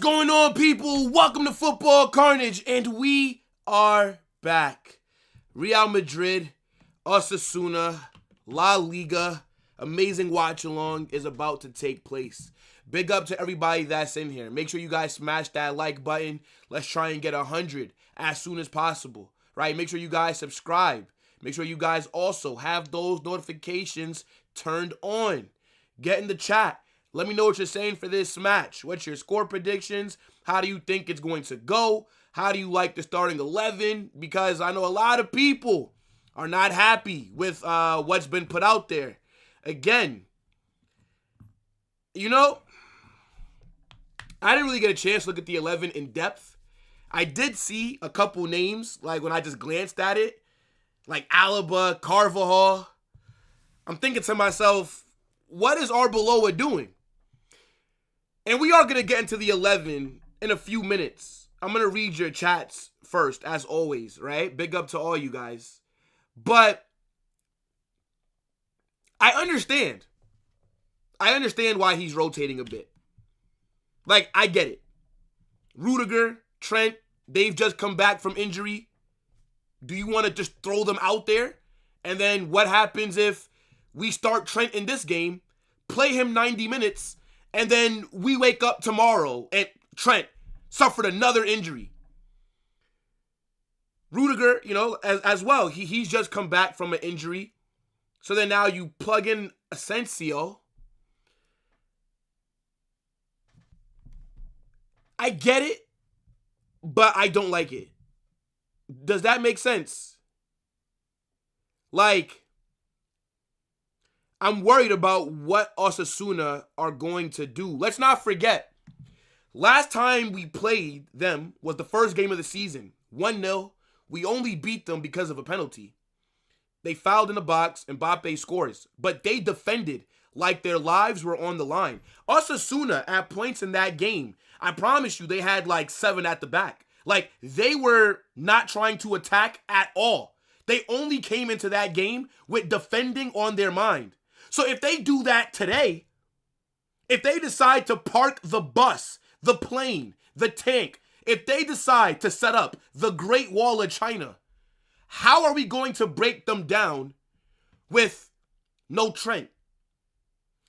going on, people? Welcome to Football Carnage, and we are back. Real Madrid, Osasuna, LaLiga, amazing watch-along is about to take place. Big up to everybody that's in here. Make sure you guys smash that like button. Let's try and get 100 as soon as possible, right? Make sure you guys subscribe. Make sure you guys also have those notifications turned on. Get in the chat. Let me know what you're saying for this match. What's your score predictions? How do you think it's going to go? How do you like the starting 11? Because I know a lot of people are not happy with what's been put out there. Again, you know, I didn't really get a chance to look at the 11 in depth. I did see a couple names, like when I just glanced at it, like Alaba, Carvajal. I'm thinking to myself, what is Arbeloa doing? And we are going to get into the 11 in a few minutes. I'm going to read your chats first, as always, right? Big up to all you guys. But I understand. I understand why he's rotating a bit. Like, I get it. Rudiger, Trent, they've just come back from injury. Do you want to just throw them out there? And then what happens if we start Trent in this game, play him 90 minutes, and then we wake up tomorrow and Trent suffered another injury? Rudiger, you know, as well, he's just come back from an injury. So then now you plug in Asensio. I get it, but I don't like it. Does that make sense? Like, I'm worried about what Osasuna are going to do. Let's not forget, last time we played them was the first game of the season. 1-0. We only beat them because of a penalty. They fouled in the box, and Mbappe scores. But they defended like their lives were on the line. Osasuna, at points in that game, I promise you, they had like 7 at the back. Like, they were not trying to attack at all. They only came into that game with defending on their mind. So if they do that today, if they decide to park the bus, the plane, the tank, if they decide to set up the Great Wall of China, how are we going to break them down with no Trent?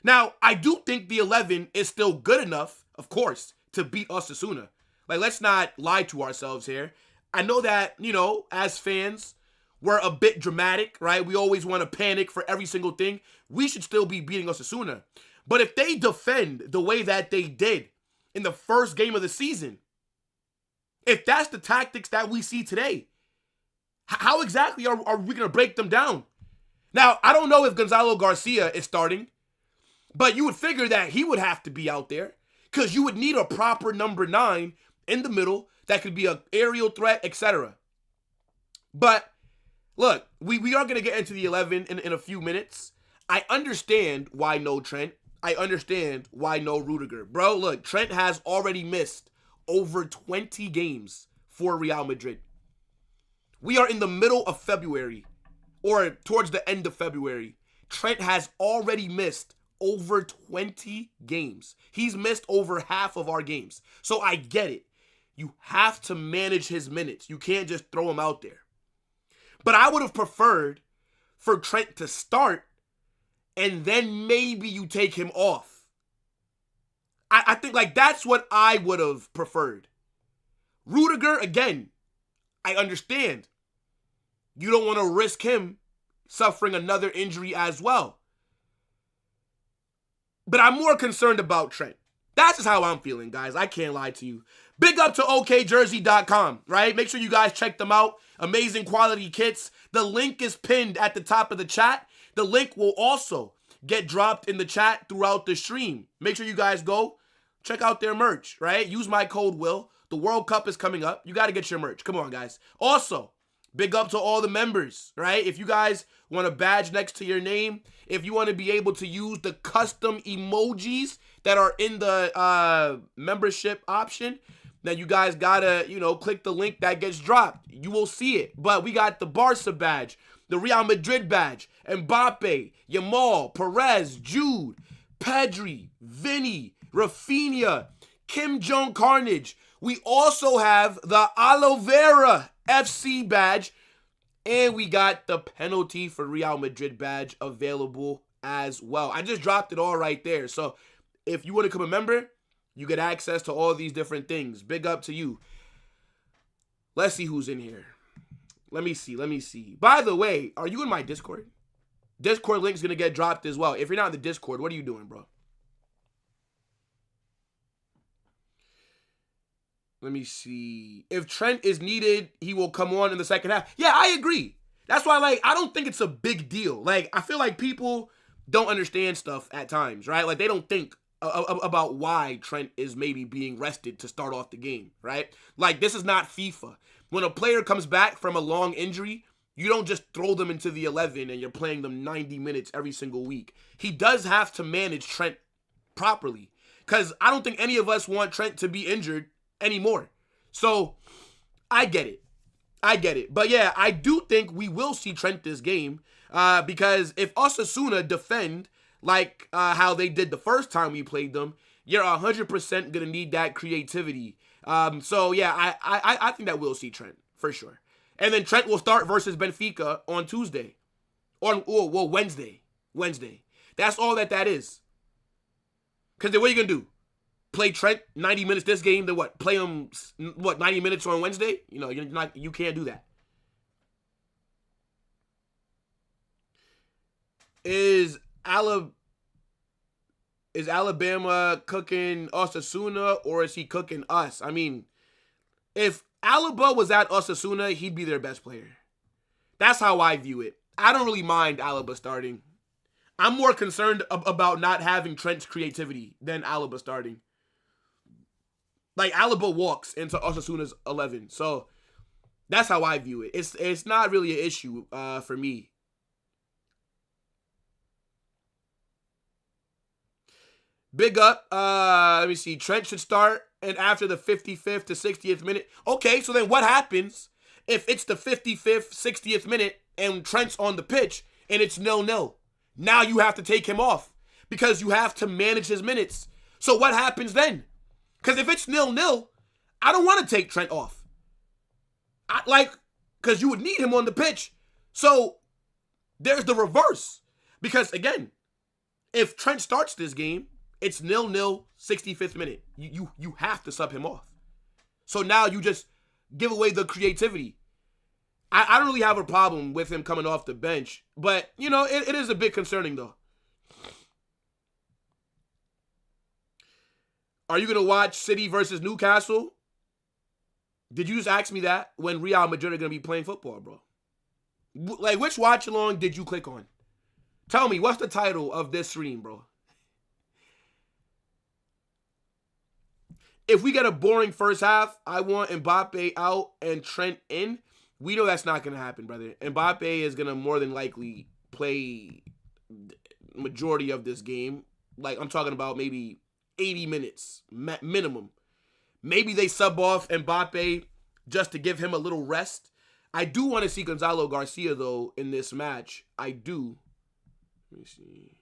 Now, I do think the 11 is still good enough, of course, to beat Osasuna. Like, let's not lie to ourselves here. I know that, you know, as fans, we're a bit dramatic, right? We always want to panic for every single thing. We should still be beating Osasuna. But if they defend the way that they did in the first game of the season, if that's the tactics that we see today, how exactly are we going to break them down? Now, I don't know if Gonzalo Garcia is starting, but you would figure that he would have to be out there because you would need a proper number 9 in the middle that could be an aerial threat, etc. But look, we are going to get into the 11 in a few minutes. I understand why no Trent. I understand why no Rudiger. Bro, look, Trent has already missed over 20 games for Real Madrid. We are in the middle of February, or towards the end of February. Trent has already missed over 20 games. He's missed over half of our games. So I get it. You have to manage his minutes. You can't just throw him out there. But I would have preferred for Trent to start and then maybe you take him off. I think like that's what I would have preferred. Rudiger, again, I understand. You don't want to risk him suffering another injury as well. But I'm more concerned about Trent. That's just how I'm feeling, guys. I can't lie to you. Big up to okjersey.com, right? Make sure you guys check them out. Amazing quality kits. The link is pinned at the top of the chat. The link will also get dropped in the chat throughout the stream. Make sure you guys go check out their merch, right? Use my code WILL. The World Cup is coming up. You got to get your merch. Come on, guys. Also, big up to all the members, right? If you guys want a badge next to your name, if you want to be able to use the custom emojis that are in the membership option, then you guys got to, you know, click the link that gets dropped. You will see it. But we got the Barca badge, the Real Madrid badge, Mbappe, Yamal, Perez, Jude, Pedri, Vinny, Rafinha, Kim Jong Carnage. We also have the Aloe Vera FC badge. And we got the penalty for Real Madrid badge available as well. I just dropped it all right there. So if you want to become a member, you get access to all these different things. Big up to you. Let's see who's in here. Let me see. By the way, are you in my Discord? Discord link's going to get dropped as well. If you're not in the Discord, what are you doing, bro? Let me see. If Trent is needed, he will come on in the second half. Yeah, I agree. That's why, I don't think it's a big deal. I feel like people don't understand stuff at times, right? They don't think about why Trent is maybe being rested to start off the game, right? This is not FIFA. When a player comes back from a long injury, you don't just throw them into the 11 and you're playing them 90 minutes every single week. He does have to manage Trent properly, because I don't think any of us want Trent to be injured anymore. So I get it. But yeah, I do think we will see Trent this game, because if Osasuna defend how they did the first time we played them, you're 100% gonna need that creativity. So yeah, I think that we'll see Trent for sure. And then Trent will start versus Benfica on Tuesday, Wednesday. That's all that is. Because then what are you gonna do? Play Trent 90 minutes this game, then what? Play him 90 minutes on Wednesday? You can't do that. Is Alabama cooking Osasuna, or is he cooking us? I mean, if Alaba was at Osasuna, he'd be their best player. That's how I view it. I don't really mind Alaba starting. I'm more concerned about not having Trent's creativity than Alaba starting. Alaba walks into Osasuna's 11. So that's how I view it. It's not really an issue for me. Big up. Let me see. Trent should start, and after the 55th to 60th minute. Okay, so then what happens if it's the 55th, 60th minute, and Trent's on the pitch, and it's 0-0? Now you have to take him off, because you have to manage his minutes. So what happens then? Because if it's 0-0, I don't want to take Trent off. Because you would need him on the pitch. So there's the reverse. Because again, if Trent starts this game, it's 0-0, 65th minute. You have to sub him off. So now you just give away the creativity. I don't really have a problem with him coming off the bench. But, it is a bit concerning though. Are you going to watch City versus Newcastle? Did you just ask me that when Real Madrid are going to be playing football, bro? Which watch along did you click on? Tell me, what's the title of this stream, bro? If we get a boring first half, I want Mbappe out and Trent in. We know that's not going to happen, brother. Mbappe is going to more than likely play majority of this game. I'm talking about maybe 80 minutes minimum. Maybe they sub off Mbappe just to give him a little rest. I do want to see Gonzalo Garcia, though, in this match. I do. Let me see.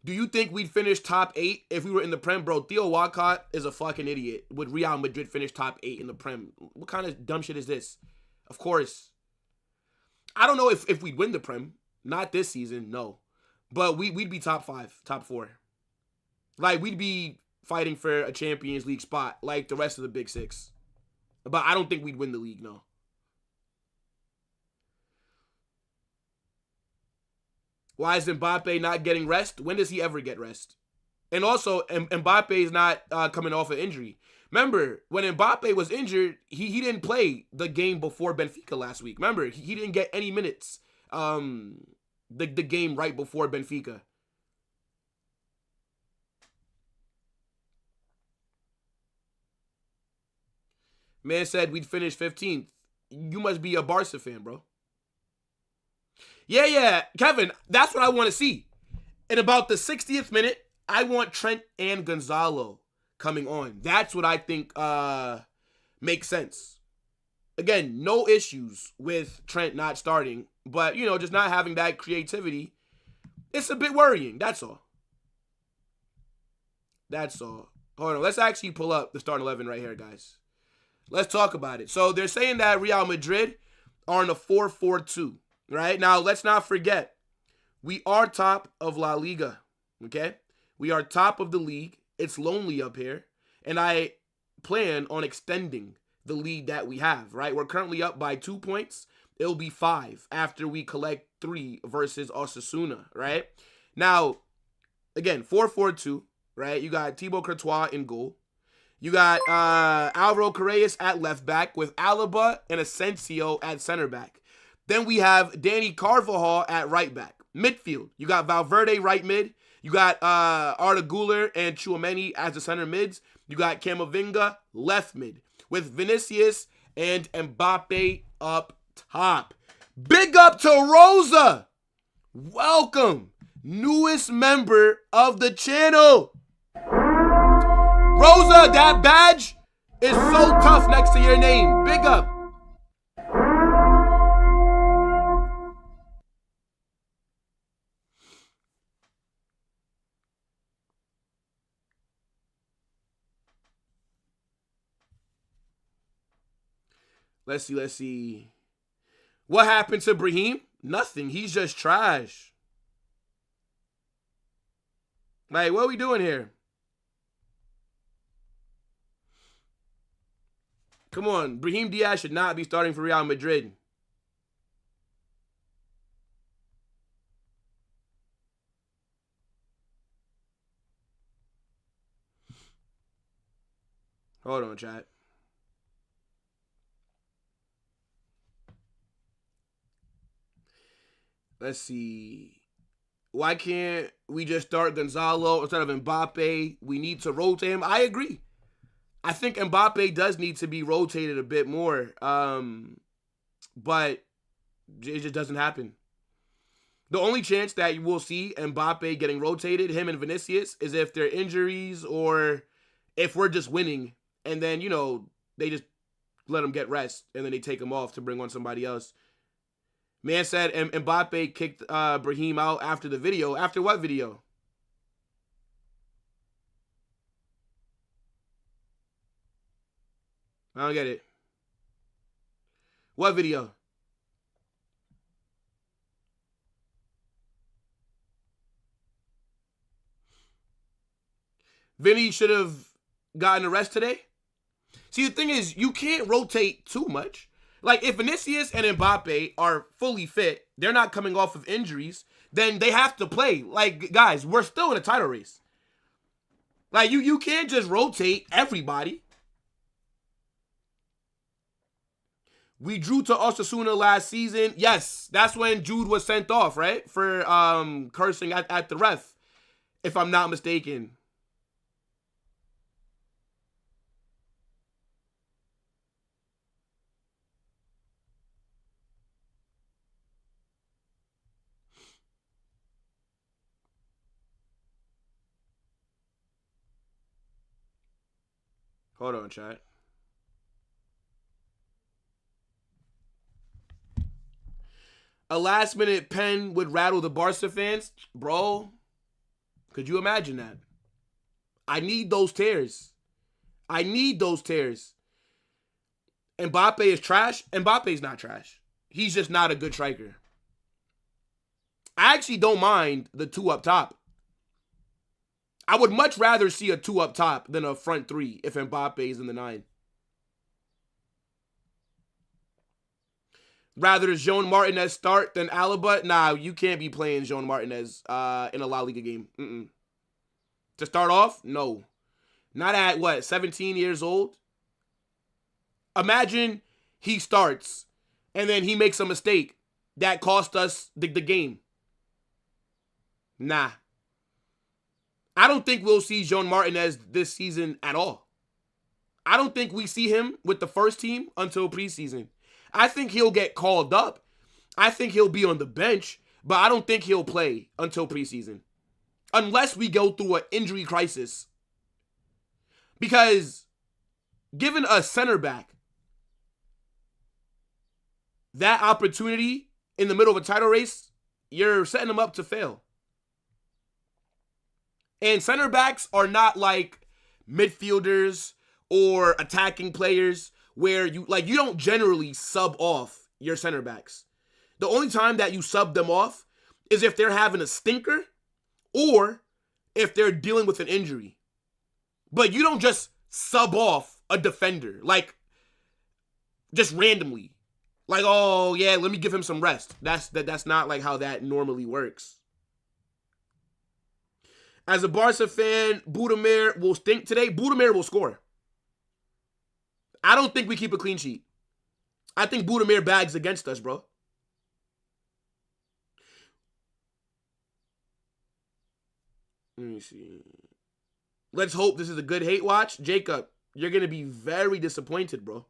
Do you think we'd finish top 8 if we were in the Prem? Bro, Theo Walcott is a fucking idiot. Would Real Madrid finish top 8 in the Prem? What kind of dumb shit is this? Of course. I don't know if we'd win the Prem. Not this season, no. But we'd be top 5, top 4. We'd be fighting for a Champions League spot like the rest of the Big Six. But I don't think we'd win the league, no. Why is Mbappe not getting rest? When does he ever get rest? And also, Mbappe is not coming off an injury. Remember, when Mbappe was injured, he didn't play the game before Benfica last week. Remember, he didn't get any minutes the game right before Benfica. Man said we'd finish 15th. You must be a Barca fan, bro. Yeah, Kevin, that's what I want to see. In about the 60th minute, I want Trent and Gonzalo coming on. That's what I think makes sense. Again, no issues with Trent not starting, but, just not having that creativity, it's a bit worrying, that's all. That's all. Hold on. Let's actually pull up the starting 11 right here, guys. Let's talk about it. So they're saying that Real Madrid are in a 4-4-2, right? Now, let's not forget, we are top of La Liga, okay? We are top of the league. It's lonely up here. And I plan on extending the lead that we have, right? We're currently up by 2 points. It'll be 5 after we collect 3 versus Osasuna, right? Now, again, 4-4-2, right? You got Thibaut Courtois in goal. You got Alvaro Carreras at left back with Alaba and Asensio at center back. Then we have Danny Carvajal at right back. Midfield, you got Valverde right mid. You got Arda Güler and Tchouaméni as the center mids. You got Camavinga left mid with Vinicius and Mbappe up top. Big up to Rosa. Welcome. Newest member of the channel. Rosa, that badge is so tough next to your name. Big up. Let's see. What happened to Brahim? Nothing. He's just trash. Like, what are we doing here? Come on. Brahim Diaz should not be starting for Real Madrid. Hold on, chat. Let's see. Why can't we just start Gonzalo instead of Mbappe? We need to rotate him. I agree. I think Mbappe does need to be rotated a bit more. But it just doesn't happen. The only chance that you will see Mbappe getting rotated, him and Vinicius, is if there are injuries or if we're just winning. And then, you know, they just let him get rest. And then they take him off to bring on somebody else. Man said Mbappe kicked Brahim out after the video. After what video? I don't get it. What video? Vinny should have gotten a rest today? See, the thing is, you can't rotate too much. Like, if Vinicius and Mbappe are fully fit, they're not coming off of injuries, then they have to play. Like, guys, we're still in a title race. Like, you can't just rotate everybody. We drew to Osasuna last season. Yes, that's when Jude was sent off, right? For cursing at the ref, if I'm not mistaken. Hold on, chat. A last-minute pen would rattle the Barca fans? Bro, could you imagine that? I need those tears. I need those tears. Mbappe is trash. Mbappe's not trash. He's just not a good striker. I actually don't mind the 2 up top. I would much rather see a 2 up top than a front 3 if Mbappe is in the 9. Rather Joan Martinez start than Alaba? Nah, you can't be playing Joan Martinez in a La Liga game. To start off, no. Not at, what, 17 years old? Imagine he starts and then he makes a mistake that cost us the game. Nah. I don't think we'll see Joan Martinez this season at all. I don't think we see him with the first team until preseason. I think he'll get called up. I think he'll be on the bench, but I don't think he'll play until preseason. Unless we go through an injury crisis. Because given a center back that opportunity in the middle of a title race, you're setting him up to fail. And center backs are not like midfielders or attacking players where you don't generally sub off your center backs. The only time that you sub them off is if they're having a stinker or if they're dealing with an injury. But you don't just sub off a defender, like, just randomly. Like, oh, yeah, let me give him some rest. That's not, like, how that normally works. As a Barca fan, Budimir will stink today. Budimir will score. I don't think we keep a clean sheet. I think Budimir bags against us, bro. Let me see. Let's hope this is a good hate watch. Jacob, you're going to be very disappointed, bro.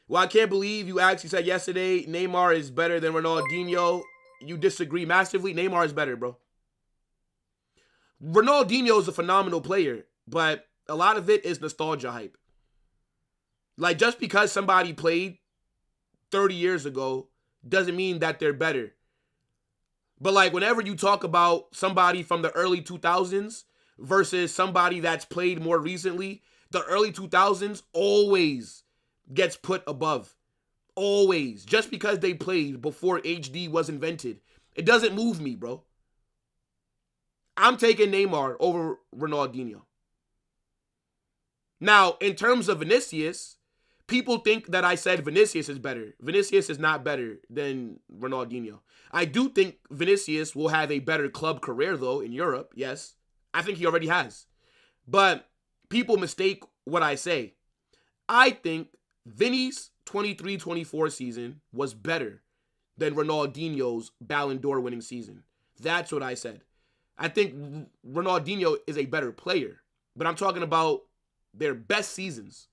Well, I can't believe you actually said yesterday Neymar is better than Ronaldinho. You disagree massively. Neymar is better, bro. Ronaldinho is a phenomenal player, but a lot of it is nostalgia hype. Like, just because somebody played 30 years ago doesn't mean that they're better. But, like, whenever you talk about somebody from the early 2000s versus somebody that's played more recently, the early 2000s always gets put above. Always. Just because they played before HD was invented. It doesn't move me, bro. I'm taking Neymar over Ronaldinho. Now, in terms of Vinicius, people think that I said Vinicius is better. Vinicius is not better than Ronaldinho. I do think Vinicius will have a better club career, though, in Europe. Yes. I think he already has. But people mistake what I say. I think Vinny's 23-24 season was better than Ronaldinho's Ballon d'Or winning season. That's what I said. I think Ronaldinho is a better player. But I'm talking about their best seasons.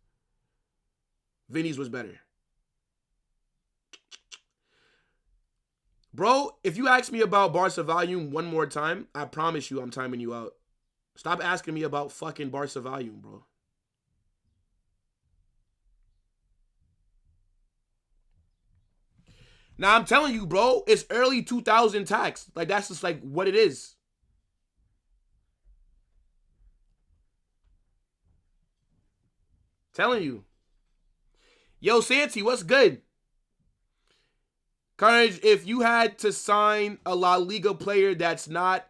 Vinny's was better. Bro, if you ask me about Barca volume one more time, I promise you I'm timing you out. Stop asking me about fucking Barca volume, bro. Now, I'm telling you, bro, it's early 2000 tax. Like, that's just, like, what it is. Telling you. Yo, Santi, what's good? Courage, if you had to sign a La Liga player that's not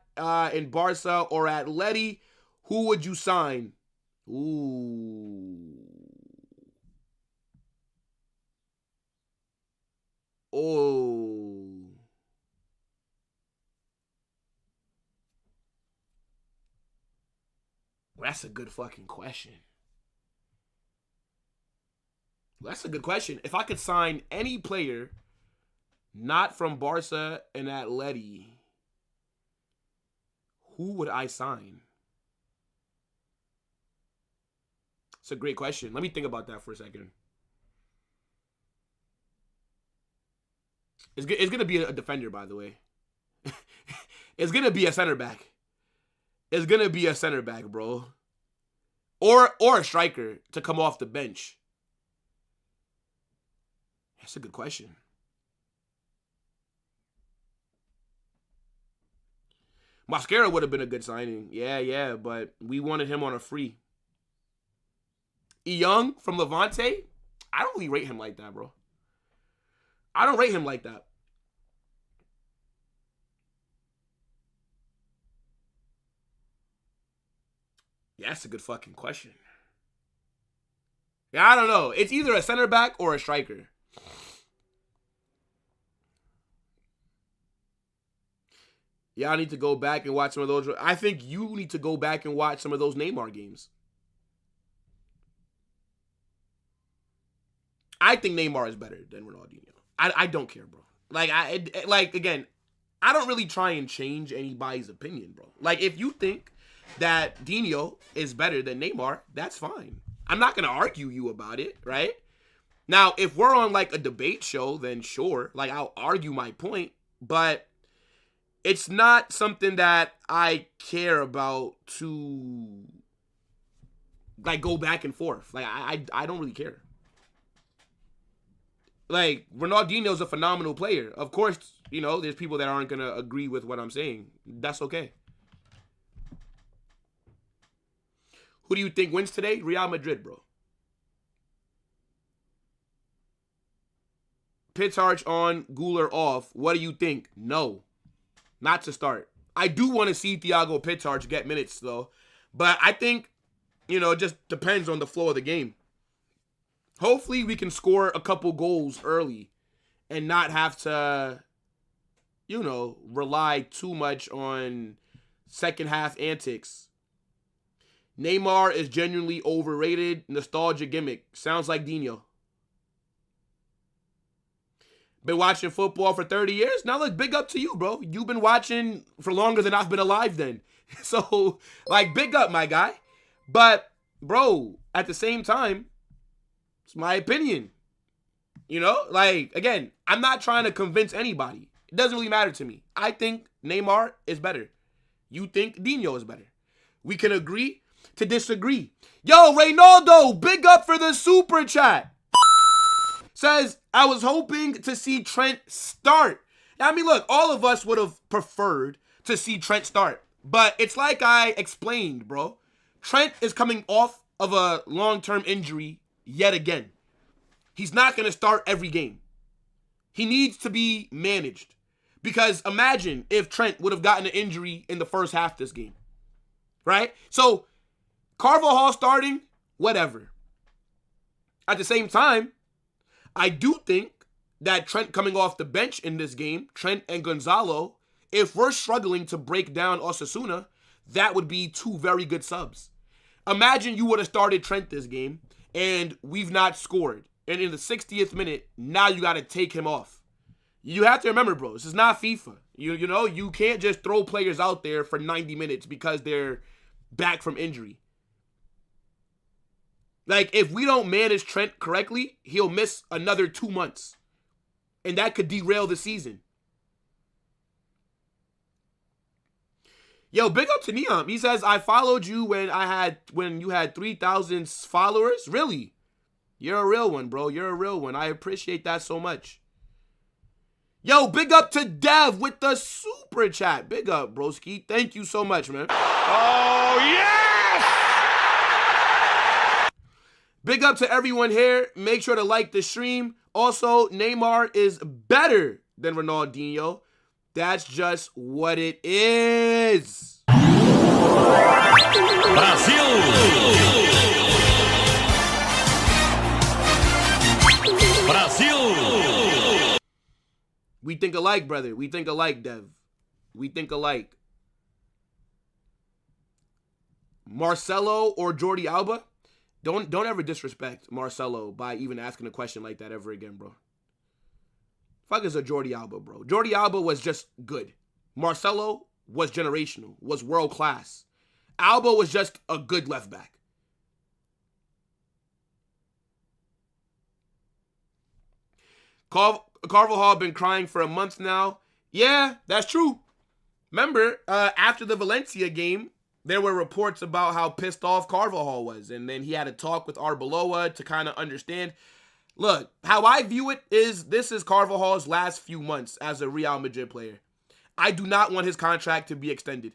in Barca or Atleti, who would you sign? Ooh. Oh. Well, that's a good fucking question. That's a good question. If I could sign any player not from Barca and Atleti, who would I sign? It's a great question. Let me think about that for a second. It's going to be a defender, by the way. It's going to be a center back. It's going to be a center back, bro. Or a striker to come off the bench. That's a good question. Mascara would have been a good signing. Yeah, but we wanted him on a free. Young from Levante? I don't really rate him like that, bro. I don't rate him like that. Yeah, that's a good fucking question. Yeah, I don't know. It's either a center back or a striker. Yeah, I need to go back and watch some of those. I think you need to go back and watch some of those Neymar games. I think Neymar is better than Ronaldinho. I don't care, bro. Like, again, I don't really try and change anybody's opinion, bro. Like, if you think that Dino is better than Neymar, that's fine. I'm not going to argue you about it, right? Now, if we're on, like, a debate show, then sure. Like, I'll argue my point. But it's not something that I care about to, like, go back and forth. Like, I don't really care. Like, Ronaldinho's a phenomenal player. Of course, you know, there's people that aren't going to agree with what I'm saying. That's okay. Who do you think wins today? Real Madrid, bro. Pitarch on, Guler off. What do you think? No. Not to start. I do want to see Thiago Pitarch get minutes, though. But I think, it just depends on the flow of the game. Hopefully we can score a couple goals early and not have to, rely too much on second half antics. Neymar is genuinely overrated. Nostalgia gimmick. Sounds like Dino. Been watching football for 30 years. Now look, big up to you, bro. You've been watching for longer than I've been alive then. So, big up, my guy. But, bro, at the same time, it's my opinion. Again, I'm not trying to convince anybody. It doesn't really matter to me. I think Neymar is better. You think Dino is better. We can agree to disagree. Yo, Reynaldo, big up for the super chat. Says, I was hoping to see Trent start. Now, look, all of us would have preferred to see Trent start. But it's like I explained, bro. Trent is coming off of a long-term injury yet again. He's not going to start every game. He needs to be managed. Because imagine if Trent would have gotten an injury in the first half of this game. Right? So, Carvajal starting, whatever. At the same time, I do think that Trent coming off the bench in this game, Trent and Gonzalo, if we're struggling to break down Osasuna, that would be two very good subs. Imagine you would have started Trent this game and we've not scored. And in the 60th minute, now you got to take him off. You have to remember, bro, this is not FIFA. You can't just throw players out there for 90 minutes because they're back from injury. If we don't manage Trent correctly, he'll miss another 2 months. And that could derail the season. Yo, big up to Neon. He says, I followed you when you had 3,000 followers. Really? You're a real one, bro. You're a real one. I appreciate that so much. Yo, big up to Dev with the super chat. Big up, broski. Thank you so much, man. Oh, yes! Big up to everyone here. Make sure to like the stream. Also, Neymar is better than Ronaldinho. That's just what it is. Brasil! Brasil! We think alike, brother. We think alike, Dev. We think alike. Marcelo or Jordi Alba? Don't ever disrespect Marcelo by even asking a question like that ever again, bro. Fuck is a Jordi Alba, bro. Jordi Alba was just good. Marcelo was generational, was world class. Alba was just a good left back. Carvajal been crying for a month now. Yeah, that's true. Remember, after the Valencia game, there were reports about how pissed off Carvajal was. And then he had a talk with Arbeloa to kind of understand. Look, how I view it is this is Carvajal's last few months as a Real Madrid player. I do not want his contract to be extended.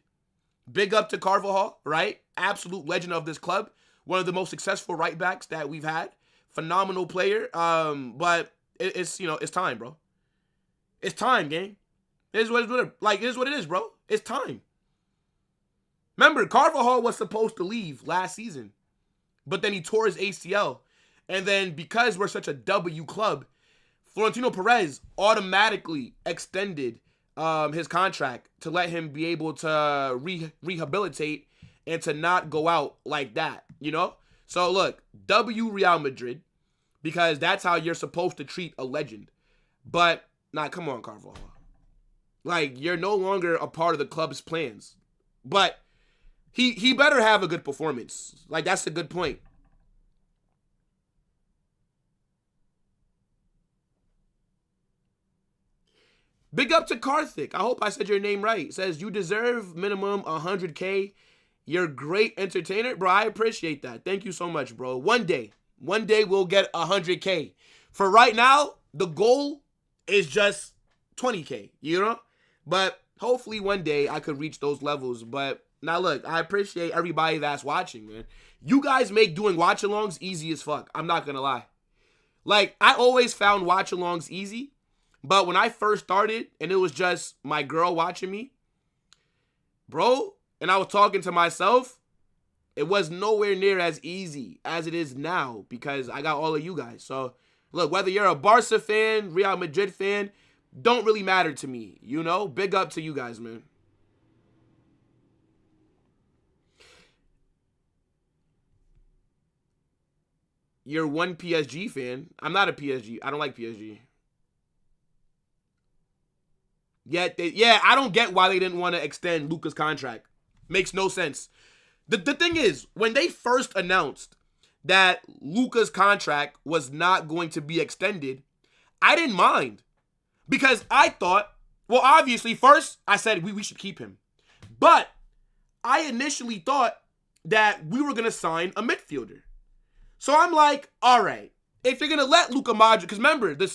Big up to Carvajal, right? Absolute legend of this club. One of the most successful right backs that we've had. Phenomenal player. But it's time, bro. It's time, gang. It is what it is, bro. It's time. Remember, Carvajal was supposed to leave last season, but then he tore his ACL. And then because we're such a W club, Florentino Perez automatically extended his contract to let him be able to rehabilitate and to not go out like that, So look, W Real Madrid, because that's how you're supposed to treat a legend. But, come on, Carvajal. You're no longer a part of the club's plans. But he better have a good performance. That's a good point. Big up to Karthik. I hope I said your name right. It says, you deserve minimum 100K. You're a great entertainer. Bro, I appreciate that. Thank you so much, bro. One day we'll get 100K. For right now, the goal is just 20K, But hopefully one day I could reach those levels. But Now, look, I appreciate everybody that's watching, man. You guys make doing watch-alongs easy as fuck. I'm not going to lie. Like, I always found watch-alongs easy, but when I first started and it was just my girl watching me, bro, and I was talking to myself, it was nowhere near as easy as it is now because I got all of you guys. So, look, whether you're a Barca fan, Real Madrid fan, don't really matter to me, you know? Big up to you guys, man. You're one PSG fan. I'm not a PSG. I don't like PSG. Yeah, I don't get why they didn't want to extend Luka's contract. Makes no sense. The thing is, when they first announced that Luka's contract was not going to be extended, I didn't mind. Because I thought, well, obviously, first, I said we should keep him. But I initially thought that we were going to sign a midfielder. So I'm like, all right, if you're going to let Luka Modric, because remember, the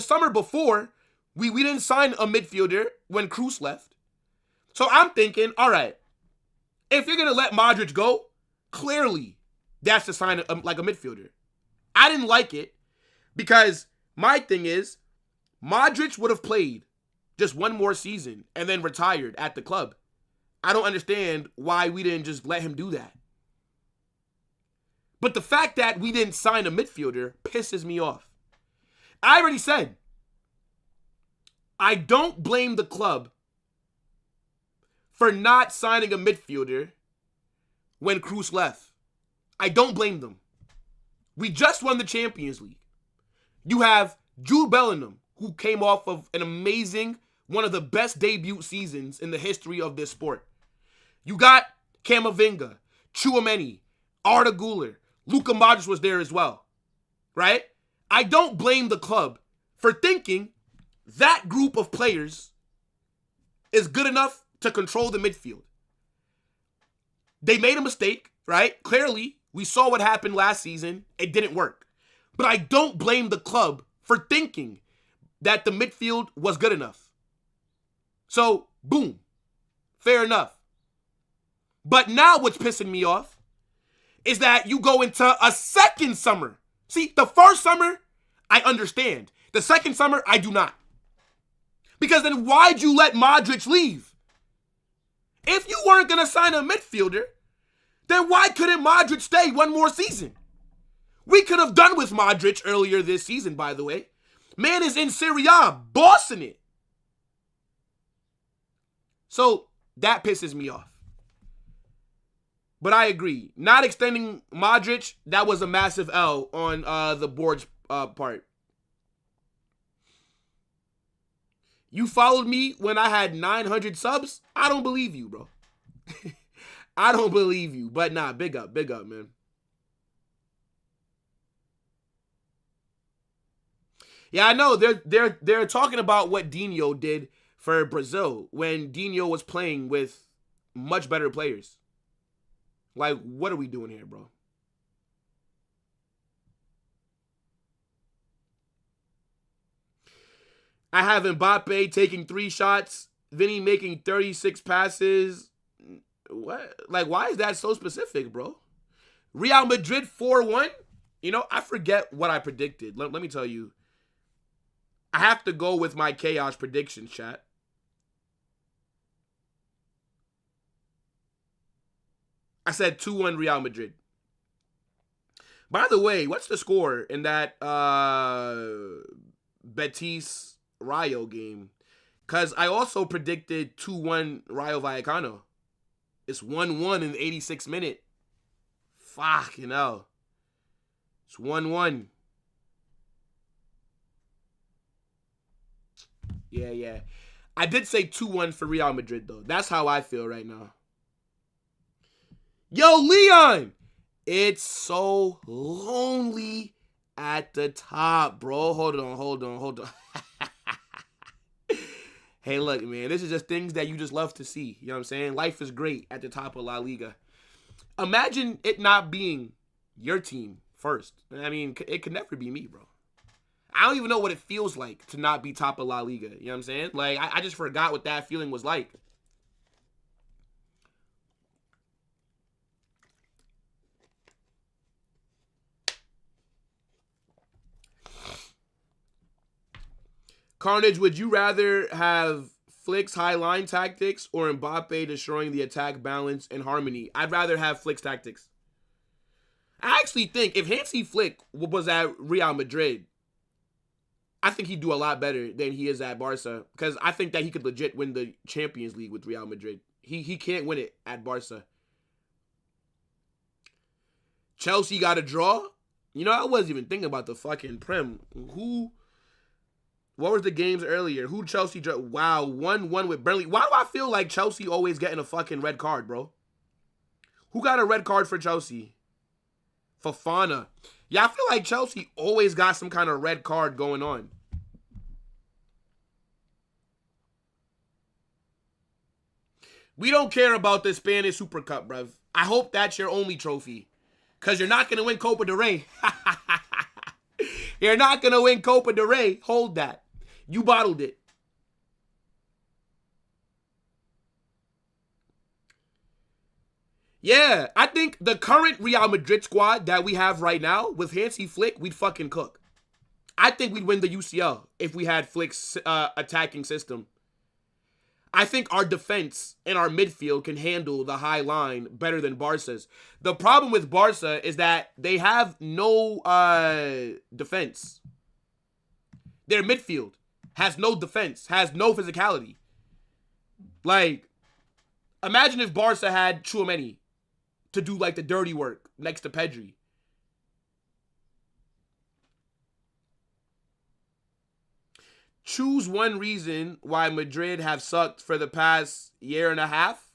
summer before, we didn't sign a midfielder when Kroos left. So I'm thinking, all right, if you're going to let Modric go, clearly that's to sign like a midfielder. I didn't like it because my thing is, Modric would have played just one more season and then retired at the club. I don't understand why we didn't just let him do that. But the fact that we didn't sign a midfielder pisses me off. I already said, I don't blame the club for not signing a midfielder when Kroos left. I don't blame them. We just won the Champions League. You have Jude Bellingham, who came off of an amazing, one of the best debut seasons in the history of this sport. You got Camavinga, Tchouaméni, Arda Güler, Luka Modric was there as well, right? I don't blame the club for thinking that group of players is good enough to control the midfield. They made a mistake, right? Clearly, we saw what happened last season. It didn't work. But I don't blame the club for thinking that the midfield was good enough. So, boom. Fair enough. But now what's pissing me off is that you go into a second summer. See, the first summer, I understand. The second summer, I do not. Because then why'd you let Modric leave? If you weren't going to sign a midfielder, then why couldn't Modric stay one more season? We could have done with Modric earlier this season, by the way. Man is in Serie A, bossing it. So that pisses me off. But I agree. Not extending Modric, that was a massive L on the board's part. You followed me when I had 900 subs? I don't believe you, bro. I don't believe you. But nah, big up, man. Yeah, I know. They're talking about what Dino did for Brazil when Dino was playing with much better players. Like, what are we doing here, bro? I have Mbappe taking 3 shots, Vinny making 36 passes. What? Like, why is that so specific, bro? Real Madrid 4-1? You know, I forget what I predicted. Let me tell you. I have to go with my chaos predictions, chat. I said 2-1 Real Madrid. By the way, what's the score in that Betis Rayo game? Because I also predicted 2-1 Rayo Vallecano. It's 1-1 in the 86th minute. Fucking hell. It's 1-1. Yeah. I did say 2-1 for Real Madrid, though. That's how I feel right now. Yo, Leon! It's so lonely at the top, bro. Hold on. Hey, look, man. This is just things that you just love to see. You know what I'm saying? Life is great at the top of La Liga. Imagine it not being your team first. I mean, it could never be me, bro. I don't even know what it feels like to not be top of La Liga. You know what I'm saying? Like, I just forgot what that feeling was like. Carnage, would you rather have Flick's high line tactics or Mbappe destroying the attack balance and harmony? I'd rather have Flick's tactics. I actually think if Hansi Flick was at Real Madrid, I think he'd do a lot better than he is at Barca, because I think that he could legit win the Champions League with Real Madrid. He can't win it at Barca. Chelsea got a draw? You know, I wasn't even thinking about the fucking Prem. What was the games earlier? Who Chelsea draw? Wow, 1-1 with Burnley. Why do I feel like Chelsea always getting a fucking red card, bro? Who got a red card for Chelsea? Fofana. Yeah, I feel like Chelsea always got some kind of red card going on. We don't care about the Spanish Super Cup, bruv. I hope that's your only trophy. Because you're not going to win Copa del Rey. You're not going to win Copa del Rey. Hold that. You bottled it. Yeah, I think the current Real Madrid squad that we have right now with Hansi Flick, we'd fucking cook. I think we'd win the UCL if we had Flick's attacking system. I think our defense and our midfield can handle the high line better than Barca's. The problem with Barca is that they have no defense. Their midfield has no defense, has no physicality. Like, imagine if Barca had Tchouaméni to do like the dirty work next to Pedri. Choose one reason why Madrid have sucked for the past year and a half.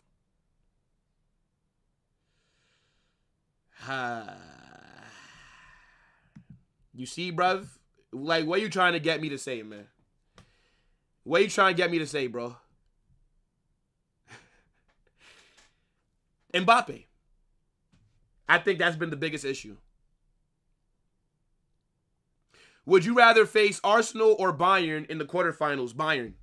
You see, bruv? Like, what you trying to get me to say, man? What you trying to get me to say, bro? Mbappe. I think that's been the biggest issue. Would you rather face Arsenal or Bayern in the quarterfinals? Bayern.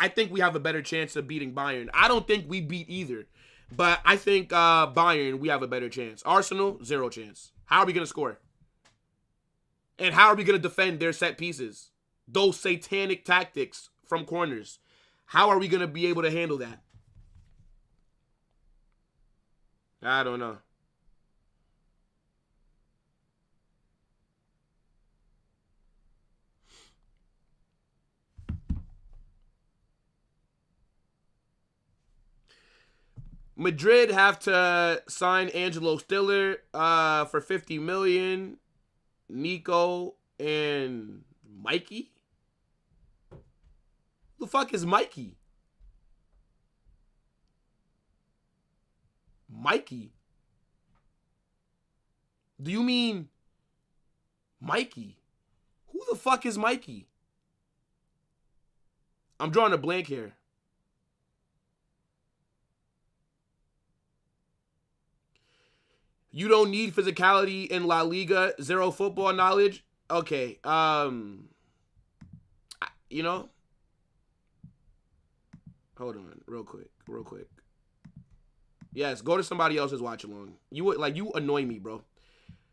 I think we have a better chance of beating Bayern. I don't think we beat either. But I think Bayern, we have a better chance. Arsenal, 0 chance. How are we going to score? And how are we going to defend their set pieces? Those satanic tactics from corners. How are we going to be able to handle that? I don't know. Madrid have to sign Angelo Stiller for $50 million. Nico and Mikey? Who the fuck is Mikey? Mikey? Do you mean Mikey? Who the fuck is Mikey? I'm drawing a blank here. You don't need physicality in La Liga, 0 football knowledge. Okay, you know, hold on, real quick. Yes, go to somebody else's watch along. You annoy me, bro.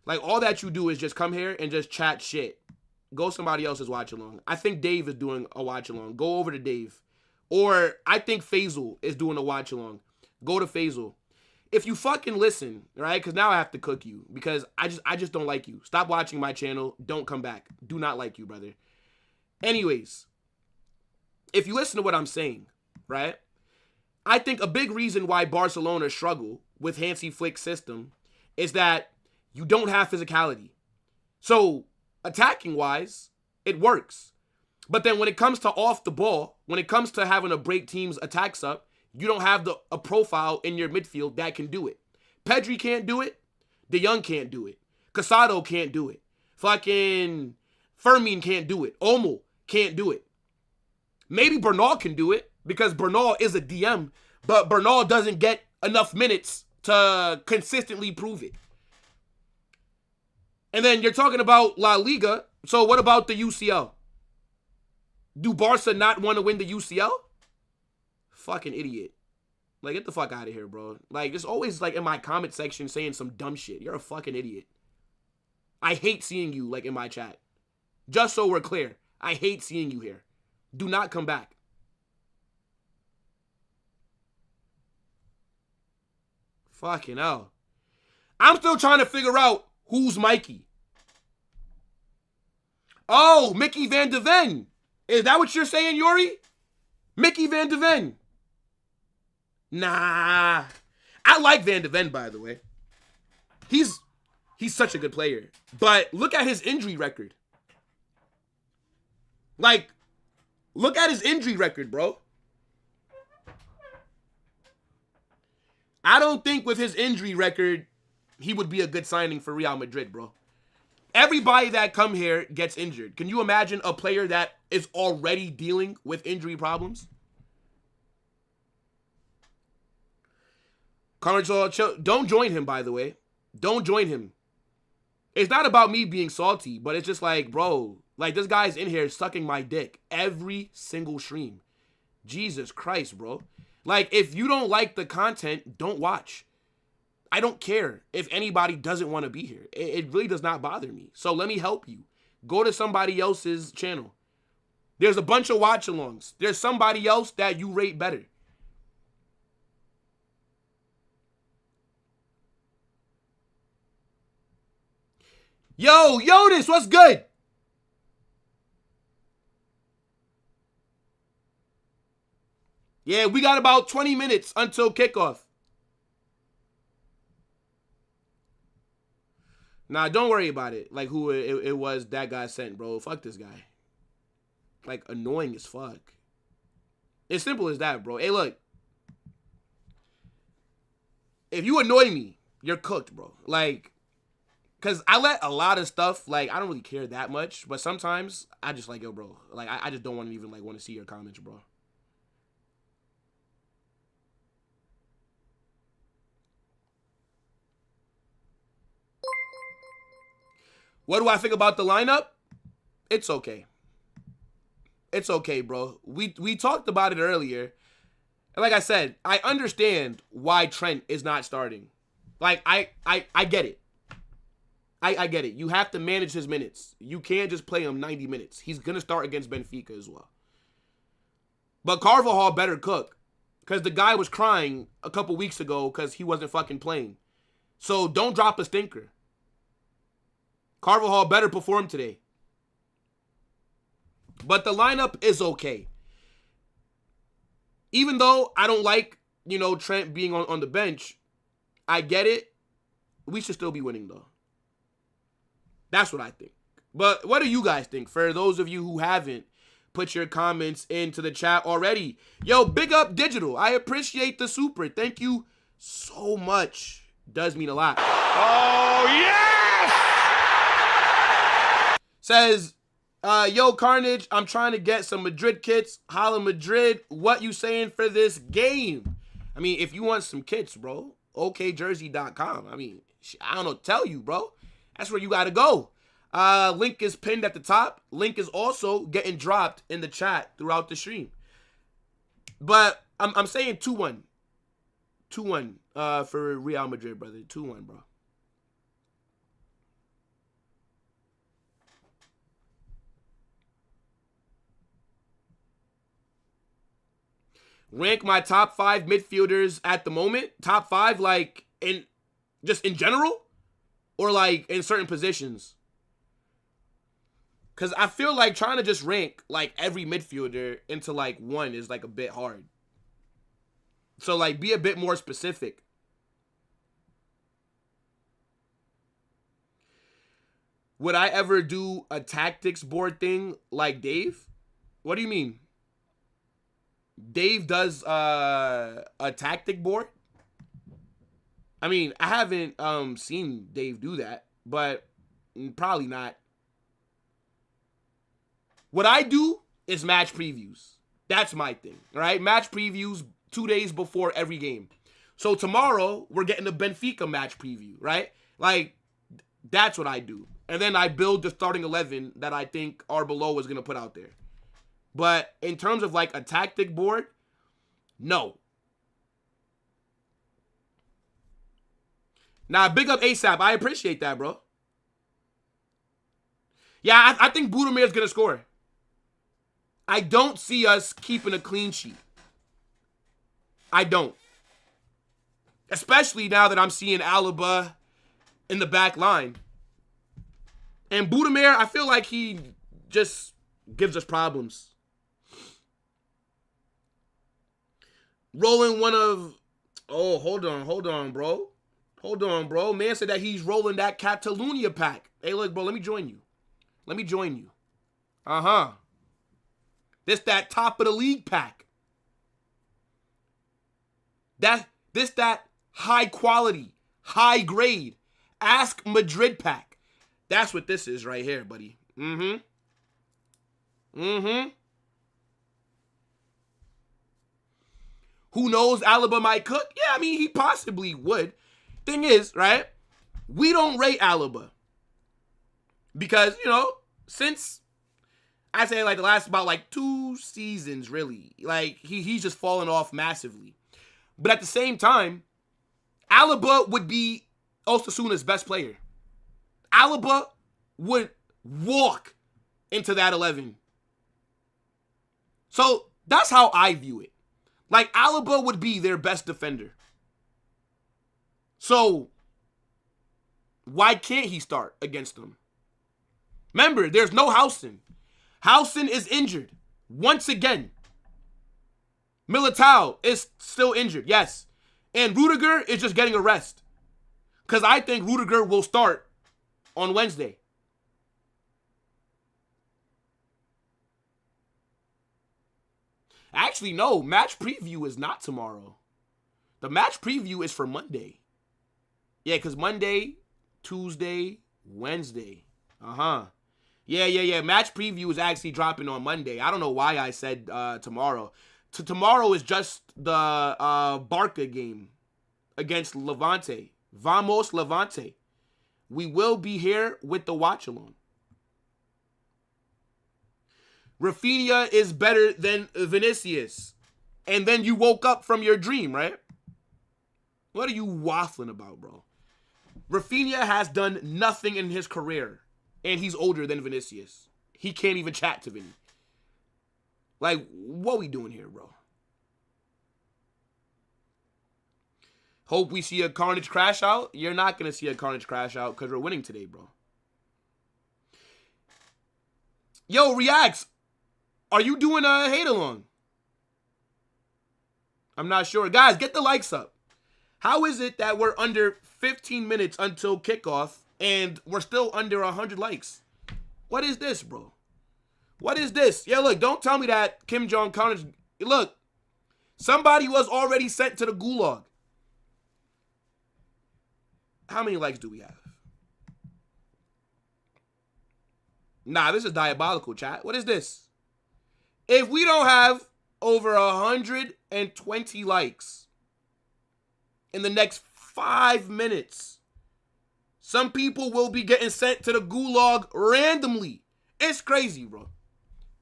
Like, all that you do is just come here and just chat shit. Go somebody else's watch along. I think Dave is doing a watch along. Go over to Dave. Or I think Faisal is doing a watch along. Go to Faisal. If you fucking listen, right? Because now I have to cook you. Because I just don't like you. Stop watching my channel. Don't come back. Do not like you, brother. Anyways, if you listen to what I'm saying, right? I think a big reason why Barcelona struggle with Hansi Flick's system is that you don't have physicality. So, attacking-wise, it works. But then when it comes to off the ball, when it comes to having to break teams' attacks up, you don't have a profile in your midfield that can do it. Pedri can't do it. De Jong can't do it. Casado can't do it. Fucking Fermin can't do it. Olmo can't do it. Maybe Bernal can do it because Bernal is a DM, but Bernal doesn't get enough minutes to consistently prove it. And then you're talking about La Liga. So what about the UCL? Do Barca not want to win the UCL? Fucking idiot. Like, get the fuck out of here, bro. Like, just always, like, in my comment section saying some dumb shit. You're a fucking idiot. I hate seeing you, like, in my chat. Just so we're clear. I hate seeing you here. Do not come back. Fucking hell. I'm still trying to figure out who's Mikey. Oh, Mickey Van de Ven. Is that what you're saying, Yuri? Mickey Van de Ven. Nah. I like Van de Ven, by the way. He's such a good player. But look at his injury record. Like, look at his injury record, bro. I don't think with his injury record, he would be a good signing for Real Madrid, bro. Everybody that come here gets injured. Can you imagine a player that is already dealing with injury problems? Don't join him, by the way. Don't join him. It's not about me being salty, but it's just like, bro, like this guy's in here sucking my dick every single stream. Jesus Christ, bro. Like, if you don't like the content, don't watch. I don't care if anybody doesn't want to be here. It really does not bother me. So let me help you. Go to somebody else's channel. There's a bunch of watch-alongs. There's somebody else that you rate better. Yo, Yotis, what's good? Yeah, we got about 20 minutes until kickoff. Nah, don't worry about it. Like, who it was that guy sent, bro. Fuck this guy. Like, annoying as fuck. It's simple as that, bro. Hey, look. If you annoy me, you're cooked, bro. Like, because I let a lot of stuff, like, I don't really care that much. But sometimes, I just like, yo, bro. Like, I just don't want to even, like, want to see your comments, bro. What do I think about the lineup? It's okay. It's okay, bro. We talked about it earlier. And like I said, I understand why Trent is not starting. Like, I get it. I get it. You have to manage his minutes. You can't just play him 90 minutes. He's going to start against Benfica as well. But Carvajal better cook. Because the guy was crying a couple weeks ago because he wasn't fucking playing. So don't drop a stinker. Carvajal better perform today. But the lineup is okay. Even though I don't like, you know, Trent being on the bench, I get it. We should still be winning, though. That's what I think. But what do you guys think? For those of you who haven't put your comments into the chat already. Yo, big up Digital. I appreciate the super. Thank you so much. Does mean a lot. Oh, yes! Says, yo, Carnage, I'm trying to get some Madrid kits. Holla Madrid, what you saying for this game? I mean, if you want some kits, bro, okjersey.com. I mean, I don't know, tell you, bro. That's where you got to go. Link is pinned at the top. Link is also getting dropped in the chat throughout the stream. But I'm saying 2-1. 2-1 for Real Madrid, brother. 2-1, bro. Rank my top 5 midfielders at the moment. Top 5, like, in just in general? Or, like, in certain positions? Because I feel like trying to just rank, like, every midfielder into, like, one is, like, a bit hard. So, like, be a bit more specific. Would I ever do a tactics board thing like Dave? What do you mean? Dave does a tactic board? I mean, I haven't seen Dave do that, but probably not. What I do is match previews. That's my thing, right? Match previews 2 days before every game. So tomorrow, we're getting the Benfica match preview, right? Like, that's what I do. And then I build the starting 11 that I think our below is going to put out there. But in terms of, like, a tactic board, no. Nah, big up ASAP. I appreciate that, bro. Yeah, I think Budimir is going to score. I don't see us keeping a clean sheet. I don't. Especially now that I'm seeing Alaba in the back line. And Budimir, I feel like he just gives us problems. Rolling one of... Oh, hold on, bro. Hold on, bro. Man said that he's rolling that Catalonia pack. Hey, look, bro, let me join you. Uh-huh. That top of the league pack. That high quality, high grade, Ask Madrid pack. That's what this is right here, buddy. Mm-hmm. Who knows, Alaba might cook? Yeah, I mean, he possibly would. Thing is, right, we don't rate Alaba. Because, since, I say, like, the last about, 2 seasons, really, he's just fallen off massively. But at the same time, Alaba would be Osasuna's best player. Alaba would walk into that 11. So, that's how I view it. Alaba would be their best defender. So, why can't he start against them? Remember, there's no Housen. Housen is injured. Once again. Militao is still injured, yes. And Rudiger is just getting a rest. Because I think Rudiger will start on Wednesday. Actually, no. Match preview is not tomorrow. The match preview is for Monday. Yeah, because Monday, Tuesday, Wednesday. Uh-huh. Yeah. Match preview is actually dropping on Monday. I don't know why I said tomorrow. Tomorrow is just the Barca game against Levante. Vamos Levante. We will be here with the watch along. Rafinha is better than Vinicius. And then you woke up from your dream, right? What are you waffling about, bro? Rafinha has done nothing in his career. And he's older than Vinicius. He can't even chat to Vinny. What we doing here, bro? Hope we see a Carnage crash out. You're not going to see a Carnage crash out because we're winning today, bro. Yo, Reacts. Are you doing a hate-along? I'm not sure. Guys, get the likes up. How is it that we're under 15 minutes until kickoff and we're still under 100 likes? What is this, bro? What is this? Yeah, look, don't tell me that Kim Jong-un is... Look, somebody was already sent to the gulag. How many likes do we have? Nah, this is diabolical, chat. What is this? If we don't have over 120 likes in the next 5 minutes, some people will be getting sent to the gulag randomly. It's crazy, bro.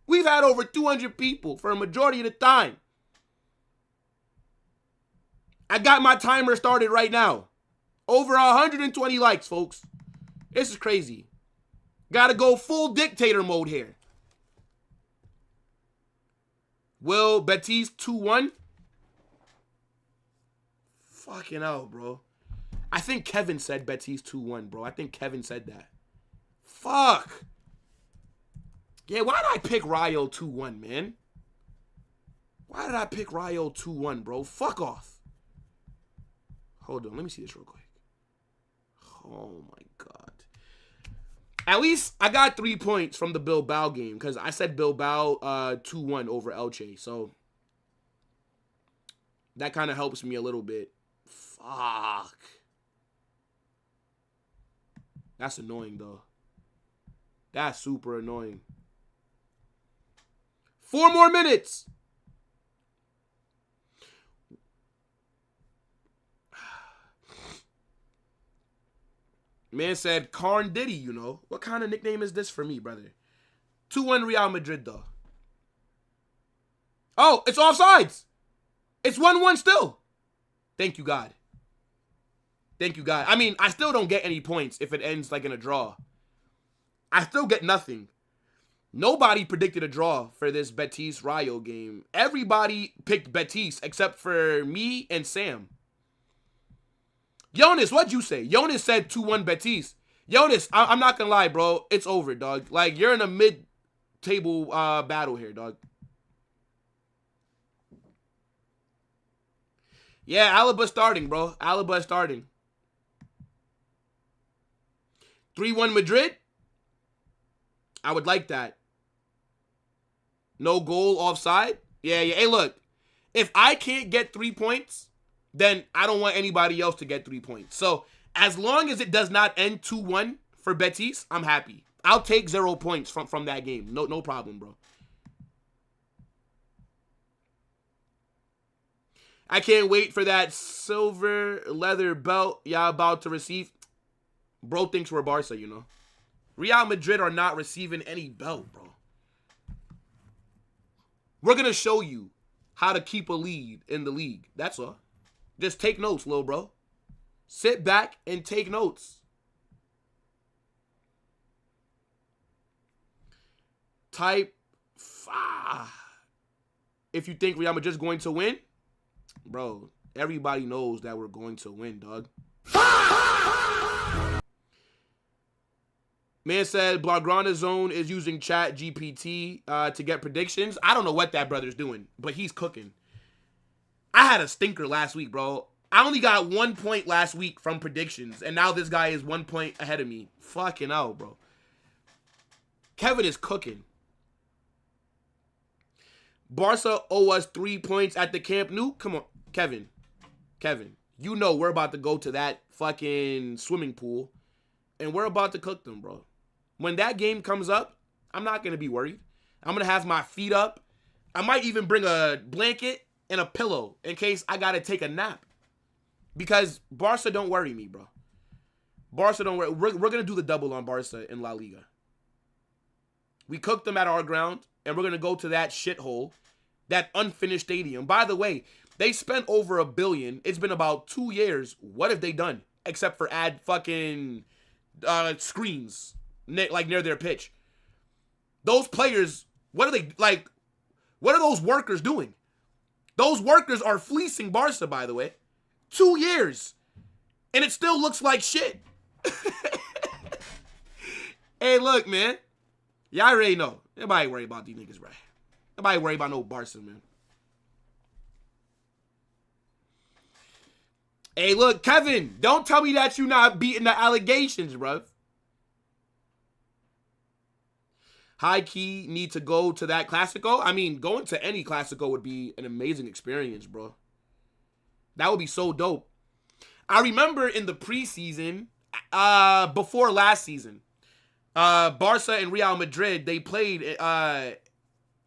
We've had over 200 people for a majority of the time. I got my timer started right now. Over 120 likes, folks. This is crazy. Gotta go full dictator mode here. Will Betis 2-1? Fucking hell, bro. I think Kevin said Betis 2-1, bro. I think Kevin said that. Fuck. Yeah, why did I pick Rayo 2-1, man? Why did I pick Rayo 2-1, bro? Fuck off. Hold on, let me see this real quick. Oh, my God. At least I got 3 points from the Bilbao game because I said Bilbao 2-1 over Elche. So that kind of helps me a little bit. Fuck. That's annoying, though. That's super annoying. 4 more minutes. Man said, Carn Diddy, you know. What kind of nickname is this for me, brother? 2-1 Real Madrid, though. Oh, it's offsides. It's 1-1 still. Thank you, God. Thank you, God. I mean, I still don't get any points if it ends like in a draw. I still get nothing. Nobody predicted a draw for this Betis Rayo game. Everybody picked Betis except for me and Sam. Jonas, what'd you say? Jonas said 2-1 Betis. Jonas, I'm not gonna lie, bro. It's over, dog. Like, you're in a mid-table battle here, dog. Yeah, Alaba starting, bro. Alaba starting. 3-1 Madrid. I would like that. No goal offside. Yeah. Hey, look. If I can't get 3 points, then I don't want anybody else to get 3 points. So, as long as it does not end 2-1 for Betis, I'm happy. I'll take 0 points from that game. No problem, bro. I can't wait for that silver leather belt y'all about to receive. Bro thinks we're Barca, you know. Real Madrid are not receiving any belt, bro. We're going to show you how to keep a lead in the league. That's all. Just take notes, little bro. Sit back and take notes. Type 5. If you think Real Madrid's going to win, bro, everybody knows that we're going to win, dog. Man said Blaugrana Zone is using Chat GPT to get predictions. I don't know what that brother's doing, but he's cooking. I had a stinker last week, bro. I only got 1 point last week from predictions, and now this guy is 1 point ahead of me. Fucking hell, bro. Kevin is cooking. Barca owe us 3 points at the Camp Nou. Come on, Kevin. You know we're about to go to that fucking swimming pool, and we're about to cook them, bro. When that game comes up, I'm not going to be worried. I'm going to have my feet up. I might even bring a blanket and a pillow in case I got to take a nap. Because Barca don't worry me, bro. Barca don't worry. We're going to do the double on Barca in La Liga. We cooked them at our ground, and we're going to go to that shithole, that unfinished stadium. By the way, they spent over $1 billion. It's been about 2 years. What have they done? Except for add fucking screens like near their pitch. Those players, what are they, like, what are those workers doing? Those workers are fleecing Barca, by the way. 2 years. And it still looks like shit. Hey, look, man. Y'all already know. Nobody worry about these niggas, right? Nobody worry about no Barca, man. Hey, look, Kevin. Don't tell me that you not beating the allegations, bro. High key need to go to that Clasico. I mean, going to any Clasico would be an amazing experience, bro. That would be so dope. I remember in the preseason, before last season, Barca and Real Madrid, they played at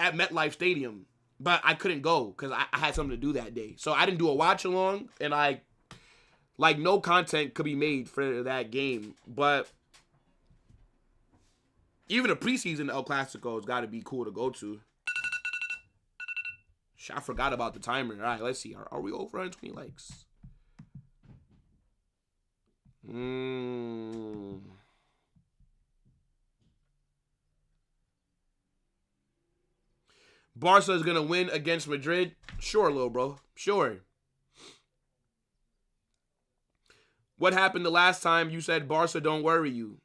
MetLife Stadium, but I couldn't go because I had something to do that day. So I didn't do a watch along, and no content could be made for that game. But even a preseason El Clasico has got to be cool to go to. I forgot about the timer. All right, let's see. Are we over 120 likes? Barca is going to win against Madrid? Sure, little bro. Sure. What happened the last time you said Barca don't worry you?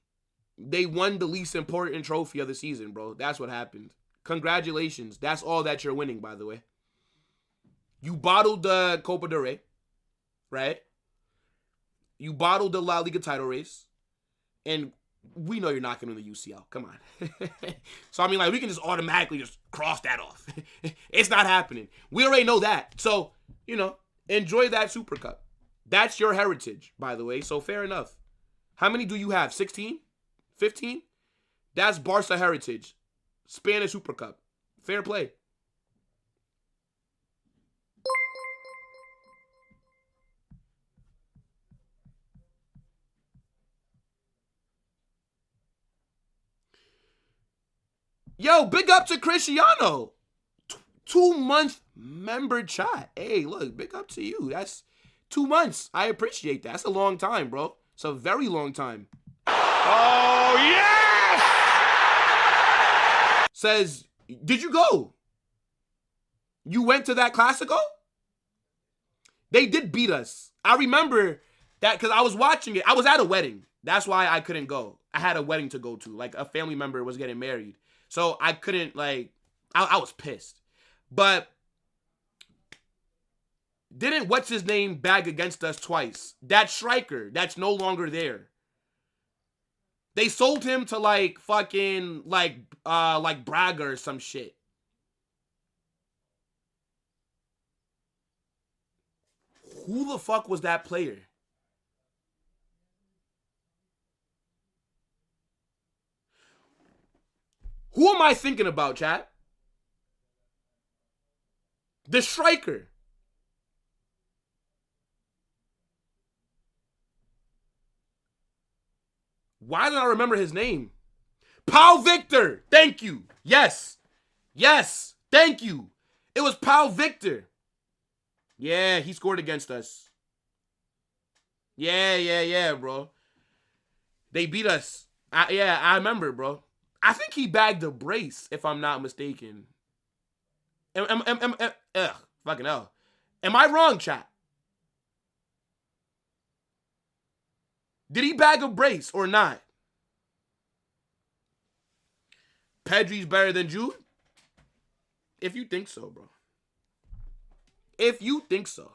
They won the least important trophy of the season, bro. That's what happened. Congratulations. That's all that you're winning, by the way. You bottled the Copa del Rey, right? You bottled the La Liga title race. And we know you're not going to win the UCL. Come on. So, I mean, we can just automatically just cross that off. It's not happening. We already know that. So, enjoy that Super Cup. That's your heritage, by the way. So, fair enough. How many do you have? 16? 15? That's Barca heritage. Spanish Super Cup. Fair play. Yo, big up to Cristiano. 2-month member chat. Hey, look, big up to you. That's 2 months. I appreciate that. That's a long time, bro. It's a very long time. Oh, yes! says, did you go? You went to that Clasico? They did beat us. I remember that because I was watching it. I was at a wedding. That's why I couldn't go. I had a wedding to go to. Like, a family member was getting married. So I couldn't, like, I was pissed. But didn't what's-his-name bag against us twice? That striker that's no longer there. They sold him to, like, fucking, like Braga or some shit. Who the fuck was that player? Who am I thinking about, chat? The striker. Why don't I remember his name? Pau Victor. Thank you. Yes. Yes. Thank you. It was Pau Victor. Yeah, he scored against us. Yeah, bro. They beat us. I remember, bro. I think he bagged a brace, if I'm not mistaken. Fucking hell. Am I wrong, chat? Did he bag a brace or not? Pedri's better than Jude? If you think so, bro. If you think so.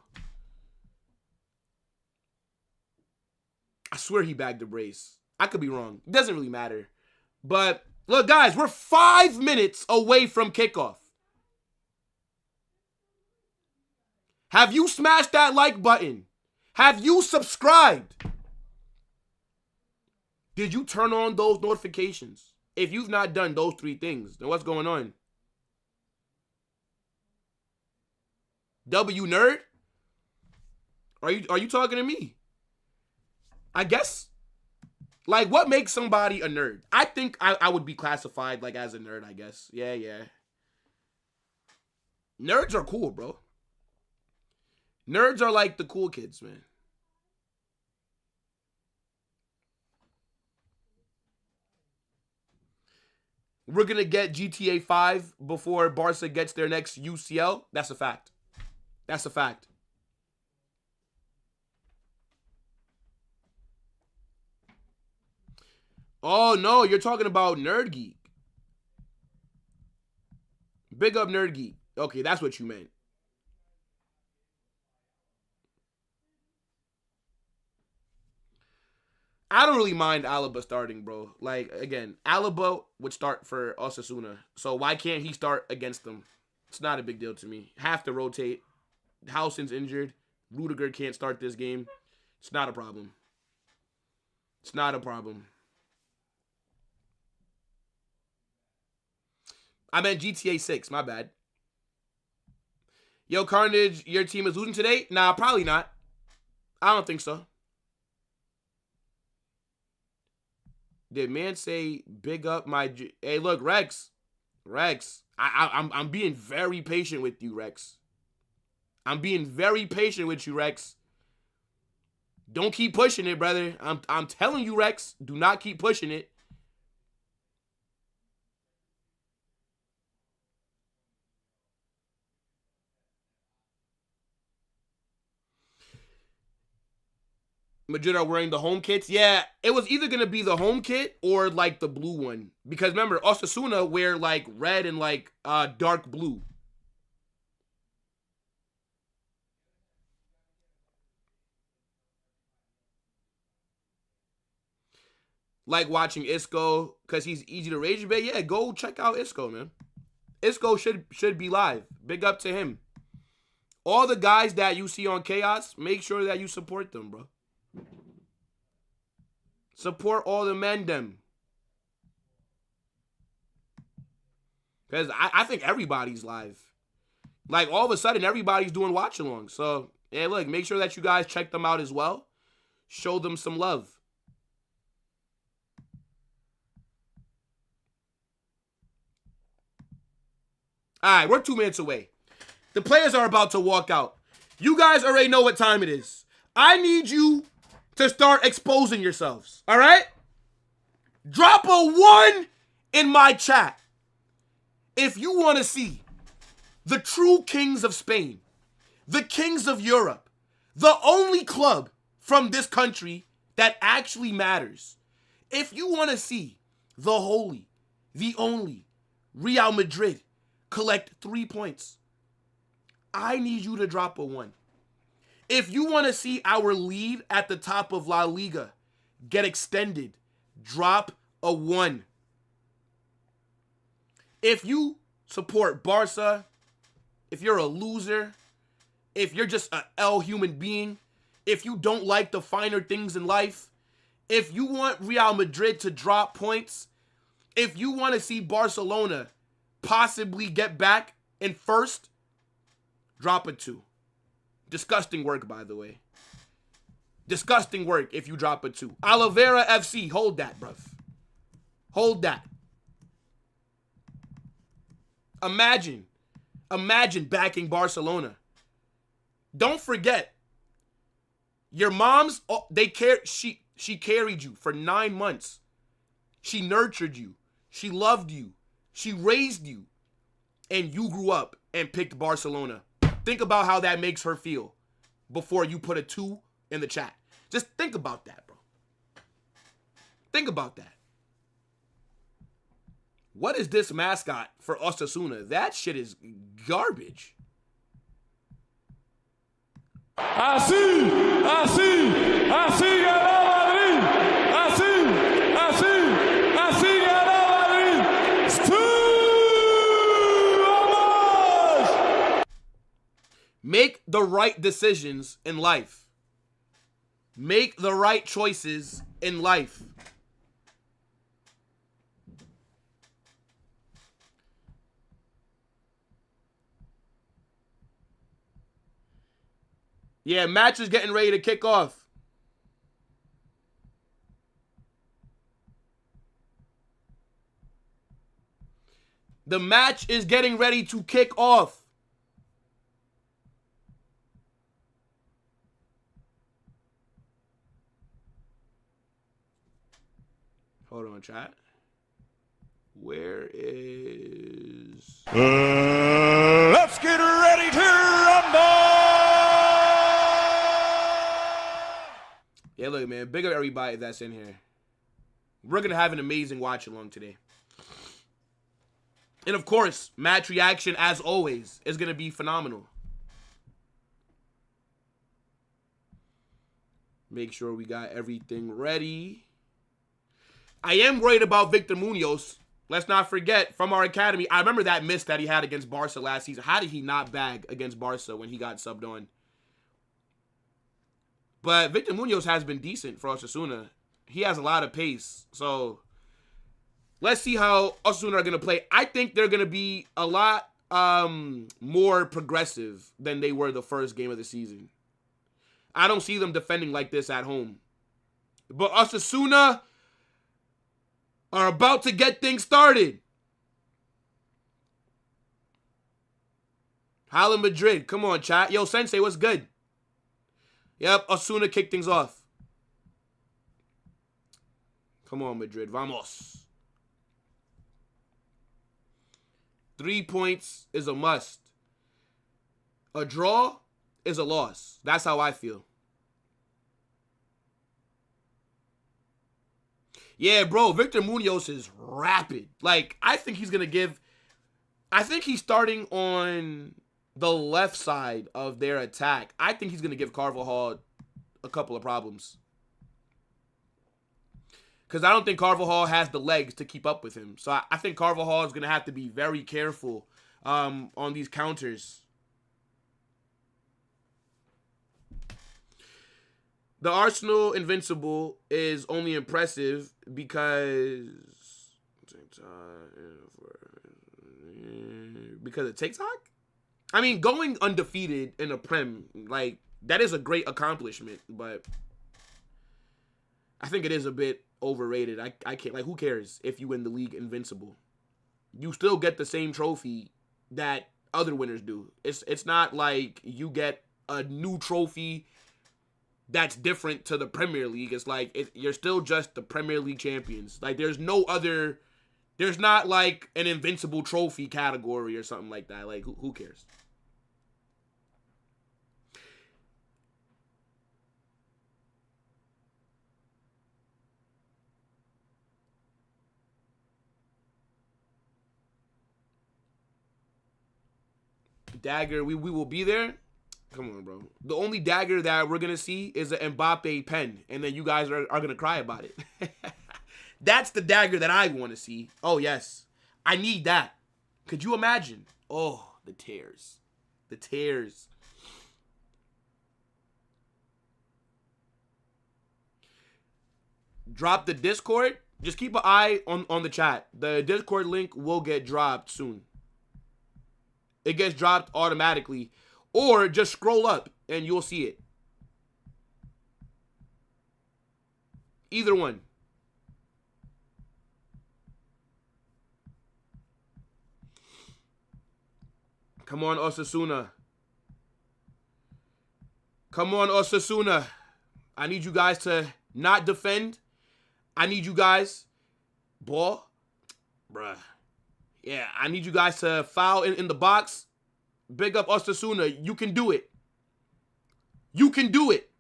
I swear he bagged a brace. I could be wrong. It doesn't really matter. But, look, guys, we're 5 minutes away from kickoff. Have you smashed that like button? Have you subscribed? Did you turn on those notifications? If you've not done those 3 things, then what's going on? W nerd? Are you talking to me? I guess. Like, what makes somebody a nerd? I think I would be classified, like, as a nerd, I guess. Yeah. Nerds are cool, bro. Nerds are like the cool kids, man. We're going to get GTA 5 before Barca gets their next UCL. That's a fact. That's a fact. Oh, no, you're talking about Nerd Geek. Big up Nerd Geek. Okay, that's what you meant. I don't really mind Alaba starting, bro. Like, again, Alaba would start for Osasuna. So why can't he start against them? It's not a big deal to me. Have to rotate. Howson's injured. Rudiger can't start this game. It's not a problem. It's not a problem. I meant GTA 6. My bad. Yo, Carnage, your team is losing today? Nah, probably not. I don't think so. Did man say big up my... Hey, look, Rex. I'm being very patient with you, Rex. I'm being very patient with you, Rex. Don't keep pushing it, brother. I'm telling you, Rex. Do not keep pushing it. Madrid are wearing the home kits. Yeah, it was either going to be the home kit or, like, the blue one. Because, remember, Osasuna wear, like, red and, like, dark blue. Like watching Isco because he's easy to rage a. Yeah, go check out Isco, man. Isco should be live. Big up to him. All the guys that you see on Chaos, make sure that you support them, bro. Support all the men, them. Because I think everybody's live. Like, all of a sudden, everybody's doing watch-along. So, yeah, look, make sure that you guys check them out as well. Show them some love. All right, we're 2 minutes away. The players are about to walk out. You guys already know what time it is. I need you to start exposing yourselves, all right? Drop a 1 in my chat. If you want to see the true kings of Spain, the kings of Europe, the only club from this country that actually matters, if you want to see the holy, the only Real Madrid collect 3 points, I need you to drop a 1. If you want to see our lead at the top of La Liga get extended, drop a 1. If you support Barca, if you're a loser, if you're just an L human being, if you don't like the finer things in life, if you want Real Madrid to drop points, if you want to see Barcelona possibly get back in first, drop a 2. Disgusting work, by the way. Disgusting work if you drop a 2. Oliveira FC, hold that, bruv. Hold that. Imagine backing Barcelona. Don't forget, your mom's, she carried you for 9 months. She nurtured you. She loved you. She raised you. And you grew up and picked Barcelona. Think about how that makes her feel before you put a 2 in the chat. Just think about that, bro. Think about that. What is this mascot for Osasuna? That shit is garbage. Así ganó Madrid. Así ganó Madrid. Vamos! Make the right decisions in life. Make the right choices in life. Yeah, match is getting ready to kick off. The match is getting ready to kick off. Hold on, chat. Where is... Let's get ready to rumble! Yeah, look, man. Big up everybody that's in here. We're going to have an amazing watch along today. And, of course, match reaction, as always, is going to be phenomenal. Make sure we got everything ready. I am worried about Victor Munoz. Let's not forget, from our academy, I remember that miss that he had against Barca last season. How did he not bag against Barca when he got subbed on? But Victor Munoz has been decent for Osasuna. He has a lot of pace. So let's see how Osasuna are going to play. I think they're going to be a lot more progressive than they were the first game of the season. I don't see them defending like this at home. But Osasuna are about to get things started. Real Madrid. Come on, chat. Yo, Sensei, what's good? Yep, Osasuna kicked things off. Come on, Madrid. Vamos. 3 points is a must. A draw is a loss. That's how I feel. Yeah, bro, Victor Munoz is rapid. Like, I think he's starting on the left side of their attack. I think he's going to give Carvajal a couple of problems. Because I don't think Carvajal has the legs to keep up with him. So I think Carvajal is going to have to be very careful on these counters. The Arsenal Invincible is only impressive because of TikTok? I mean, going undefeated in a Prem, like, that is a great accomplishment, but I think it is a bit overrated. I can't, like, who cares if you win the league invincible? You still get the same trophy that other winners do. It's not like you get a new trophy that's different to the Premier League. It's like you're still just the Premier League champions. Like, there's no other There's not like an invincible trophy category or something like that. Like, who cares? Dagger, we will be there. Come on, bro. The only dagger that we're gonna see is an Mbappe pen, and then you guys are gonna cry about it. That's the dagger that I want to see. Oh yes, I need that. Could you imagine? Oh, the tears, the tears. Drop the Discord. Just keep an eye on the chat. The Discord link will get dropped soon. It gets dropped automatically. Or just scroll up and you'll see it. Either one. Come on, Osasuna. Come on, Osasuna. I need you guys to not defend. I need you guys. Ball. Bruh. Yeah, I need you guys to foul in the box. Big up Osasuna. You can do it. You can do it.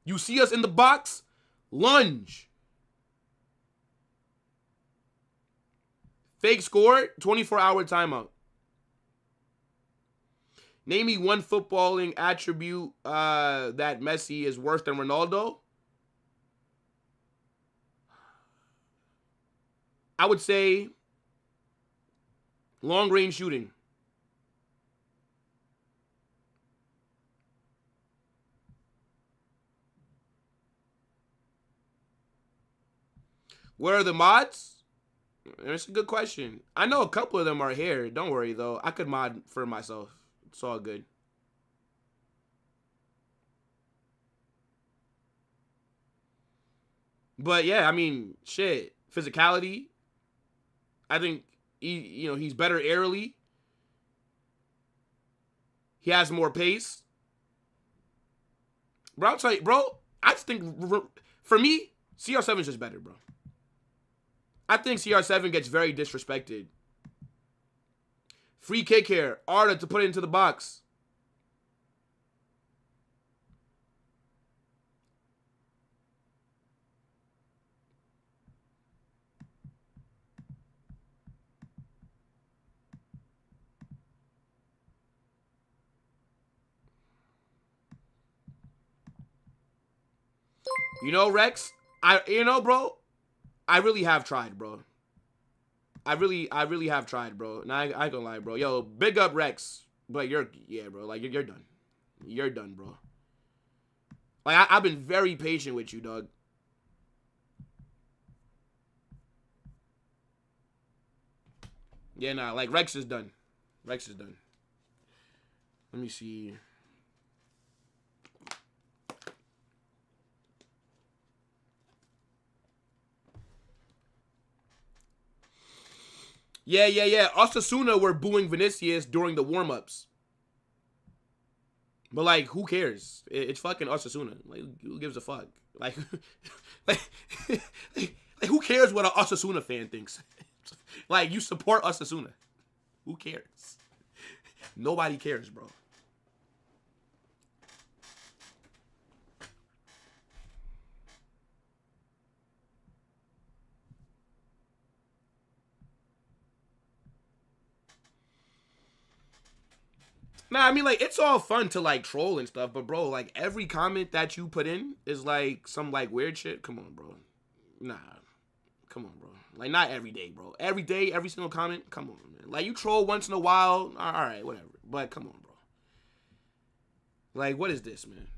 You see us in the box? Lunge. Fake score. 24-hour timeout. Name me one footballing attribute that Messi is worse than Ronaldo. I would say long-range shooting. Where are the mods? It's a good question. I know a couple of them are here. Don't worry, though. I could mod for myself. It's all good. But, yeah, I mean, shit. Physicality. I think, he's better aerially. He has more pace. Bro, I'll tell you, bro, I just think, for me, CR7 is just better, bro. I think CR7 gets very disrespected. Free kick here. Arda to put it into the box. You know, Rex, bro, I really have tried, bro. I really have tried, bro. Nah, I ain't gonna lie, bro. Yo, big up Rex. But bro, like, you're done. You're done, bro. Like, I've been very patient with you, dog. Yeah, nah, like, Rex is done. Rex is done. Let me see. Yeah. Osasuna were booing Vinicius during the warm-ups. But, like, who cares? It's fucking Osasuna. Like, who gives a fuck? Like, like who cares what an Osasuna fan thinks? Like, you support Osasuna. Who cares? Nobody cares, bro. Nah, I mean, like, it's all fun to, like, troll and stuff, but, bro, like, every comment that you put in is, like, some, like, weird shit. Come on, bro. Nah. Come on, bro. Like, not every day, bro. Every day, every single comment? Come on, man. Like, you troll once in a while. All right, whatever. But come on, bro. Like, what is this, man?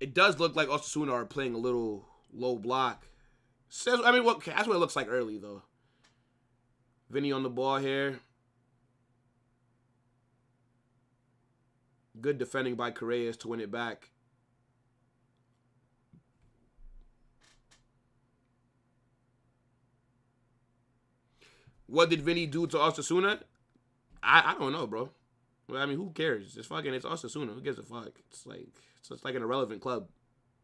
It does look like Osasuna are playing a little low block. I mean, that's what it looks like early, though. Vinny on the ball here. Good defending by Correas to win it back. What did Vinny do to Osasuna? I don't know, bro. Well, I mean, who cares? It's Osasuna. Who gives a fuck? It's like an irrelevant club.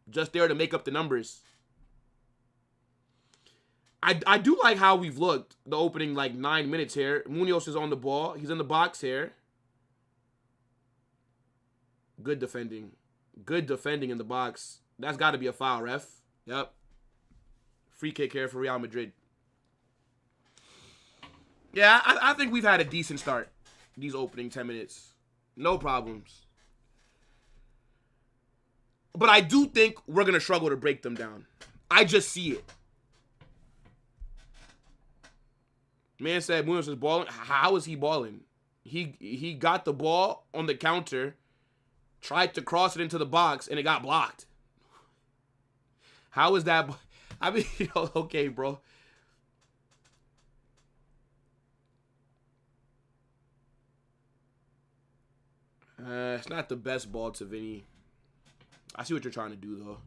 Just there to make up the numbers. I do like how we've looked the opening 9 minutes here. Munoz is on the ball. He's in the box here. Good defending. Good defending in the box. That's got to be a foul, ref. Yep. Free kick here for Real Madrid. Yeah, I think we've had a decent start. These opening 10 minutes. No problems. But I do think we're going to struggle to break them down. I just see it. Man said Munoz is balling. How is he balling? He got the ball on the counter, tried to cross it into the box, and it got blocked. How is that? I mean, okay, bro. It's not the best ball to Vinny. I see what you're trying to do, though.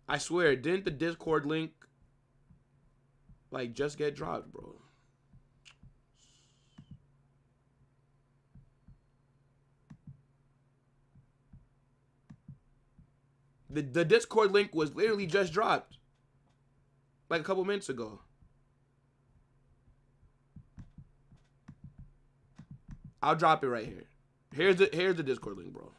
I swear, didn't the Discord link, just get dropped, bro? The Discord link was literally just dropped. A couple minutes ago. I'll drop it right here. Here's the Discord link, bro.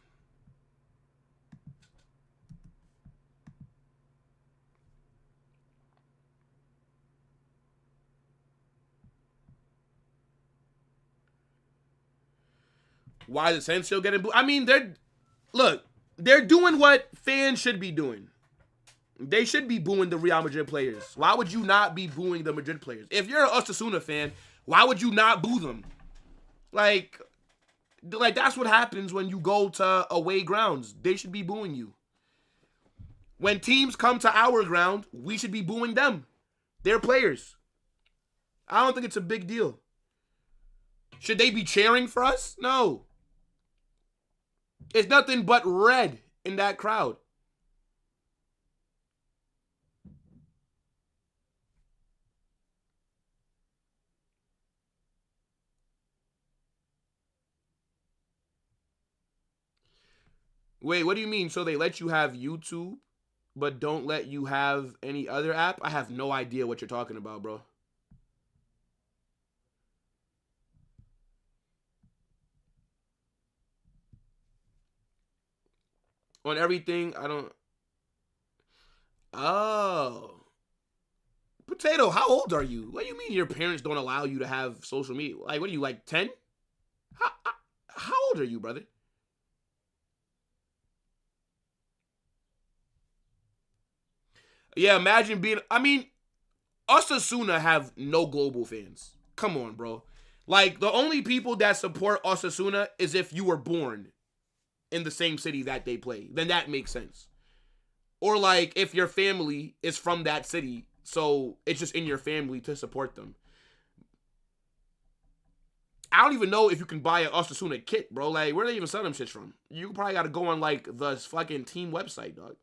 Why is Asensio getting booed? I mean, they're doing what fans should be doing. They should be booing the Real Madrid players. Why would you not be booing the Madrid players? If you're an Osasuna fan, why would you not boo them? That's what happens when you go to away grounds. They should be booing you. When teams come to our ground, we should be booing them. They're players. I don't think it's a big deal. Should they be cheering for us? No. It's nothing but red in that crowd. Wait, what do you mean? So they let you have YouTube, but don't let you have any other app? I have no idea what you're talking about, bro. On everything, I don't... Oh. Potato, how old are you? What do you mean your parents don't allow you to have social media? What are you, 10? How old are you, brother? Yeah, imagine being... I mean, Osasuna have no global fans. Come on, bro. The only people that support Osasuna is if you were born in the same city that they play. Then that makes sense. Or, if your family is from that city, so it's just in your family to support them. I don't even know if you can buy an Osasuna kit, bro. Where do they even sell them shits from? You probably got to go on, the fucking team website, dog.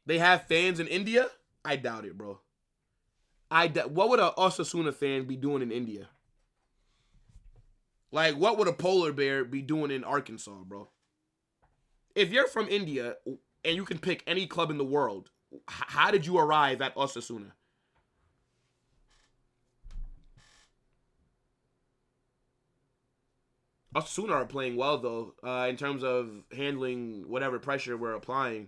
They have fans in India? I doubt it, bro. What would an Osasuna fan be doing in India? What would a polar bear be doing in Arkansas, bro? If you're from India and you can pick any club in the world, how did you arrive at Osasuna? Osasuna are playing well, though, in terms of handling whatever pressure we're applying.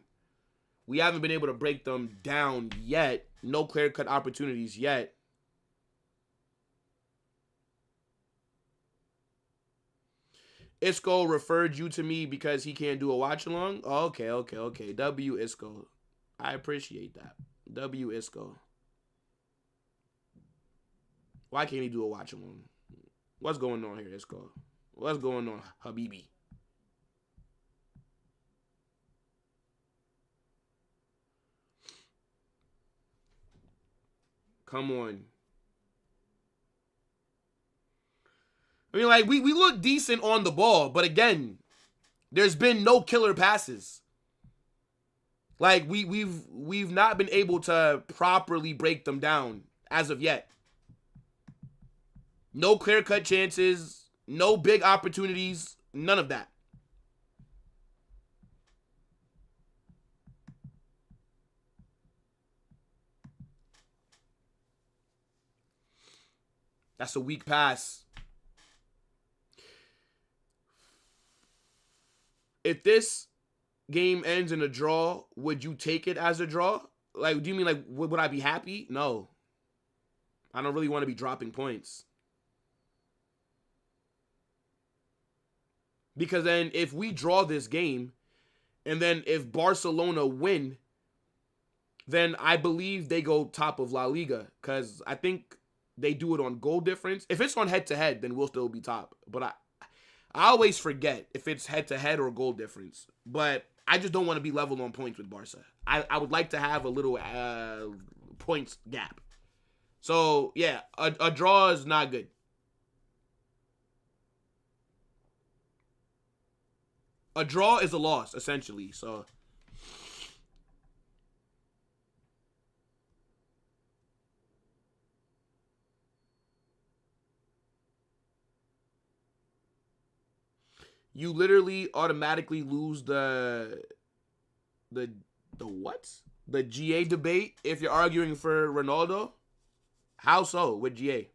We haven't been able to break them down yet. No clear-cut opportunities yet. Isco referred you to me because he can't do a watch-along? Oh, okay. W Isco. I appreciate that. W Isco. Why can't he do a watch-along? What's going on here, Isco? What's going on, Habibi? Come on. I mean, like, we look decent on the ball, but again, there's been no killer passes. Like, we've not been able to properly break them down as of yet. No clear-cut chances, no big opportunities, none of that. That's a weak pass. If this game ends in a draw, would you take it as a draw? Like, do you mean, like, would I be happy? No. I don't really want to be dropping points. Because then if we draw this game, and then if Barcelona win, then I believe they go top of La Liga. Because I think they do it on goal difference. If it's on head-to-head, then we'll still be top. But I always forget if it's head-to-head or goal difference. But I just don't want to be level on points with Barca. I would like to have a little points gap. So, yeah, a draw is not good. A draw is a loss, essentially. So, you literally automatically lose the what? The GA debate if you're arguing for Ronaldo? How so with GA?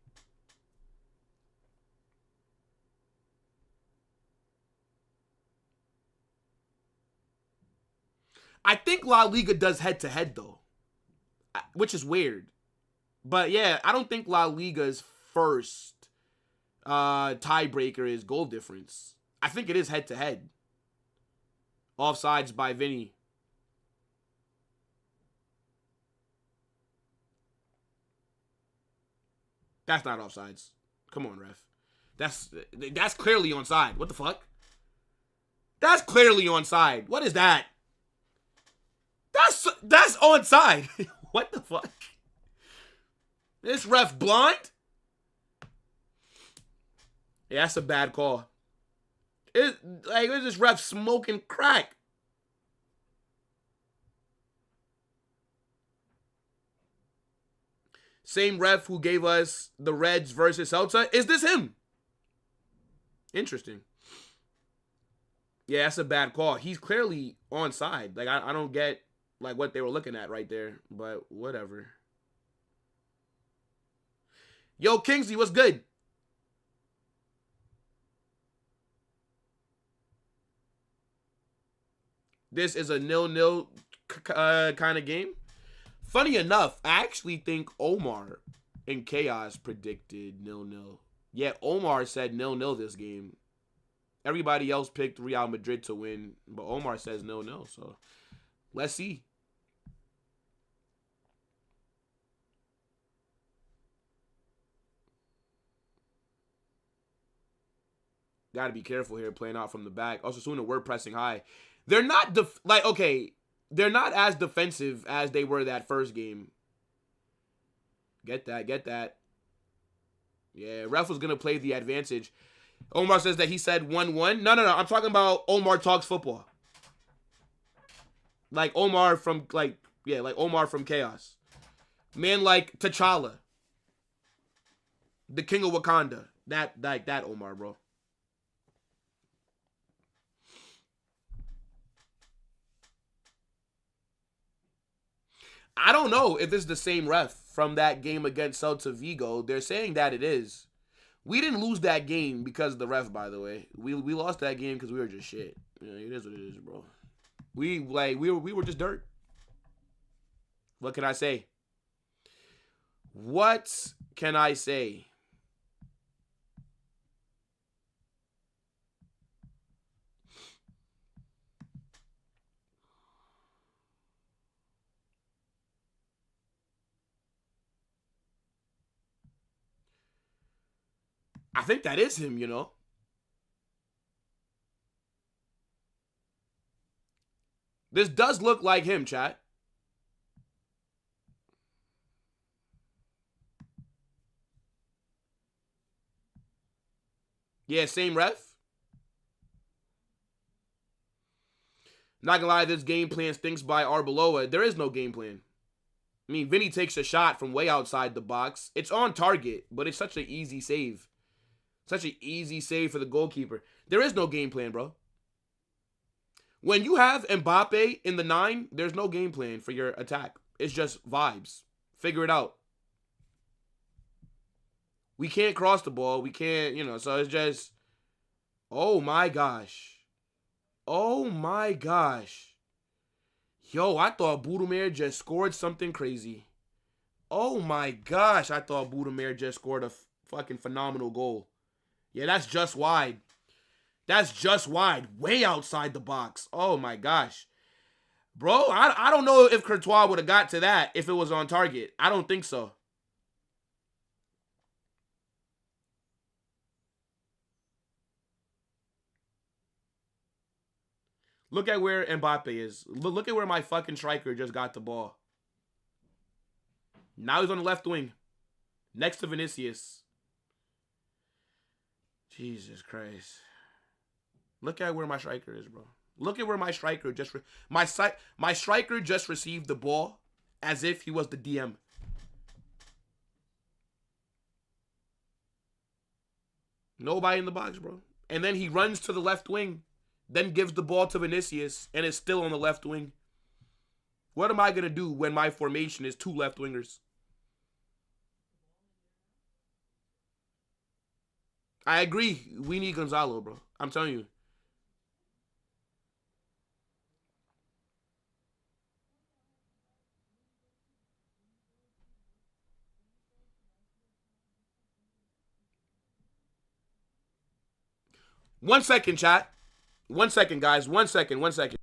I think La Liga does head-to-head, though, which is weird. But, yeah, I don't think La Liga's first tiebreaker is goal difference. I think it is head-to-head. Offsides by Vinny. That's not offsides. Come on, ref. That's clearly onside. What the fuck? That's clearly onside. What is that? That's onside. What the fuck? This ref blind? Yeah, that's a bad call. Is this ref smoking crack? Same ref who gave us the Reds versus Celta. Is this him? Interesting. Yeah, that's a bad call. He's clearly onside. Like, I don't get like what they were looking at right there, but whatever. Yo, Kingsley, what's good? This is a 0-0 kind of game. Funny enough, I actually think Omar in Chaos predicted 0-0. Yeah, Omar said 0-0 this game. Everybody else picked Real Madrid to win, but Omar says 0-0. So let's see. Got to be careful here playing out from the back. Osasuna were pressing high. They're not they're not as defensive as they were that first game. Get that. Yeah, ref was going to play the advantage. Omar says that he said 1-1. No. I'm talking about Omar Talks Football. Like Omar from, like Omar from Chaos. Man like T'Challa. The King of Wakanda. That Omar, bro. I don't know if this is the same ref from that game against Celta Vigo. They're saying that it is. We didn't lose that game because of the ref, by the way. We lost that game because we were just shit. Yeah, it is what it is, bro. We were just dirt. What can I say? What can I say? I think that is him, you know. This does look like him, chat. Yeah, same ref. Not gonna lie, this game plan stinks by Arbeloa. There is no game plan. I mean, Vinny takes a shot from way outside the box. It's on target, but it's such an easy save. Such an easy save for the goalkeeper. There is no game plan, bro. When you have Mbappe in the 9, there's no game plan for your attack. It's just vibes. Figure it out. We can't cross the ball. We can't, so it's just, oh my gosh. Oh my gosh. Yo, I thought Budimir just scored something crazy. Oh my gosh, I thought Budimir just scored a fucking phenomenal goal. Yeah, that's just wide. That's just wide. Way outside the box. Oh my gosh. Bro, I don't know if Courtois would have got to that if it was on target. I don't think so. Look at where Mbappe is. Look at where my fucking striker just got the ball. Now he's on the left wing. Next to Vinicius. Jesus Christ. Look at where my striker is, bro. Look at where my striker just... My striker just received the ball as if he was the DM. Nobody in the box, bro. And then he runs to the left wing. Then gives the ball to Vinicius and is still on the left wing. What am I going to do when my formation is 2 left wingers? I agree. We need Gonzalo, bro. I'm telling you. One second, chat. 1 second, guys. 1 second. 1 second.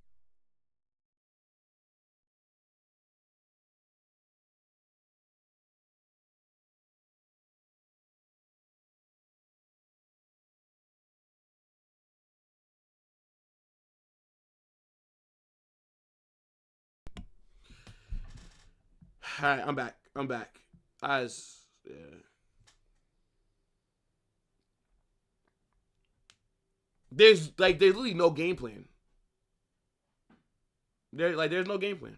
All right, I'm back. I'm back. Yeah. There's literally no game plan. There's no game plan.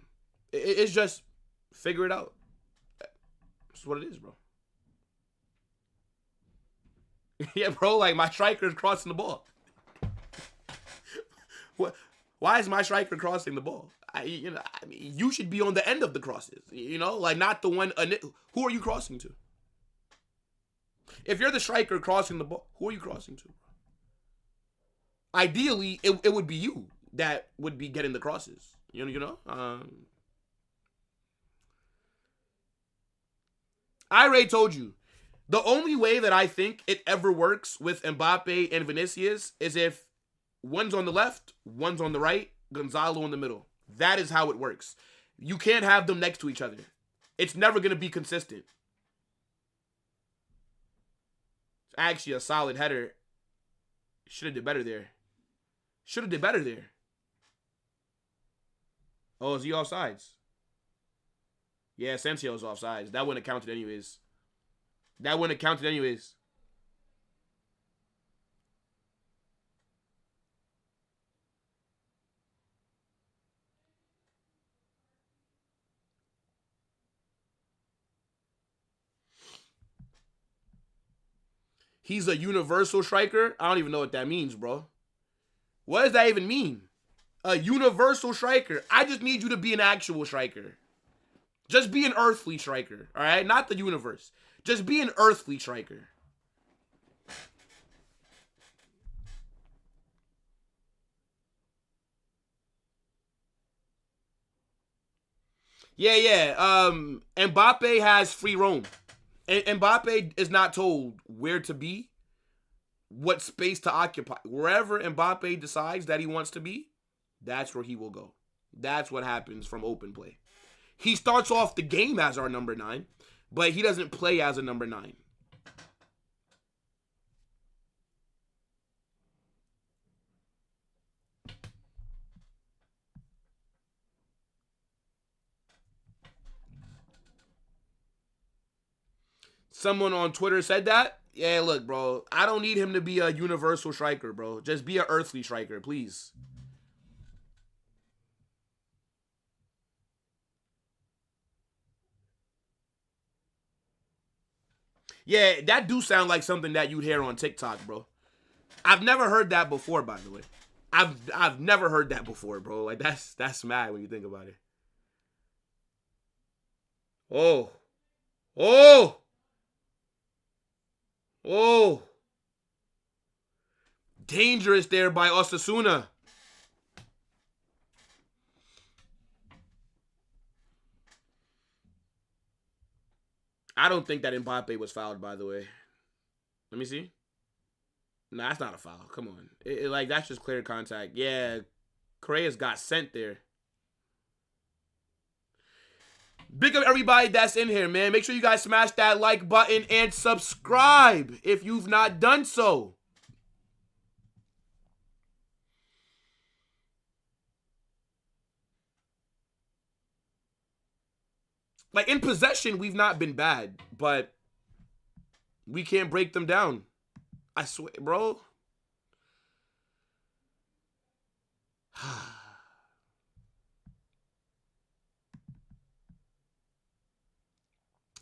It's just figure it out. That's what it is, bro. Yeah, bro. Like my striker is crossing the ball. What? Why is my striker crossing the ball? You should be on the end of the crosses. Like not the one. Who are you crossing to? If you're the striker crossing the ball, who are you crossing to? Ideally, it would be you that would be getting the crosses. I already told you. The only way that I think it ever works with Mbappe and Vinicius is if one's on the left, one's on the right, Gonzalo in the middle. That is how it works. You can't have them next to each other. It's never going to be consistent. It's actually a solid header. Should have did better there. Should have did better there. Oh, is he offsides? Yeah, Asensio's offsides. That wouldn't have counted anyways. That wouldn't have counted anyways. He's a universal striker? I don't even know what that means, bro. What does that even mean? A universal striker. I just need you to be an actual striker. Just be an earthly striker, all right? Not the universe. Just be an earthly striker. Yeah. Mbappe has free roam. Mbappe is not told where to be, what space to occupy. Wherever Mbappe decides that he wants to be, that's where he will go. That's what happens from open play. He starts off the game as our number 9, but he doesn't play as a number 9. Someone on Twitter said that. Yeah, look, bro. I don't need him to be a universal striker, bro. Just be an earthly striker, please. Yeah, that do sound like something that you'd hear on TikTok, bro. I've never heard that before, by the way. I've never heard that before, bro. Like that's mad when you think about it. Oh. Oh. Oh. Dangerous there by Osasuna. I don't think that Mbappe was fouled, by the way. Let me see. Nah, that's not a foul. Come on. Like, that's just clear contact. Yeah, Correa's got sent there. Big up everybody that's in here, man. Make sure you guys smash that like button and subscribe if you've not done so. Like, in possession, we've not been bad, but we can't break them down. I swear, bro.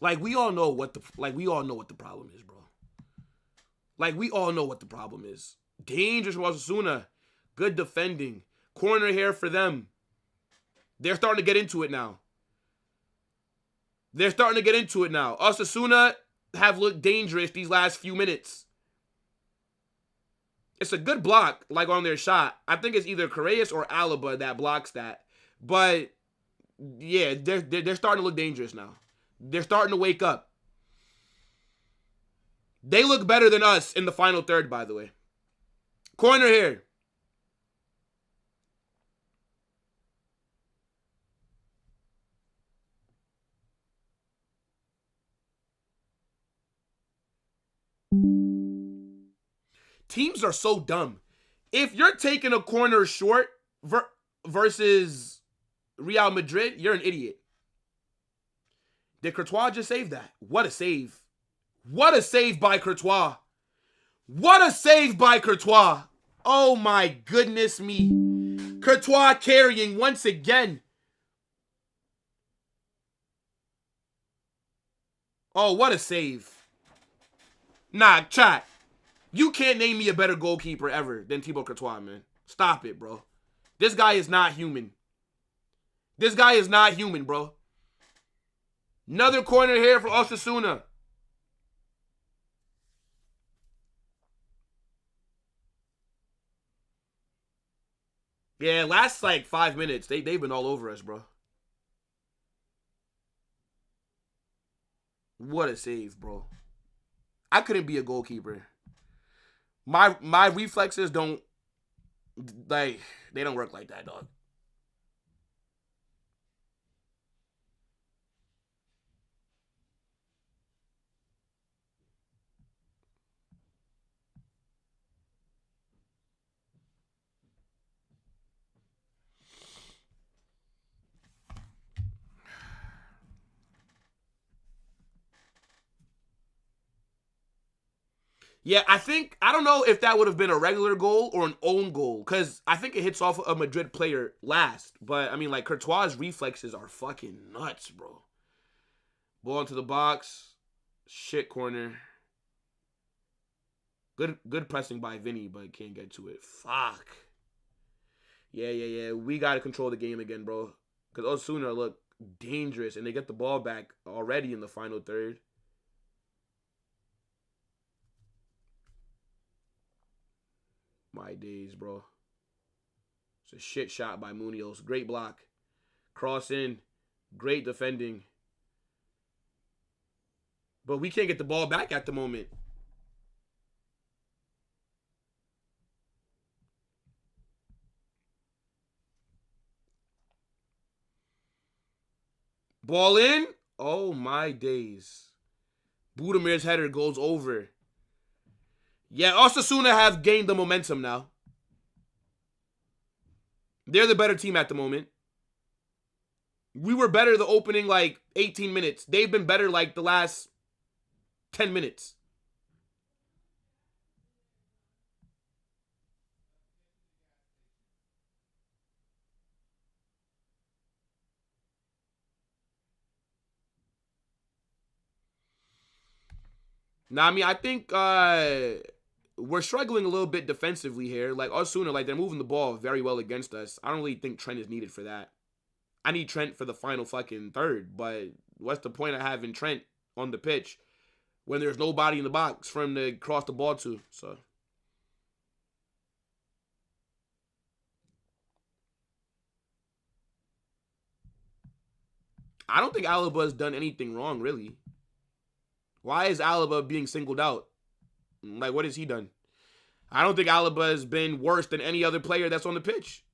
Like, we all know what the problem is, bro. Like, we all know what the problem is. Dangerous for Osasuna. Good defending. Corner here for them. They're starting to get into it now. Osasuna have looked dangerous these last few minutes. It's a good block, like on their shot. I think it's either Correa or Alaba that blocks that. But, yeah, they're starting to look dangerous now. They're starting to wake up. They look better than us in the final third, by the way. Corner here. Teams are so dumb. If you're taking a corner short versus Real Madrid, you're an idiot. Did Courtois just save that? What a save. What a save by Courtois. What a save by Courtois. Oh my goodness me. Courtois carrying once again. Oh, what a save. Nah, chat. You can't name me a better goalkeeper ever than Thibaut Courtois, man. Stop it, bro. This guy is not human. This guy is not human, bro. Another corner here for Osasuna. Yeah, last like 5 minutes, they've been all over us, bro. What a save, bro. I couldn't be a goalkeeper. My reflexes don't, like, they don't work like that, dog. Yeah, I don't know if that would have been a regular goal or an own goal, because I think it hits off a Madrid player last. But, I mean, like, Courtois' reflexes are fucking nuts, bro. Ball into the box. Shit corner. Good pressing by Vinny, but can't get to it. Fuck. Yeah. We got to control the game again, bro. Because Osasuna look dangerous, and they get the ball back already in the final third. My days, bro. It's a shit shot by Munoz. Great block. Cross in. Great defending. But we can't get the ball back at the moment. Ball in. Oh, my days. Budamir's header goes over. Yeah, Osasuna have gained the momentum now. They're the better team at the moment. We were better the opening, like, 18 minutes. They've been better, like, the last 10 minutes. Now, I mean, I think we're struggling a little bit defensively here. Like, Osasuna, like, they're moving the ball very well against us. I don't really think Trent is needed for that. I need Trent for the final fucking third, but what's the point of having Trent on the pitch when there's nobody in the box for him to cross the ball to? So I don't think Alaba's done anything wrong, really. Why is Alaba being singled out? Like, what has he done? I don't think Alaba has been worse than any other player that's on the pitch.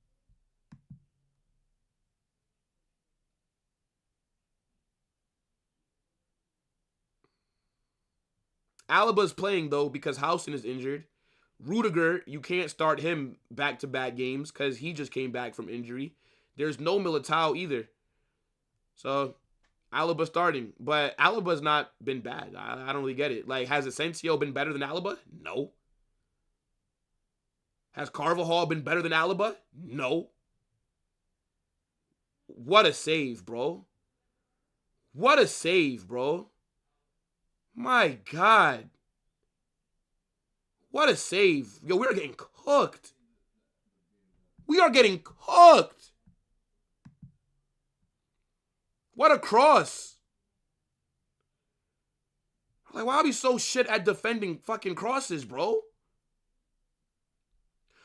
Alaba's playing, though, because Housen is injured. Rudiger, you can't start him back-to-back games because he just came back from injury. There's no Militao either. So, Alaba starting. But Alaba's not been bad. I don't really get it. Like, has Asensio been better than Alaba? No. Has Carvajal been better than Alaba? No. What a save, bro. What a save, bro. My God. What a save. Yo, we are getting cooked. We are getting cooked. What a cross. Like, why are we so shit at defending fucking crosses, bro?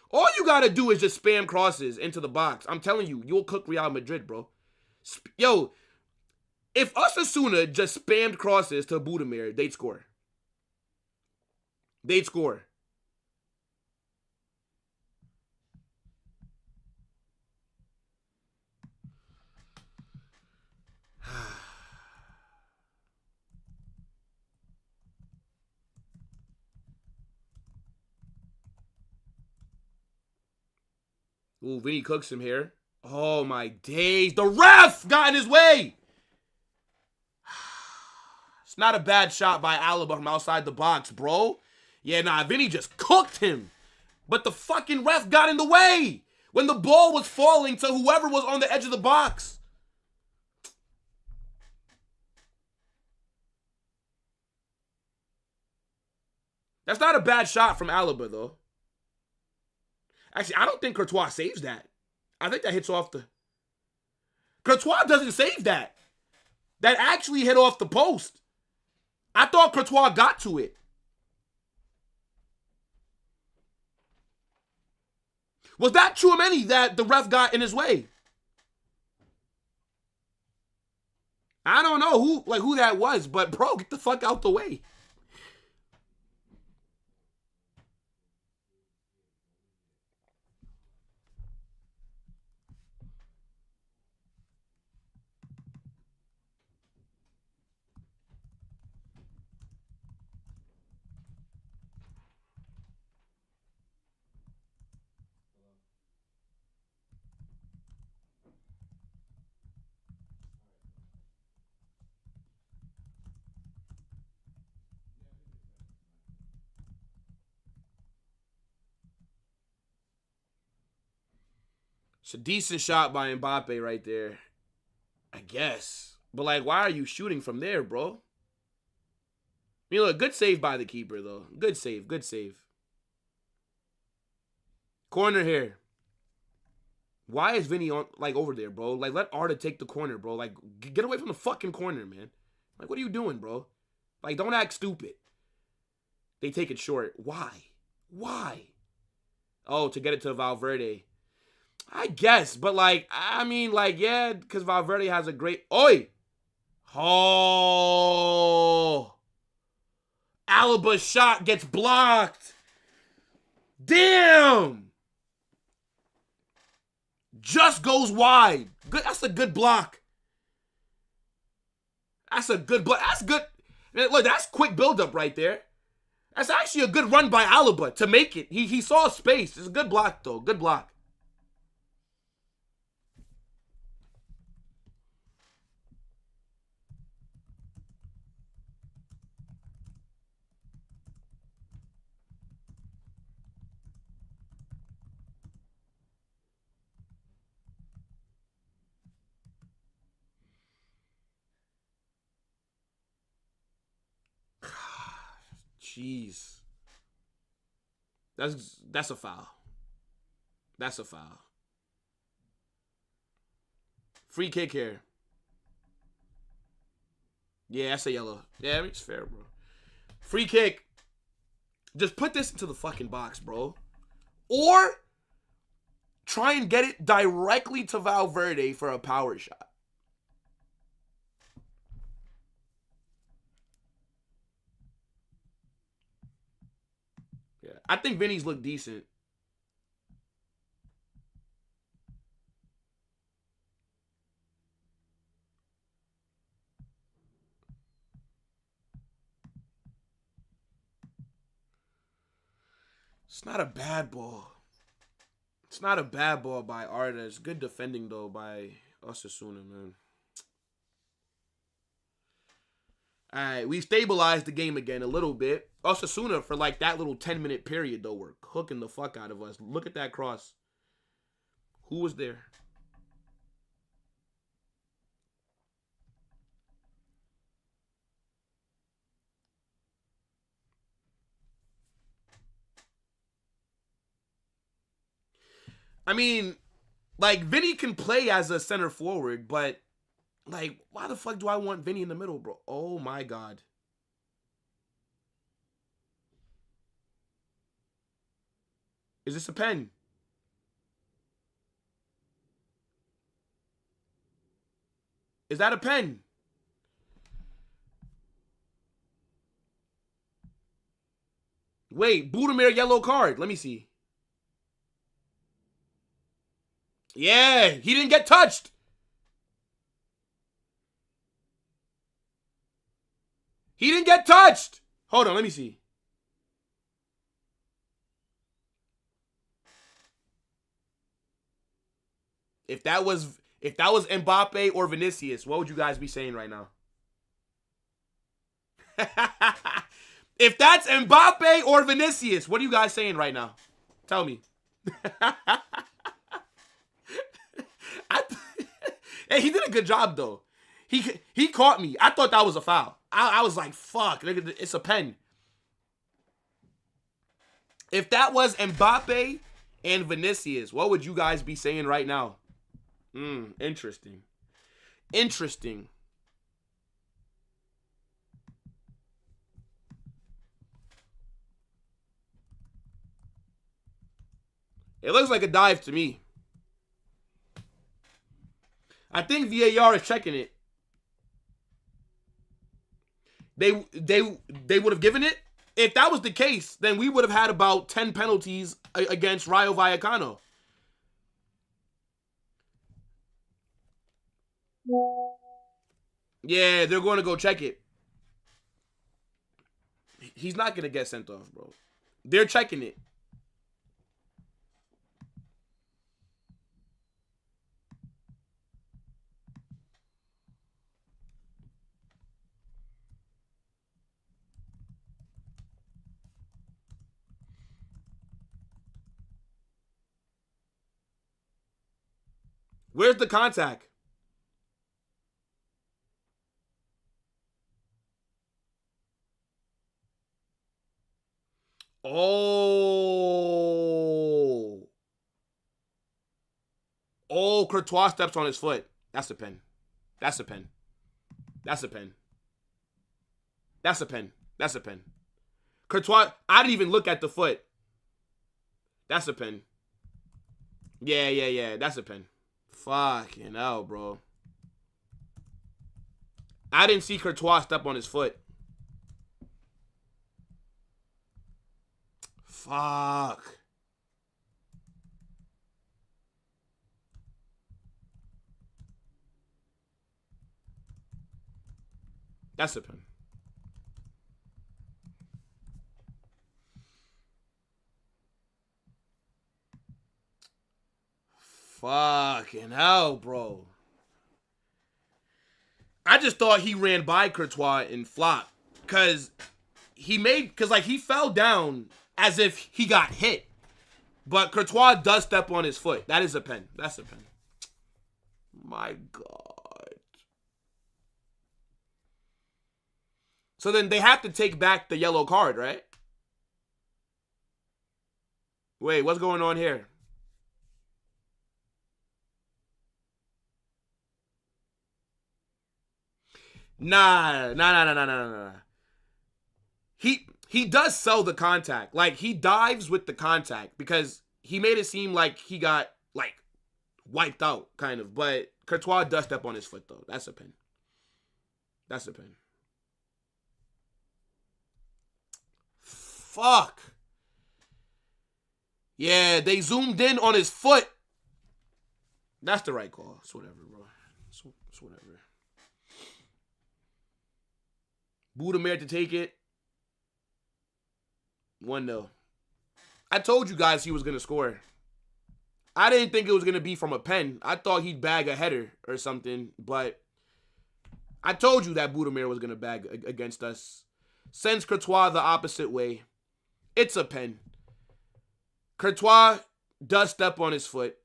All you gotta do is just spam crosses into the box. I'm telling you, you'll cook Real Madrid, bro. Yo, if Osasuna just spammed crosses to Budimir, they'd score. They'd score. Ooh, Vinny cooks him here. Oh, my days. The ref got in his way. It's not a bad shot by Alaba from outside the box, bro. Yeah, nah, Vinny just cooked him. But the fucking ref got in the way when the ball was falling to whoever was on the edge of the box. That's not a bad shot from Alaba, though. Actually, I don't think Courtois saves that. I think that hits off the... Courtois doesn't save that. That actually hit off the post. I thought Courtois got to it. Was that Tchouaméni that the ref got in his way? I don't know who that was, but bro, get the fuck out the way. It's a decent shot by Mbappe right there. I guess. But, like, why are you shooting from there, bro? I mean, look, good save by the keeper, though. Good save, good save. Corner here. Why is Vinny on, like, over there, bro? Like, let Arda take the corner, bro. Like, get away from the fucking corner, man. Like, what are you doing, bro? Like, don't act stupid. They take it short. Why? Why? Oh, to get it to Valverde. I guess, but, like, I mean, like, yeah, because Valverde has a great... Oi! Oh! Alaba's shot gets blocked. Damn! Just goes wide. Good. That's a good block. That's a good block. That's good. Look, that's quick buildup right there. That's actually a good run by Alaba to make it. He saw space. It's a good block, though. Good block. Jeez. That's a foul. That's a foul. Free kick here. Yeah, that's a yellow. Yeah, I mean, it's fair, bro. Free kick. Just put this into the fucking box, bro. Or try and get it directly to Valverde for a power shot. Yeah, I think Vinny's look decent. It's not a bad ball. It's not a bad ball by Arda. It's good defending, though, by Osasuna, man. All right, we stabilized the game again a little bit. Osasuna, for like that little 10-minute period, though, were cooking the fuck out of us. Look at that cross. Who was there? I mean, like, Vinny can play as a center forward, but, like, why the fuck do I want Vinny in the middle, bro? Oh, my God. Is this a pen? Is that a pen? Wait, Budimir yellow card. Let me see. Yeah, he didn't get touched. He didn't get touched. Hold on, let me see. If that was Mbappe or Vinicius, what would you guys be saying right now? If that's Mbappe or Vinicius, what are you guys saying right now? Tell me. Hey, he did a good job, though. He caught me. I thought that was a foul. I was like, fuck, it's a pen. If that was Mbappe and Vinicius, what would you guys be saying right now? Interesting. Interesting. It looks like a dive to me. I think VAR is checking it. They would have given it. If that was the case, then we would have had about 10 penalties against Rayo Vallecano. Yeah, they're going to go check it. He's not going to get sent off, bro. They're checking it. Where's the contact? Oh. Oh, Courtois steps on his foot. That's a pen. That's a pen. That's a pen. That's a pen. That's a pen. Courtois, I didn't even look at the foot. That's a pen. Yeah. That's a pen. Fucking hell, bro. I didn't see Courtois step on his foot. Fuck. That's a pen. Fucking hell, bro. I just thought he ran by Courtois and flopped. Because he fell down as if he got hit. But Courtois does step on his foot. That is a pen. That's a pen. My God. So then they have to take back the yellow card, right? Wait, what's going on here? Nah. He does sell the contact. Like, he dives with the contact because he made it seem like he got, like, wiped out, kind of. But Courtois does step on his foot, though. That's a pin. That's a pin. Fuck. Yeah, they zoomed in on his foot. That's the right call. It's whatever, bro. It's whatever. Budimir to take it. 1-0. I told you guys he was going to score. I didn't think it was going to be from a pen. I thought he'd bag a header or something, but I told you that Budimir was going to bag against us. Sends Courtois the opposite way. It's a pen. Courtois does step on his foot.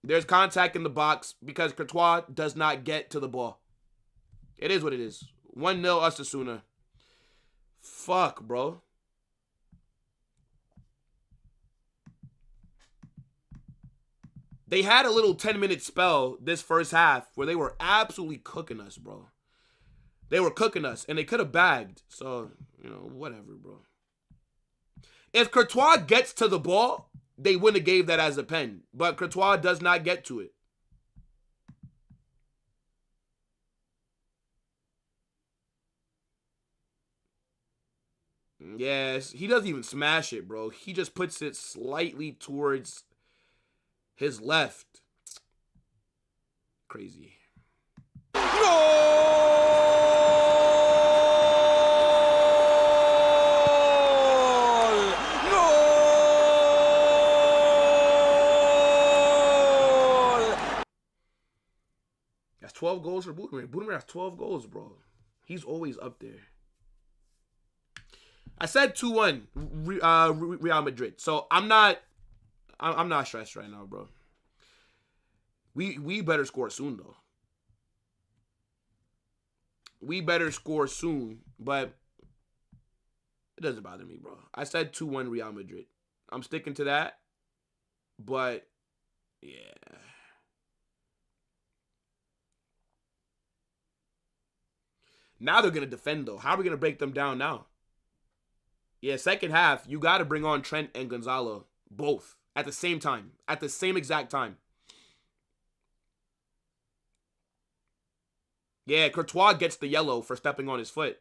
There's contact in the box because Courtois does not get to the ball. It is what it is. 1-0 Osasuna. Fuck, bro. They had a little 10-minute spell this first half where they were absolutely cooking us, bro. They were cooking us, and they could have bagged. So, whatever, bro. If Courtois gets to the ball, they wouldn't have gave that as a pen. But Courtois does not get to it. Yes, he doesn't even smash it, bro. He just puts it slightly towards his left. Crazy. Goal! That's 12 goals for Budimir. Budimir has 12 goals, bro. He's always up there. I said 2-1 Real Madrid. So I'm not stressed right now, bro. We better score soon, though. We better score soon, but it doesn't bother me, bro. I said 2-1 Real Madrid. I'm sticking to that, but yeah. Now they're going to defend, though. How are we going to break them down now? Yeah, second half, you got to bring on Trent and Gonzalo both at the same time, at the same exact time. Yeah, Courtois gets the yellow for stepping on his foot.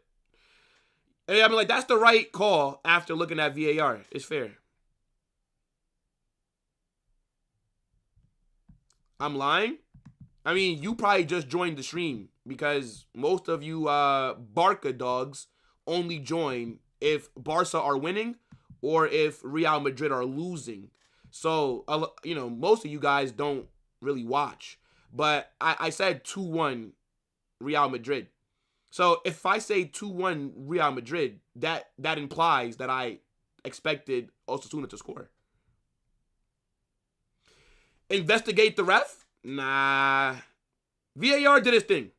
I mean, like, that's the right call after looking at VAR. It's fair. I'm lying? I mean, you probably just joined the stream because most of you Barca dogs only join if Barca are winning or if Real Madrid are losing. So, most of you guys don't really watch. But I said 2-1 Real Madrid. So, if I say 2-1 Real Madrid, that implies that I expected Osasuna to score. Investigate the ref? Nah. VAR did his thing.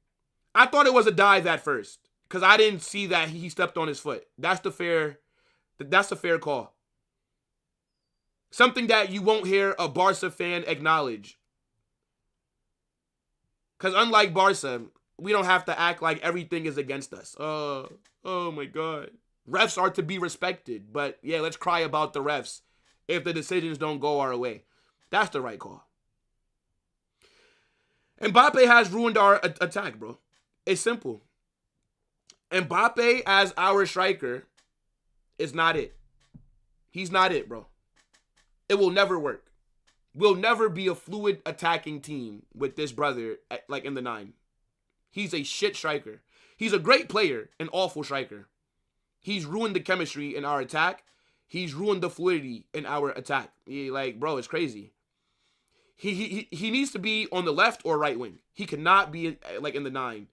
I thought it was a dive at first because I didn't see that he stepped on his foot. That's a fair call. Something that you won't hear a Barca fan acknowledge. Because unlike Barca, we don't have to act like everything is against us. Oh my God. Refs are to be respected. But yeah, let's cry about the refs if the decisions don't go our way. That's the right call. Mbappe has ruined our attack, bro. It's simple. Mbappe as our striker is not it. He's not it, bro. It will never work. We'll never be a fluid attacking team with this brother like in the 9. He's a shit striker. He's a great player, an awful striker. He's ruined the chemistry in our attack. He's ruined the fluidity in our attack. Bro, it's crazy. He needs to be on the left or right wing. He cannot be like in the 9.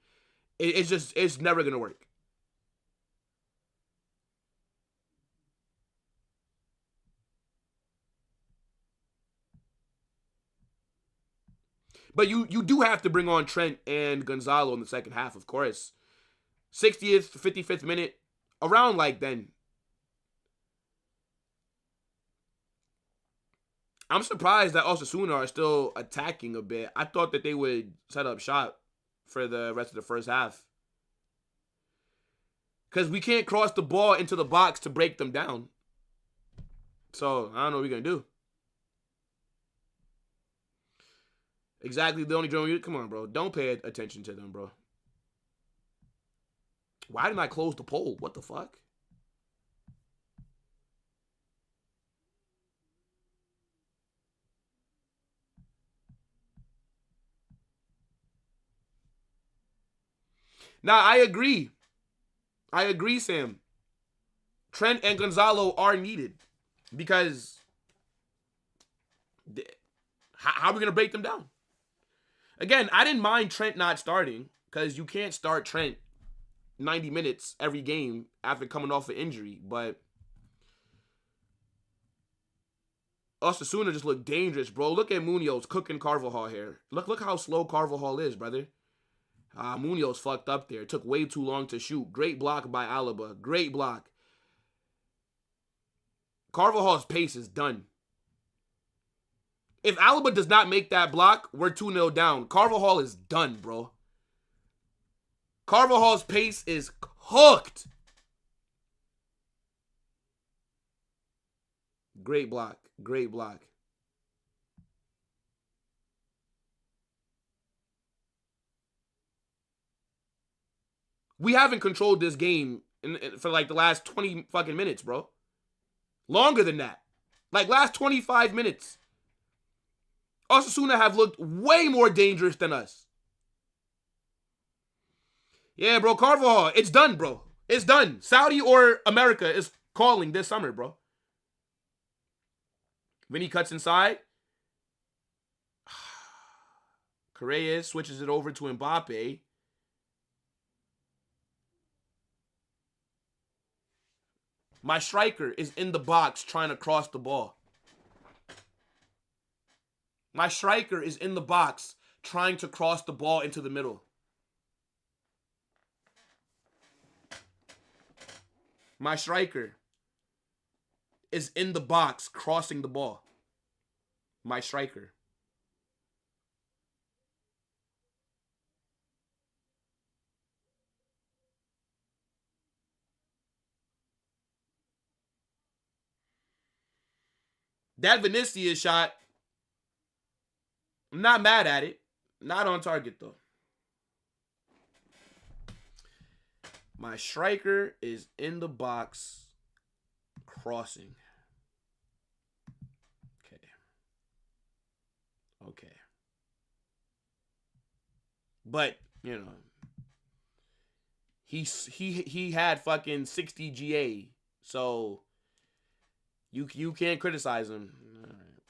It's never gonna work. But you do have to bring on Trent and Gonzalo in the second half, of course. 60th, 55th minute, Around like then. I'm surprised that Osasuna are still attacking a bit. I thought that they would set up shop for the rest of the first half. Because we can't cross the ball into the box to break them down. So, I don't know what we're going to do. Exactly the only drone. Come on, bro. Don't pay attention to them, bro. Why didn't I close the poll? What the fuck? Now, I agree. I agree, Sam. Trent and Gonzalo are needed. Because how are we going to break them down? Again, I didn't mind Trent not starting. Because you can't start Trent 90 minutes every game after coming off an injury. But Osasuna just looked dangerous, bro. Look at Munoz cooking Carvajal here. Look how slow Carvajal is, brother. Munoz fucked up there. It took way too long to shoot. Great block by Alaba. Great block. Carvajal's pace is done. If Alaba does not make that block, we're 2-0 down. Carvajal is done, bro. Carvajal's pace is hooked. Great block. Great block. We haven't controlled this game for like the last 20 fucking minutes, bro. Longer than that. Like last 25 minutes. Osasuna have looked way more dangerous than us. Yeah, bro, Carvajal, it's done, bro. It's done. Saudi or America is calling this summer, bro. Vinny cuts inside. Correa switches it over to Mbappe. My striker is in the box trying to cross the ball. My striker is in the box trying to cross the ball into the middle. My striker is in the box crossing the ball. My striker. That Vinicius shot, I'm not mad at it. Not on target, though. My striker is in the box crossing. Okay. But, you know, he had fucking 60 GA. So you can't criticize him. All right.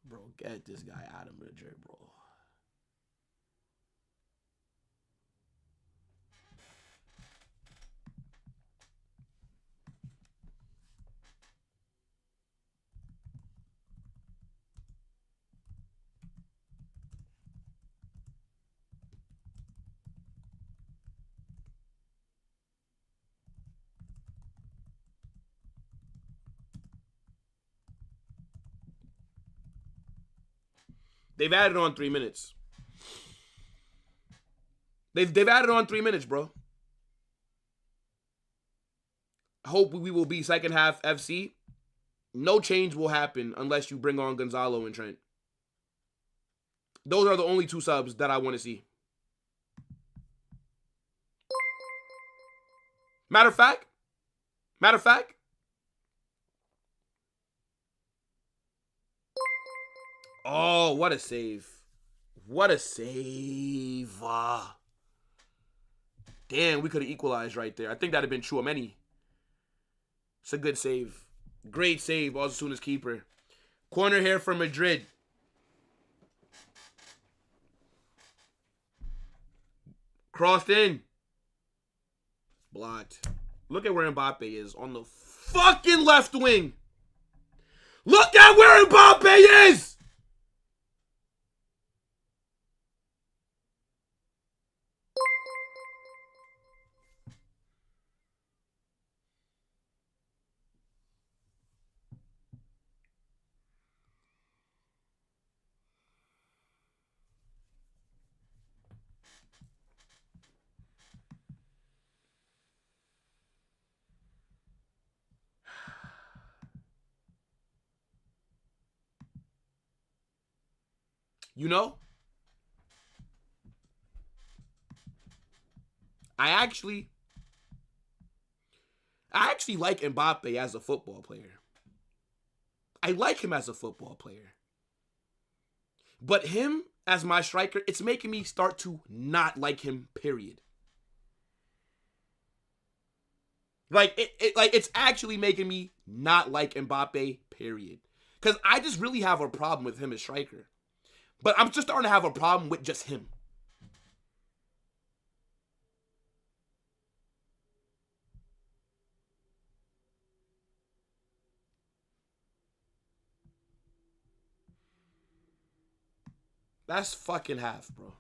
Bro, get this guy out of Madrid, bro. They've added on 3 minutes. They've added on 3 minutes, bro. I hope we will be second half FC. No change will happen unless you bring on Gonzalo and Trent. Those are the only 2 subs that I want to see. Matter of fact. Oh, what a save. What a save. Damn, we could have equalized right there. I think that would have been Chouameni. It's a good save. Great save, Osasuna's keeper. Corner here for Madrid. Crossed in. Blocked. Look at where Mbappe is. On the fucking left wing. Look at where Mbappe is! You know? I actually like Mbappe as a football player. I like him as a football player. But him as my striker, it's making me start to not like him, period. Like, it's actually making me not like Mbappe, period. Because I just really have a problem with him as striker. But I'm just starting to have a problem with just him. That's fucking half, bro.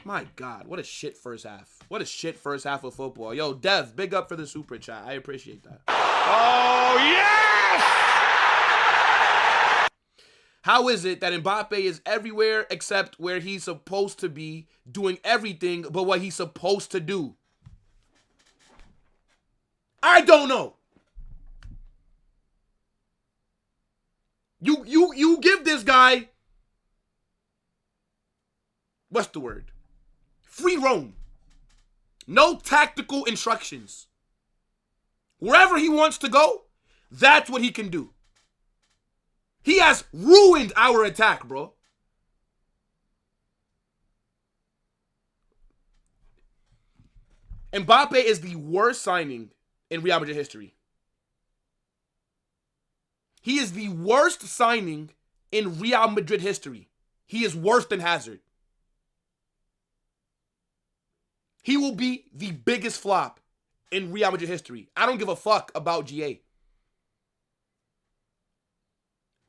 My God, what a shit first half. What a shit first half of football. Yo, Dev, big up for the super chat. I appreciate that. Oh, yes! How is it that Mbappe is everywhere except where he's supposed to be, doing everything but what he's supposed to do? I don't know. You give this guy, what's the word? Free roam. No tactical instructions. Wherever he wants to go, that's what he can do. He has ruined our attack, bro. Mbappe is the worst signing in Real Madrid history. He is the worst signing in Real Madrid history. He is worse than Hazard. He will be the biggest flop in Real Madrid history. I don't give a fuck about GA.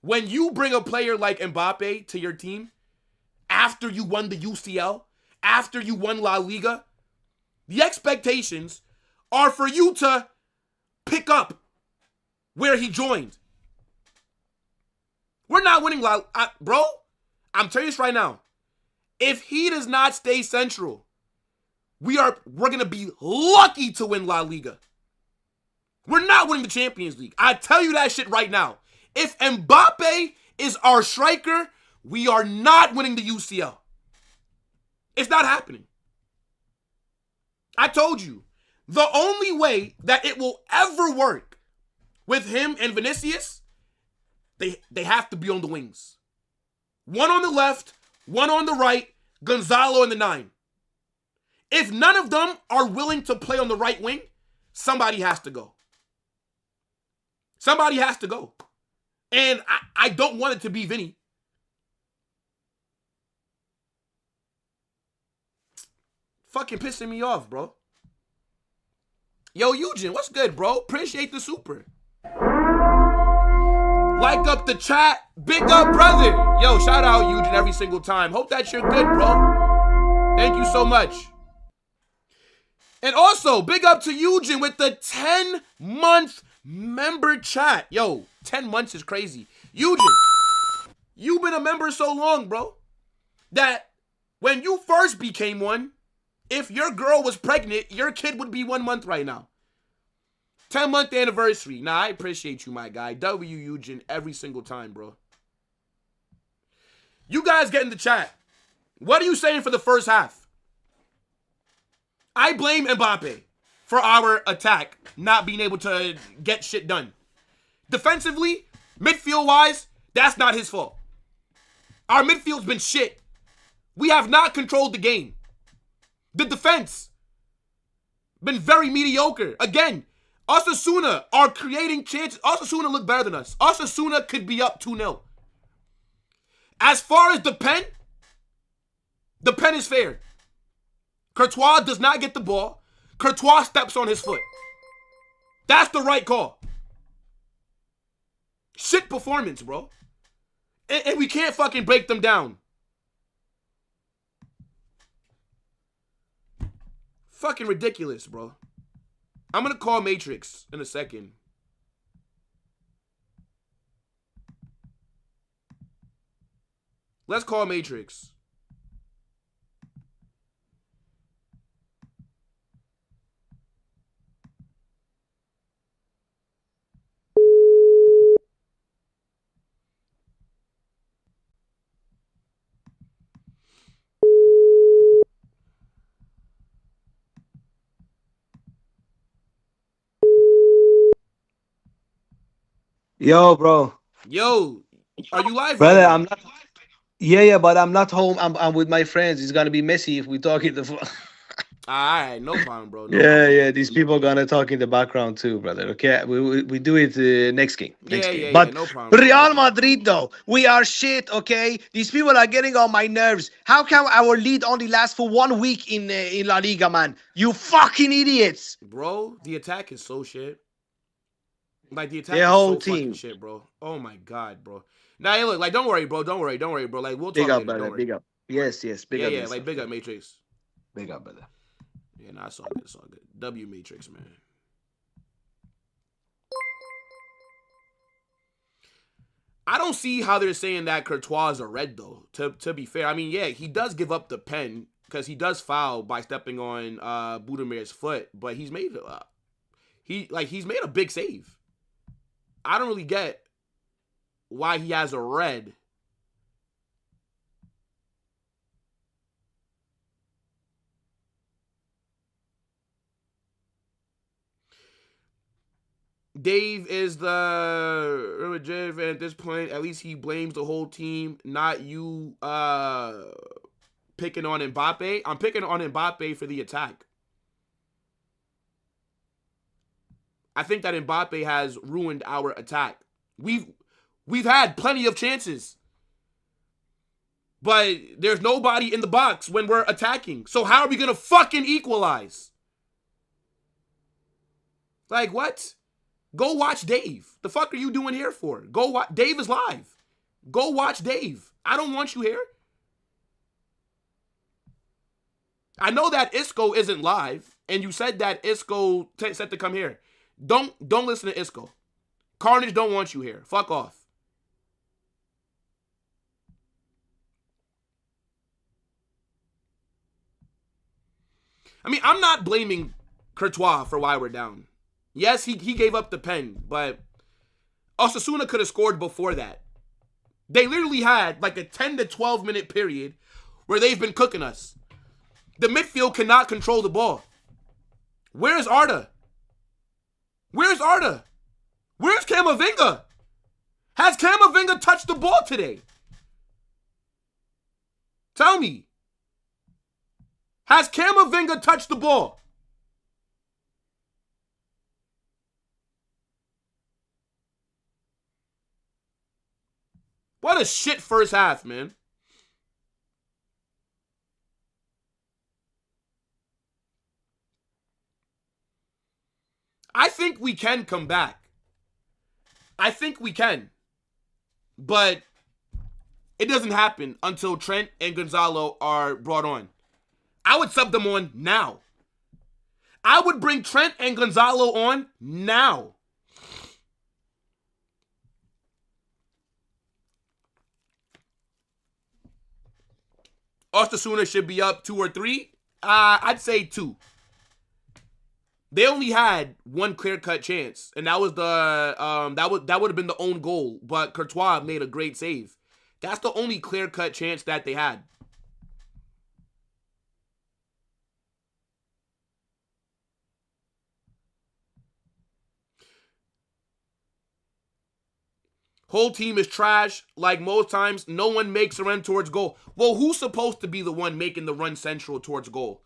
When you bring a player like Mbappe to your team, after you won the UCL, after you won La Liga, the expectations are for you to pick up where he joined. We're not winning bro, I'm telling you this right now. If he does not stay central, we're going to be lucky to win La Liga. We're not winning the Champions League. I tell you that shit right now. If Mbappe is our striker, we are not winning the UCL. It's not happening. I told you, the only way that it will ever work with him and Vinicius, they have to be on the wings. One on the left, one on the right, Gonzalo in the 9. If none of them are willing to play on the right wing, somebody has to go. Somebody has to go. And I don't want it to be Vinny. Fucking pissing me off, bro. Yo, Eugen, what's good, bro? Appreciate the super. Like up the chat. Big up, brother. Yo, shout out Eugen every single time. Hope that you're good, bro. Thank you so much. And also, big up to Eugen with the 10-month member chat. Yo, 10 months is crazy. Eugen, you've been a member so long, bro, that when you first became one, if your girl was pregnant, your kid would be 1 month right now. 10-month anniversary. Nah, I appreciate you, my guy. W Eugen every single time, bro. You guys get in the chat. What are you saying for the first half? I blame Mbappe for our attack not being able to get shit done. Defensively, midfield-wise, that's not his fault. Our midfield's been shit. We have not controlled the game. The defense been very mediocre. Again, Osasuna are creating chances. Osasuna look better than us. Osasuna could be up 2-0. As far as the pen is fair. Courtois does not get the ball. Courtois steps on his foot. That's the right call. Shit performance, bro. And we can't fucking break them down. Fucking ridiculous, bro. I'm going to call Matrix in a second. Let's call Matrix. Yo, bro. Yo, are you live right Brother, now? I'm not. Yeah, but I'm not home. I'm with my friends. It's gonna be messy if we talk in the phone. All right, no problem, bro. No Yeah, problem. yeah. These people gonna talk in the background too, brother. Okay, we do it next game. Next Yeah, game. yeah, yeah. But No problem, bro. No Real problem. Madrid, though, we are shit. Okay, these people are getting on my nerves. How come our lead only lasts for 1 week in La Liga, man? You fucking idiots. Bro, the attack is so shit. Like the The attack is whole so fucking team. shit, bro. Oh my god, bro. Now, hey, look, like, don't worry, bro. Don't worry, bro. Like, we'll Big talk up, later. Don't brother. worry. Big up. Yes, yes. Big Yeah, up yeah. Like, yourself. big up, Matrix. Big up, brother. Yeah, nah, it's all good. It's all good. W Matrix, man. I don't see how they're saying that Courtois is a red though. To be fair, I mean, yeah, he does give up the pen because he does foul by stepping on Budemir's foot, but he's made he's made a big save. I don't really get why he has a red. Dave is the Real Madrid fan at this point. At least he blames the whole team, not you picking on Mbappe. I'm picking on Mbappe for the attack. I think that Mbappe has ruined our attack. We've had plenty of chances, but there's nobody in the box when we're attacking. So how are we gonna fucking equalize? Like what? Go watch Dave. The fuck are you doing here for? Go watch. Dave is live. Go watch Dave. I don't want you here. I know that Isco isn't live, and you said that Isco said to come here. Don't listen to Isco. Carnage don't want you here. Fuck off. I mean, I'm not blaming Courtois for why we're down. Yes, he gave up the pen, but Osasuna could have scored before that. They literally had like a 10 to 12 minute period where they've been cooking us. The midfield cannot control the ball. Where's Arda? Where's Arda? Where's Camavinga? Has Camavinga touched the ball today? Tell me. Has Camavinga touched the ball? What a shit first half, man. I think we can come back. I think we can. But it doesn't happen until Trent and Gonzalo are brought on. I would sub them on now. I would bring Trent and Gonzalo on now. Osasuna should be up 2 or 3. I'd say 2. They only had one clear-cut chance, and that was the that would have been the own goal, but Courtois made a great save. That's the only clear-cut chance that they had. Whole team is trash. Like most times, no one makes a run towards goal. Well, who's supposed to be the one making the run central towards goal?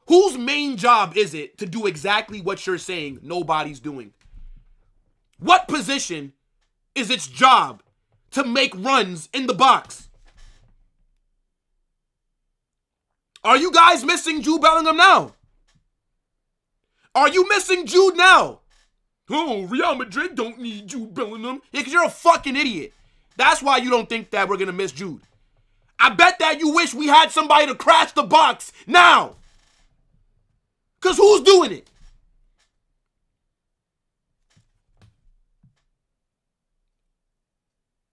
Whose main job is it to do exactly what you're saying nobody's doing? What position is its job to make runs in the box? Are you guys missing Jude Bellingham now? Are you missing Jude now? Oh, Real Madrid don't need Jude Bellingham. Yeah, because you're a fucking idiot. That's why you don't think that we're going to miss Jude. I bet that you wish we had somebody to crash the box now. Because who's doing it?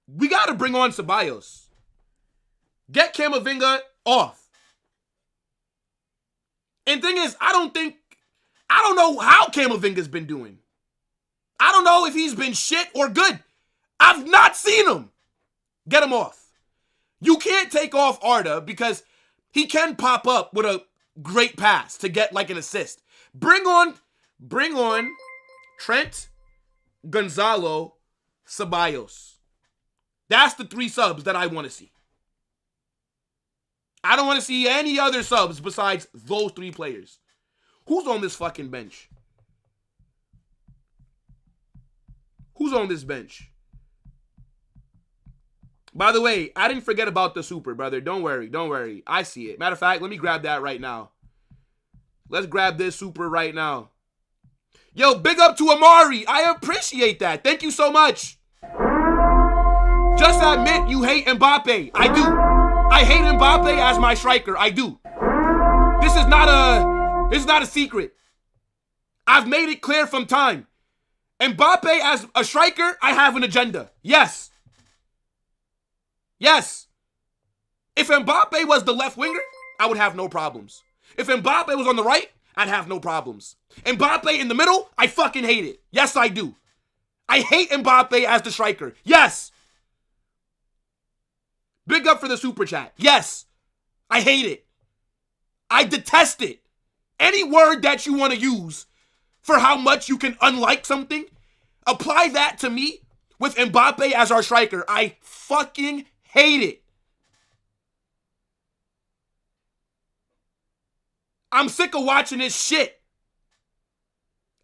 We got to bring on Ceballos. Get Camavinga off. And thing is, I don't know how Camavinga's been doing. I don't know if he's been shit or good. I've not seen him. Get him off. You can't take off Arda because he can pop up with a great pass to get like an assist. Bring on Trent, Gonzalo, Ceballos. That's the 3 subs that I want to see. I don't want to see any other subs besides those 3 players. Who's on this fucking bench? Who's on this bench? By the way, I didn't forget about the super, brother. Don't worry. I see it. Matter of fact, let me grab that right now. Let's grab this super right now. Yo, big up to Amari. I appreciate that. Thank you so much. Just admit you hate Mbappe. I do. I hate Mbappe as my striker. I do. This is not a secret. I've made it clear from time. Mbappe as a striker, I have an agenda. Yes. Yes. If Mbappe was the left winger, I would have no problems. If Mbappe was on the right, I'd have no problems. Mbappe in the middle, I fucking hate it. Yes, I do. I hate Mbappe as the striker. Yes. Big up for the super chat. Yes. I hate it. I detest it. Any word that you want to use for how much you can unlike something, apply that to me with Mbappe as our striker. I fucking hate it. I'm sick of watching this shit.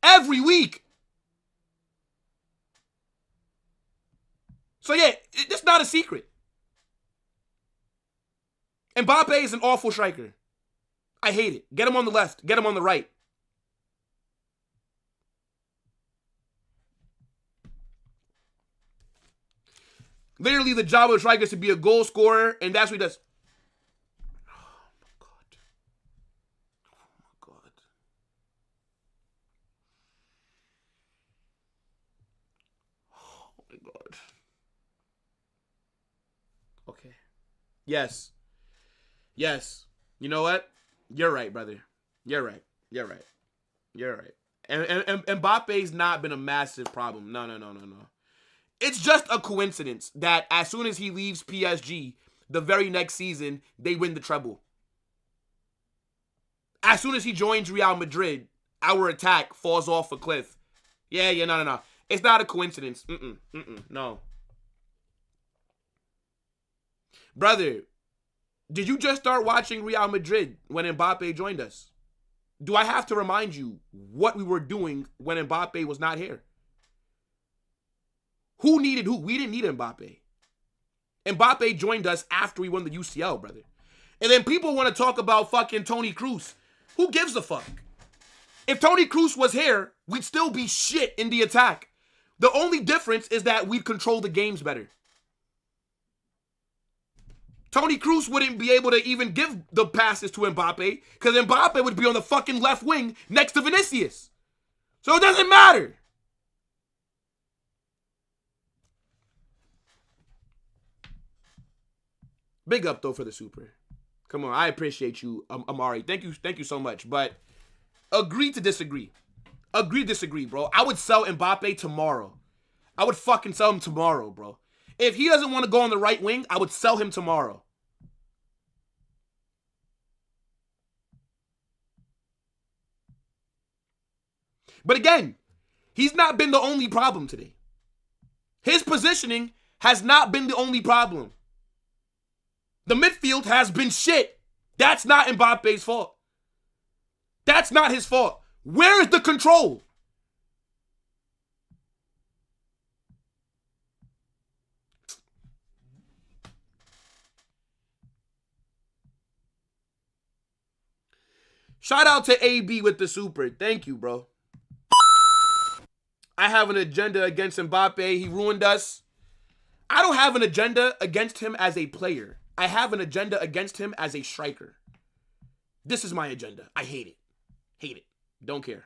Every week. So yeah, it's not a secret. Mbappe is an awful striker. I hate it. Get him on the left. Get him on the right. Literally, the job of a striker is to be a goal scorer, and that's what he does. Oh, my God. Oh, my God. Oh, my God. Okay. Yes. Yes. You know what? You're right, brother. You're right. And Mbappe's not been a massive problem. No. It's just a coincidence that as soon as he leaves PSG, the very next season, they win the treble. As soon as he joins Real Madrid, our attack falls off a cliff. Yeah, no. It's not a coincidence. No. Brother, did you just start watching Real Madrid when Mbappe joined us? Do I have to remind you what we were doing when Mbappe was not here? Who needed who? We didn't need Mbappe. Mbappe joined us after we won the UCL, brother. And then people want to talk about fucking Toni Kroos. Who gives a fuck? If Toni Kroos was here, we'd still be shit in the attack. The only difference is that we'd control the games better. Toni Kroos wouldn't be able to even give the passes to Mbappe because Mbappe would be on the fucking left wing next to Vinicius. So it doesn't matter. Big up, though, for the super. Come on, I appreciate you, Amari. Thank you so much. But agree to disagree. Agree to disagree, bro. I would sell Mbappe tomorrow. I would fucking sell him tomorrow, bro. If he doesn't want to go on the right wing, I would sell him tomorrow. But again, he's not been the only problem today. His positioning has not been the only problem. The midfield has been shit. That's not Mbappe's fault. That's not his fault. Where is the control? Shout out to AB with the super. Thank you, bro. I have an agenda against Mbappe. He ruined us. I don't have an agenda against him as a player. I have an agenda against him as a striker. This is my agenda. I hate it. Hate it. Don't care.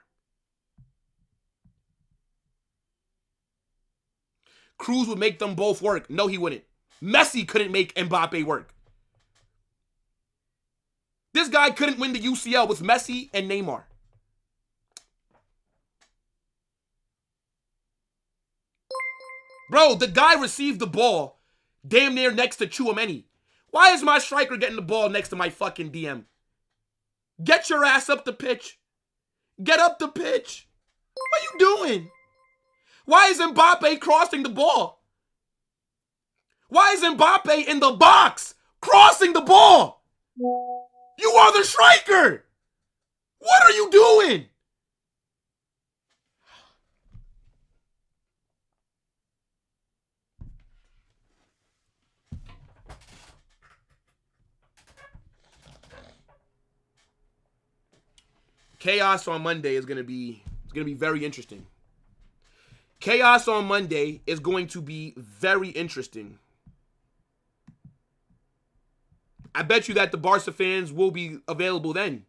Kroos would make them both work. No, he wouldn't. Messi couldn't make Mbappe work. This guy couldn't win the UCL with Messi and Neymar. Bro, the guy received the ball damn near next to Tchouaméni. Why is my striker getting the ball next to my fucking DM? Get your ass up the pitch. Get up the pitch. What are you doing? Why is Mbappe crossing the ball? Why is Mbappe in the box crossing the ball? You are the striker. What are you doing? Chaos on Monday is gonna be very interesting. Chaos on Monday is going to be very interesting. I bet you that the Barca fans will be available then.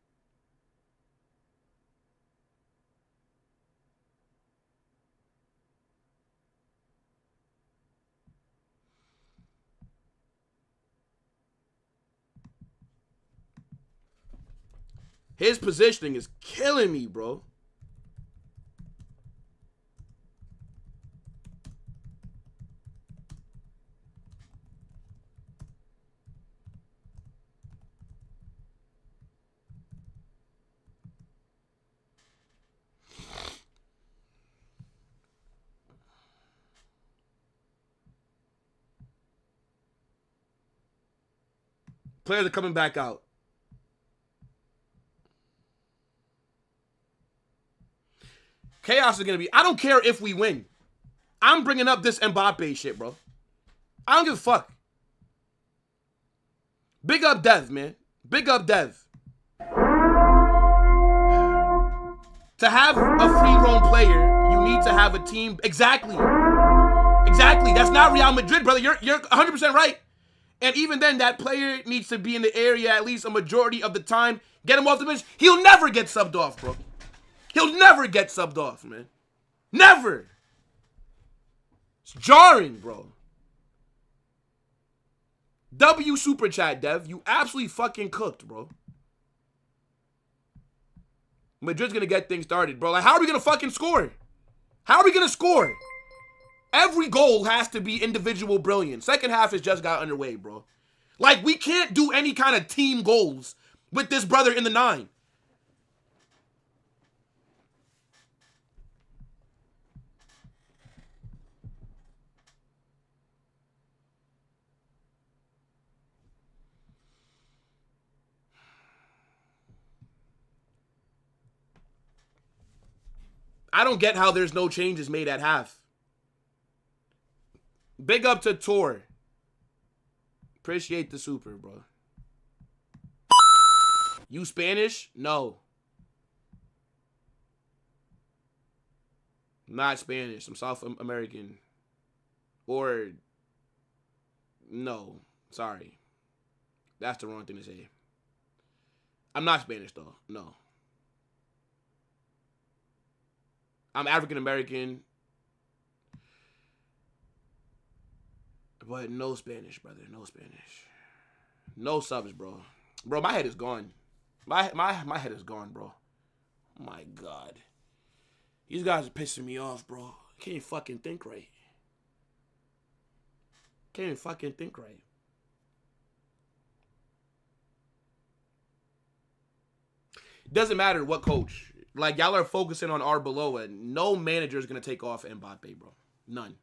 His positioning is killing me, bro. Players are coming back out. Chaos is going to be... I don't care if we win. I'm bringing up this Mbappe shit, bro. I don't give a fuck. Big up Dev, man. Big up Dev. To have a free roam player, you need to have a team. Exactly. Exactly. That's not Real Madrid, brother. You're 100% right. And even then, that player needs to be in the area at least a majority of the time. Get him off the bench. He'll never get subbed off, bro. He'll never get subbed off, man. Never. It's jarring, bro. W super chat, Dev. You absolutely fucking cooked, bro. Madrid's gonna get things started, bro. Like, how are we gonna fucking score? How are we gonna score? Every goal has to be individual brilliance. Second half has just got underway, bro. Like, we can't do any kind of team goals with this brother in the 9. I don't get how there's no changes made at half. Big up to Tor. Appreciate the super, bro. You Spanish? No. Not Spanish. I'm South American. Or... No. Sorry. That's the wrong thing to say. I'm not Spanish, though. No. I'm African American. But no Spanish, brother. No Spanish. No subs, bro. Bro, my head is gone. My head is gone, bro. Oh my God. These guys are pissing me off, bro. I can't even fucking think right. Can't even fucking think right. Doesn't matter what coach. Like, y'all are focusing on Arbeloa. No manager is going to take off Mbappe, bro. None.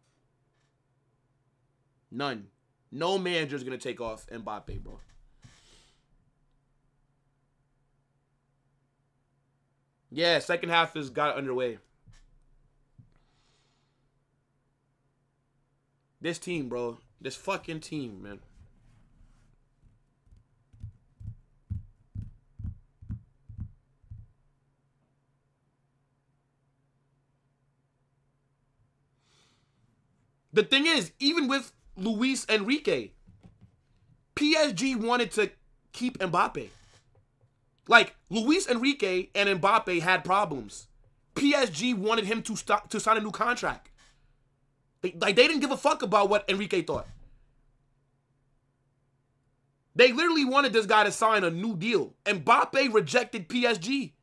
None. No manager is going to take off Mbappe, bro. Yeah, second half has got underway. This team, bro. This fucking team, man. The thing is, even with Luis Enrique, PSG wanted to keep Mbappe. Like, Luis Enrique and Mbappe had problems. PSG wanted him to sign a new contract. They didn't give a fuck about what Enrique thought. They literally wanted this guy to sign a new deal. Mbappe rejected PSG.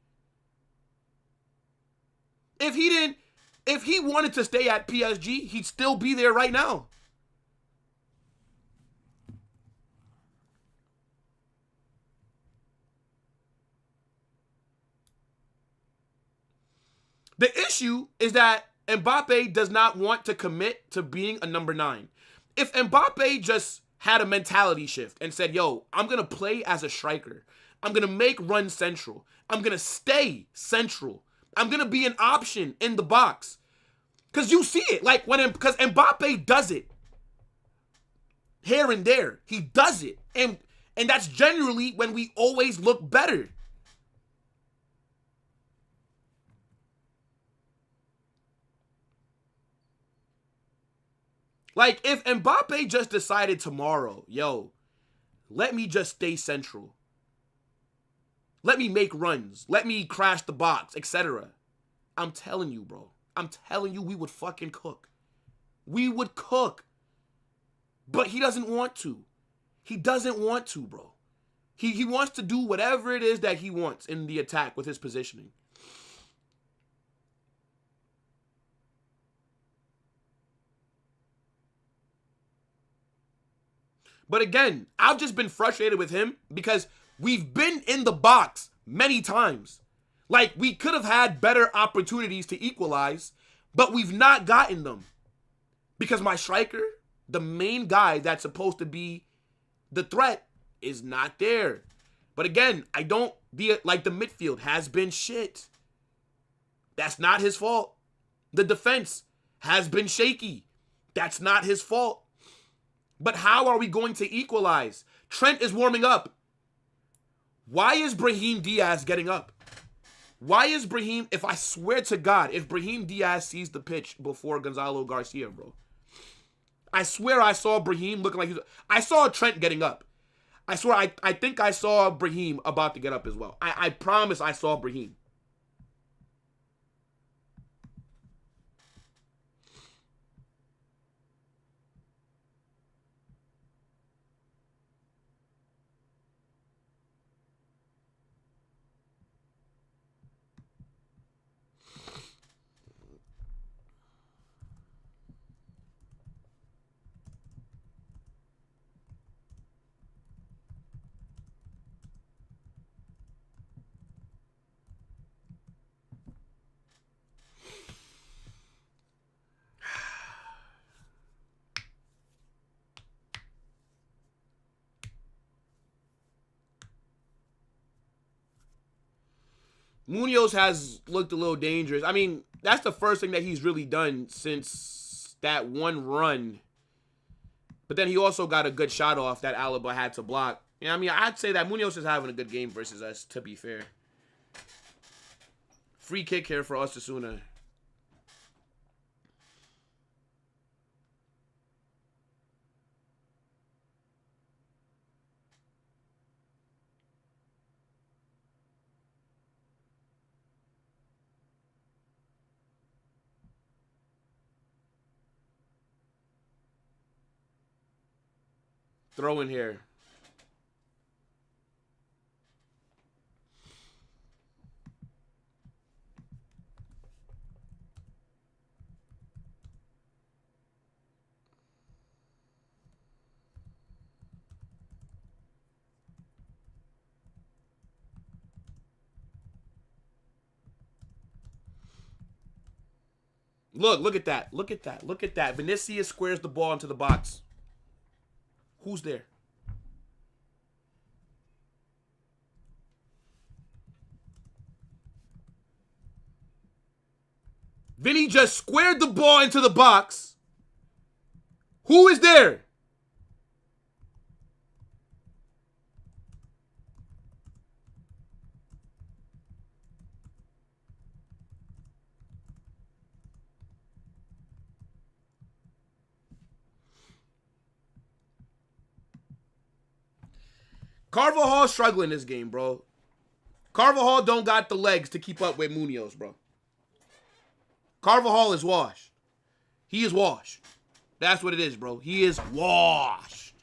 If he wanted to stay at PSG, he'd still be there right now. The issue is that Mbappe does not want to commit to being a number 9. If Mbappe just had a mentality shift and said, yo, I'm going to play as a striker. I'm going to make runs central. I'm going to stay central. I'm going to be an option in the box. Because you see it. Like, because Mbappe does it. Here and there. He does it. And that's generally when we always look better. Like, if Mbappe just decided tomorrow, yo, let me just stay central. Let me make runs. Let me crash the box, etc. I'm telling you, bro. I'm telling you, we would fucking cook. We would cook. But he doesn't want to. He doesn't want to, bro. He wants to do whatever it is that he wants in the attack with his positioning. But again, I've just been frustrated with him because we've been in the box many times. Like, we could have had better opportunities to equalize, but we've not gotten them. Because my striker, the main guy that's supposed to be the threat, is not there. But again, the midfield has been shit. That's not his fault. The defense has been shaky. That's not his fault. But how are we going to equalize? Trent is warming up. Why is Brahim Diaz getting up? Why is Brahim, if I swear to God, if Brahim Diaz sees the pitch before Gonzalo Garcia, bro. I swear I saw Brahim looking like I saw Trent getting up. I swear, I think I saw Brahim about to get up as well. I promise I saw Brahim. Munoz has looked a little dangerous. I mean, that's the first thing that he's really done since that one run. But then he also got a good shot off that Alaba had to block. Yeah, I mean, I'd say that Munoz is having a good game versus us, to be fair. Free kick here for Osasuna. Throw in here. Look at that. Look at that. Look at that. Vinicius squares the ball into the box. Who's there? Vinny just squared the ball into the box. Who is there? Carvajal struggling this game, bro. Carvajal don't got the legs to keep up with Munoz, bro. Carvajal is washed. He is washed. That's what it is, bro. He is washed.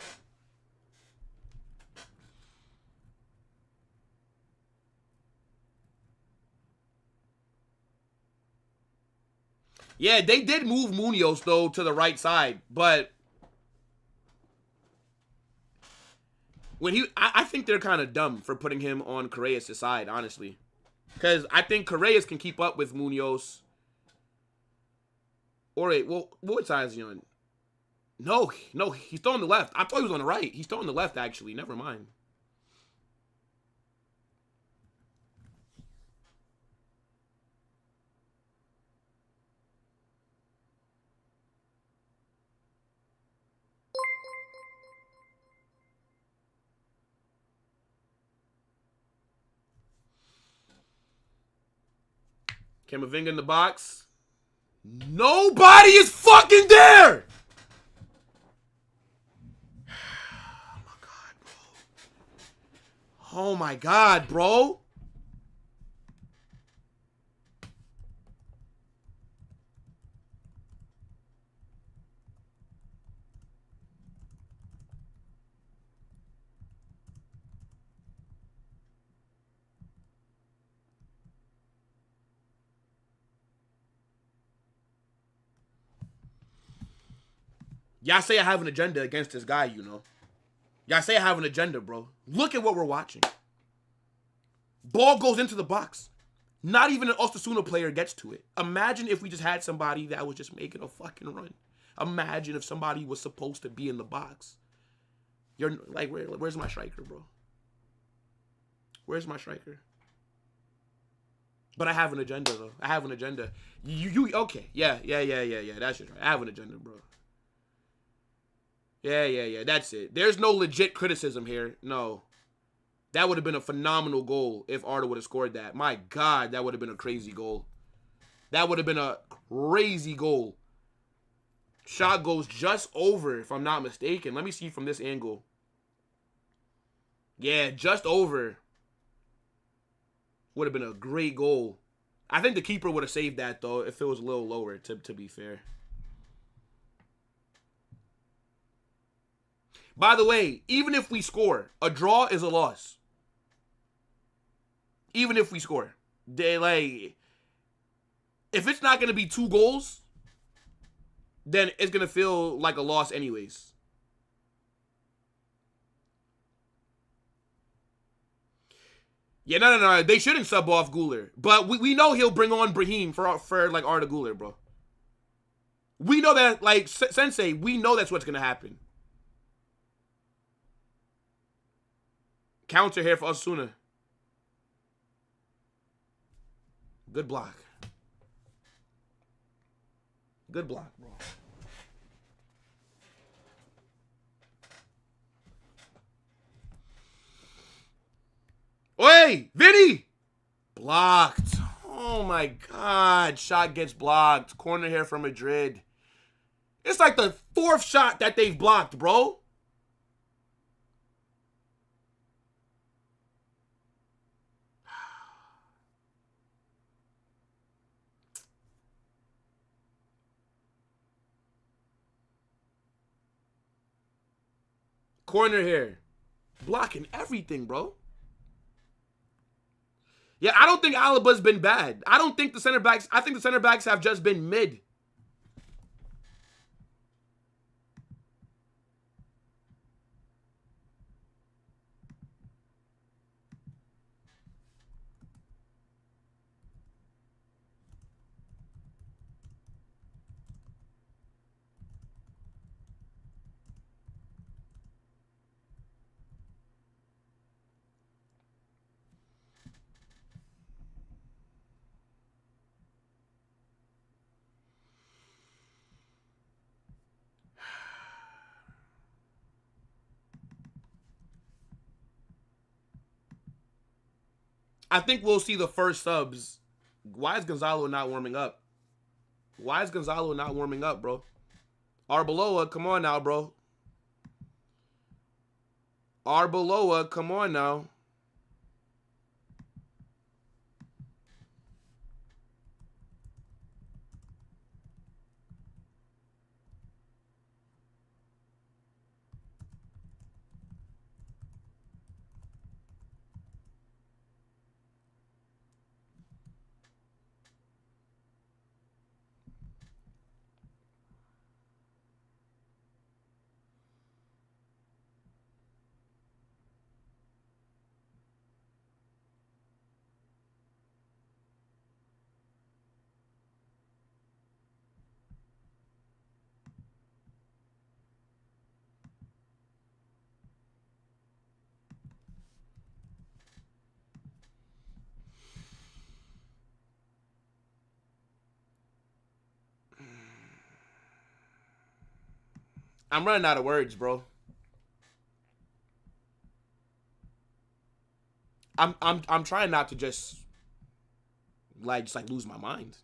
Yeah, they did move Munoz, though, to the right side, but when I think they're kind of dumb for putting him on Correas' side, honestly. Because I think Correas can keep up with Munoz. Or wait, well, what side is he on? No, no, he's throwing the left. I thought he was on the right. He's throwing the left, actually. Never mind. Camavinga in the box. Nobody is fucking there! Oh my god, bro. Y'all say I have an agenda against this guy, you know. Y'all say I have an agenda, bro. Look at what we're watching. Ball goes into the box. Not even an Osasuna player gets to it. Imagine if we just had somebody that was just making a fucking run. Imagine if somebody was supposed to be in the box. You're like, where's my striker, bro? Where's my striker? But I have an agenda, though. I have an agenda. Okay. Yeah. That's just right. I have an agenda, bro. Yeah. That's it. There's no legit criticism here. No. That would have been a phenomenal goal if Arda would have scored that. My God, that would have been a crazy goal. That would have been a crazy goal. Shot goes just over, if I'm not mistaken. Let me see from this angle. Yeah, just over. Would have been a great goal. I think the keeper would have saved that, though, if it was a little lower, to be fair. By the way, even if we score, a draw is a loss. Even if we score. If it's not going to be 2 goals, then it's going to feel like a loss anyways. Yeah, no. They shouldn't sub off Guler. But we know he'll bring on Brahim for like Arda Guler, bro. We know that, like, Sensei, we know that's what's going to happen. Counter here for Osasuna. Good block. Good block, bro. Oi, Vinny! Blocked. Oh my God. Shot gets blocked. Corner here from Madrid. It's like the 4th shot that they've blocked, bro. Corner here. Blocking everything, bro. Yeah, I don't think Alaba's been bad. I don't think the center backs... I think the center backs have just been mid. I think we'll see the first subs. Why is Gonzalo not warming up? Why is Gonzalo not warming up, bro? Arbeloa, come on now, bro. Arbeloa, come on now. I'm running out of words, bro. I'm trying not to just lose my mind.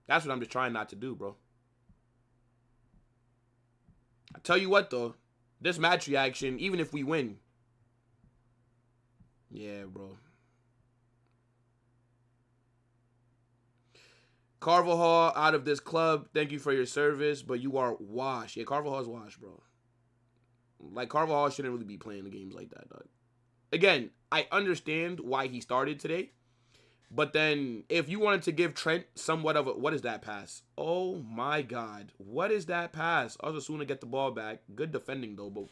That's what I'm just trying not to do, bro. I tell you what, though. This match reaction, even if we win. Yeah, bro. Carvajal out of this club. Thank you for your service, but you are washed. Yeah, Carvajal's washed, bro. Like, Carvajal shouldn't really be playing the games like that, dog. Again, I understand why he started today. But then, if you wanted to give Trent somewhat of a... What is that pass? Oh, my God. What is that pass? Osasuna get the ball back. Good defending, though. But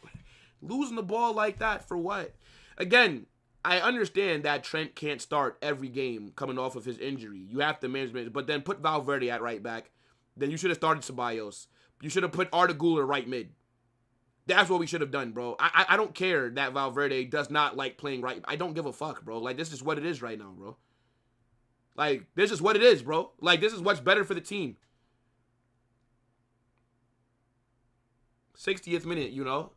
losing the ball like that for what? Again, I understand that Trent can't start every game coming off of his injury. You have to manage. But then put Valverde at right back. Then you should have started Ceballos. You should have put Arda Güler right mid. That's what we should have done, bro. I don't care that Valverde does not like playing right. I don't give a fuck, bro. Like, this is what it is right now, bro. Like, this is what it is, bro. Like, this is what's better for the team. 60th minute, you know?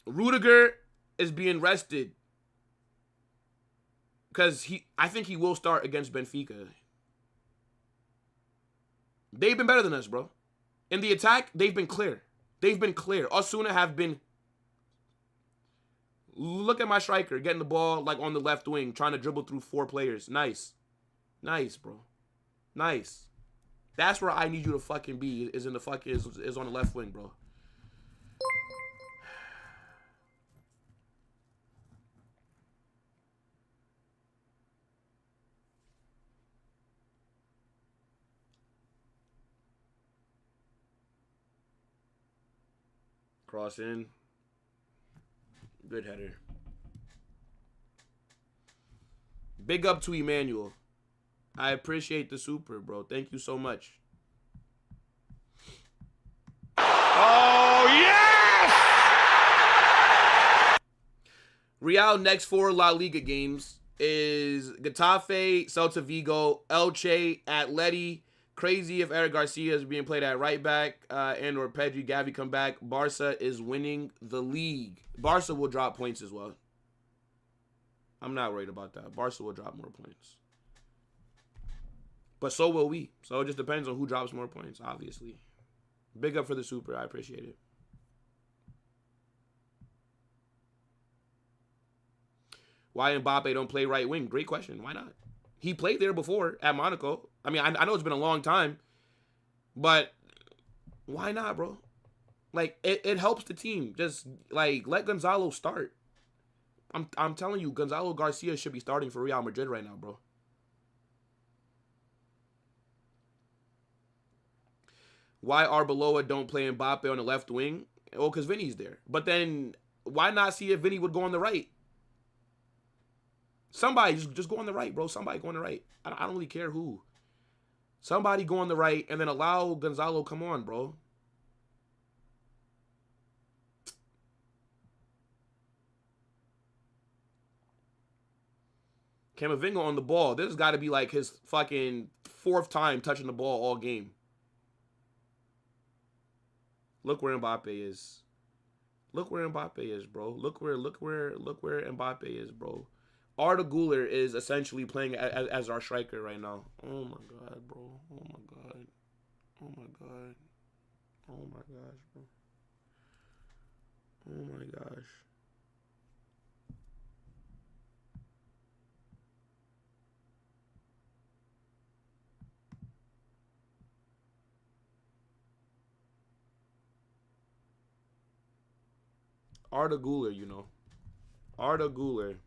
Rudiger is being rested. Because I think he will start against Benfica. They've been better than us, bro. In the attack, they've been clear. They've been clear. Osasuna have been... Look at my striker getting the ball like on the left wing, trying to dribble through 4 players. Nice. Nice, bro. Nice. That's where I need you to fucking be, is on the left wing, bro. Cross in. Good header. Big up to Emmanuel. I appreciate the super, bro. Thank you so much. Oh, yes! Real next 4 La Liga games is Getafe, Celta Vigo, Elche, Atleti. Crazy if Eric Garcia is being played at right back and or Pedri Gavi come back. Barca is winning the league. Barca will drop points as well. I'm not worried about that. Barca will drop more points. But so will we. So it just depends on who drops more points, obviously. Big up for the super. I appreciate it. Why Mbappe don't play right wing? Great question. Why not? He played there before at Monaco. I mean, I know it's been a long time, but why not, bro? Like, it helps the team. Just, like, let Gonzalo start. I'm telling you, Gonzalo Garcia should be starting for Real Madrid right now, bro. Why Arbeloa don't play Mbappe on the left wing? Oh, because Vinny's there. But then, why not see if Vinny would go on the right? Somebody just go on the right, bro. Somebody go on the right. I don't really care who. Somebody go on the right and then allow Gonzalo come on, bro. Camavinga on the ball. This has got to be like his fucking 4th time touching the ball all game. Look where Mbappe is. Look where Mbappe is, bro. Look where Mbappe is, bro. Arda Güler is essentially playing as our striker right now. Oh my god, bro. Oh my god. Oh my god. Oh my gosh, bro. Oh my gosh. Arda Güler, you know. Arda Güler.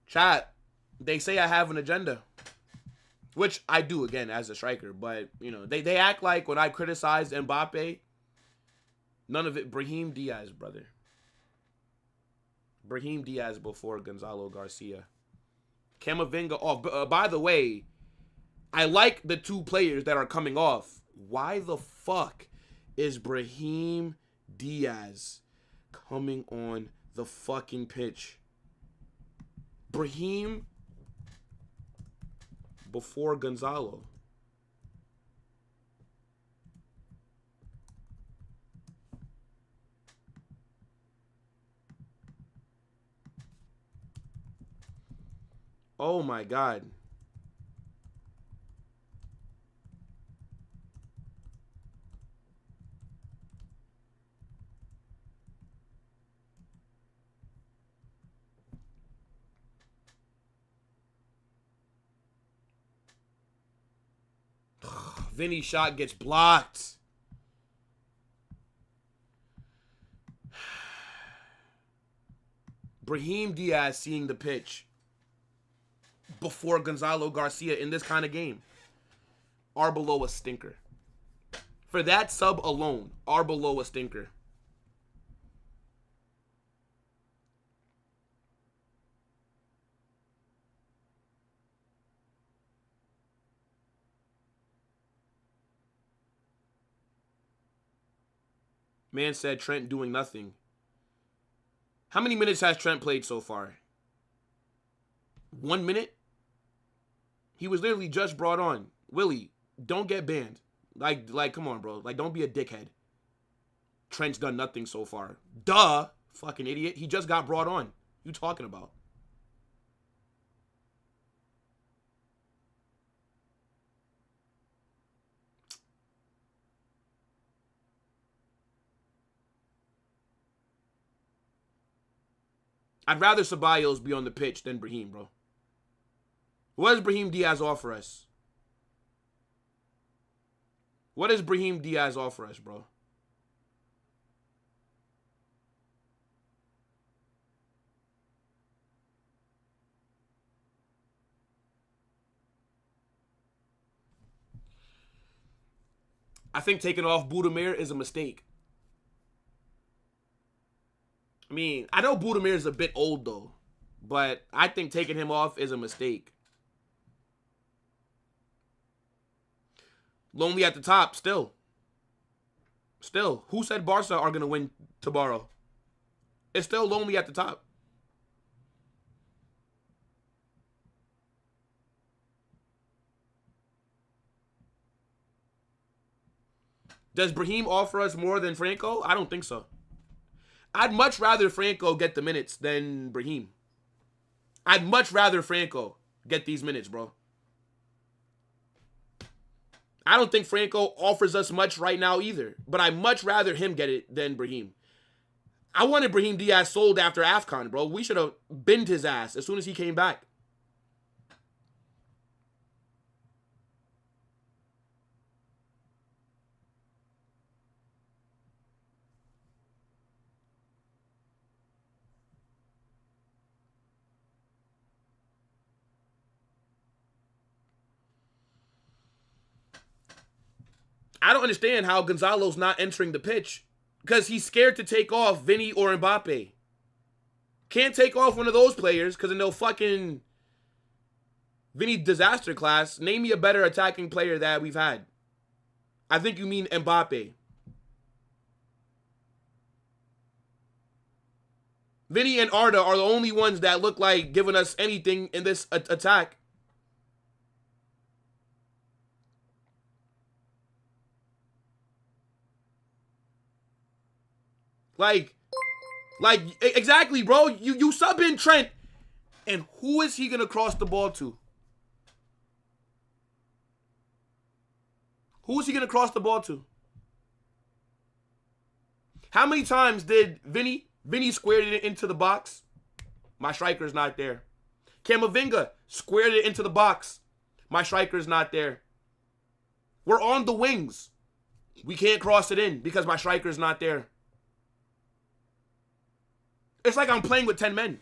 Chat, they say I have an agenda. Which I do, again, as a striker. But, you know, they act like when I criticize Mbappe, none of it. Brahim Diaz, brother. Brahim Diaz before Gonzalo Garcia. Camavinga off. By the way, I like the two players that are coming off. Why the fuck is Brahim Diaz coming on the fucking pitch? Brahim before Gonzalo. Oh my God. Vinny's shot gets blocked. Brahim Diaz seeing the pitch before Gonzalo Garcia in this kind of game. Arbeloa a stinker. For that sub alone, Arbeloa a stinker. Man said Trent doing nothing. How many minutes has Trent played so far? 1 minute? He was literally just brought on. Willie, don't get banned. Like, come on, bro. Like, don't be a dickhead. Trent's done nothing so far. Duh, fucking idiot. He just got brought on. You talking about? I'd rather Ceballos be on the pitch than Brahim, bro. What does Brahim Diaz offer us? What does Brahim Diaz offer us, bro? I think taking off Budimir is a mistake. I mean, I know Budimir is a bit old, though. But I think taking him off is a mistake. Lonely at the top, still. Still. Who said Barca are going to win tomorrow? It's still lonely at the top. Does Brahim offer us more than Franco? I don't think so. I'd much rather Franco get the minutes than Brahim. I'd much rather Franco get these minutes, bro. I don't think Franco offers us much right now either. But I'd much rather him get it than Brahim. I wanted Brahim Diaz sold after AFCON, bro. We should have binned his ass as soon as he came back. I don't understand how Gonzalo's not entering the pitch because he's scared to take off Vinny or Mbappe. Can't take off one of those players because in no fucking Vinny disaster class. Name me a better attacking player that we've had. I think you mean Mbappe. Vinny and Arda are the only ones that look like giving us anything in this attack. Like, exactly, bro. You sub in Trent, and who is he gonna cross the ball to? Who is he gonna cross the ball to? How many times did Vinny squared it into the box? My striker's not there. Camavinga squared it into the box. My striker's not there. We're on the wings. We can't cross it in because my striker's not there. It's like I'm playing with 10 men.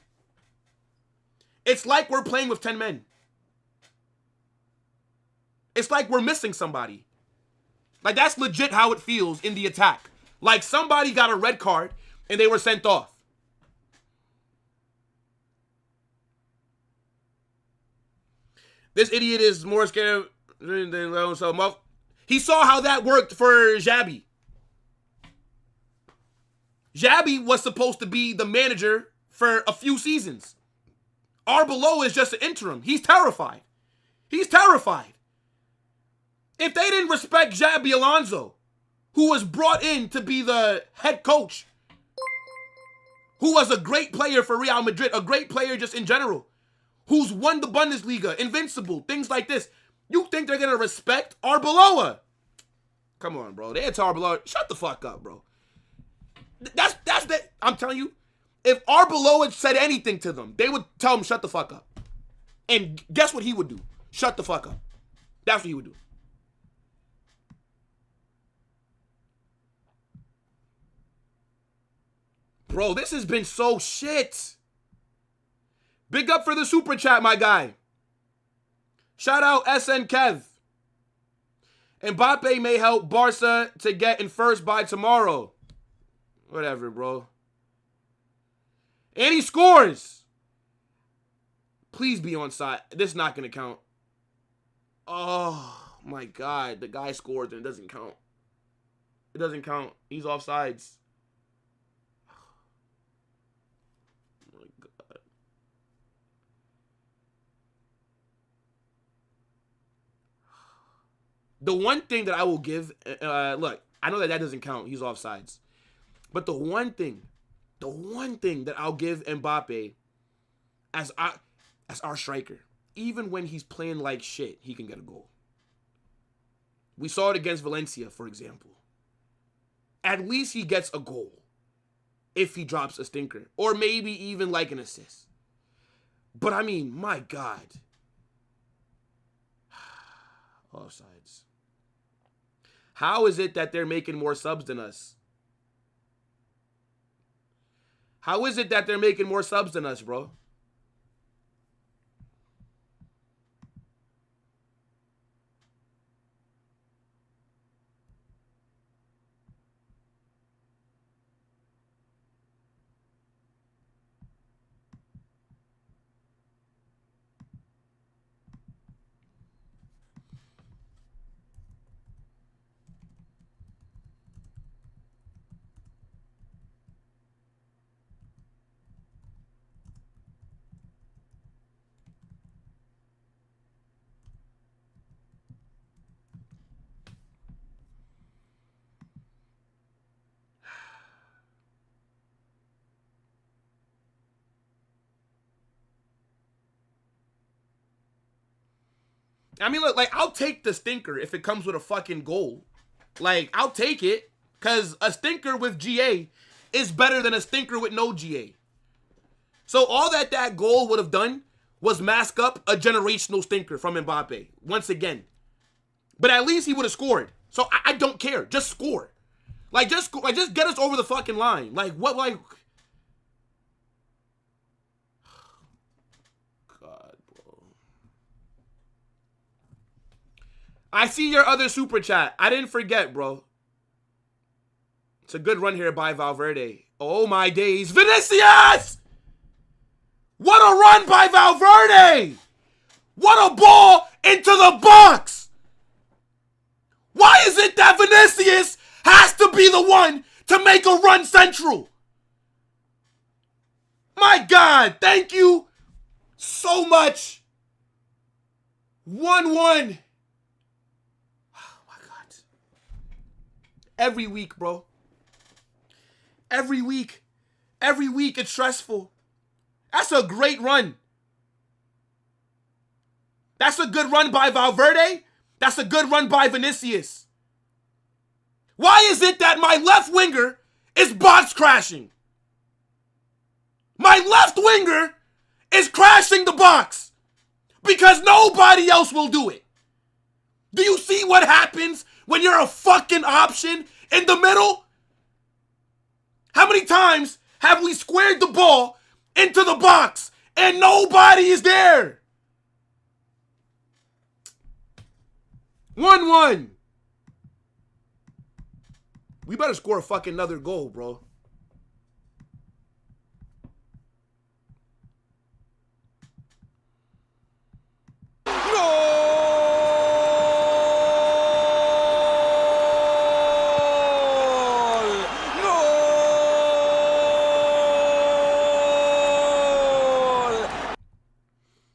It's like we're playing with 10 men. It's like we're missing somebody. Like, that's legit how it feels in the attack. Like, somebody got a red card and they were sent off. This idiot is more scared than himself. He saw how that worked for Xabi. Xabi was supposed to be the manager for a few seasons. Arbeloa is just an interim. He's terrified. He's terrified. If they didn't respect Xabi Alonso, who was brought in to be the head coach, who was a great player for Real Madrid, a great player just in general, who's won the Bundesliga, invincible, things like this, you think they're going to respect Arbeloa? Come on, bro. They tell Arbeloa, shut the fuck up, bro. That's that. I'm telling you, if Arbeloa said anything to them, they would tell him, shut the fuck up. And guess what he would do? Shut the fuck up. That's what he would do. Bro, this has been so shit. Big up for the super chat, my guy. Shout out SN Kev. Mbappe may help Barca to get in first by tomorrow. Whatever, bro. And he scores. Please be on side. This is not going to count. Oh, my God. The guy scored and it doesn't count. It doesn't count. He's offsides. Oh, my God. The one thing that I will give, look, I know that doesn't count. He's offsides. But the one thing that I'll give Mbappe as our striker, even when he's playing like shit, he can get a goal. We saw it against Valencia, for example. At least he gets a goal if he drops a stinker, or maybe even like an assist. But I mean, my God. Offsides. How is it that they're making more subs than us? How is it that they're making more subs than us, bro? I mean, look, like, I'll take the stinker if it comes with a fucking goal. Like, I'll take it, because a stinker with GA is better than a stinker with no GA. So all that goal would have done was mask up a generational stinker from Mbappe, once again. But at least he would have scored. So I don't care. Just score. Like, just get us over the fucking line. Like, what, like... I see your other super chat. I didn't forget, bro. It's a good run here by Valverde. Oh, my days. Vinicius! What a run by Valverde! What a ball into the box! Why is it that Vinicius has to be the one to make a run central? My God, thank you so much. 1-1. Every week, bro. Every week. Every week it's stressful. That's a great run. That's a good run by Valverde. That's a good run by Vinicius. Why is it that my left winger is box crashing? My left winger is crashing the box because nobody else will do it. Do you see what happens when you're a fucking option in the middle? How many times have we squared the ball into the box And nobody is there. 1-1. We better score a fucking another goal, bro.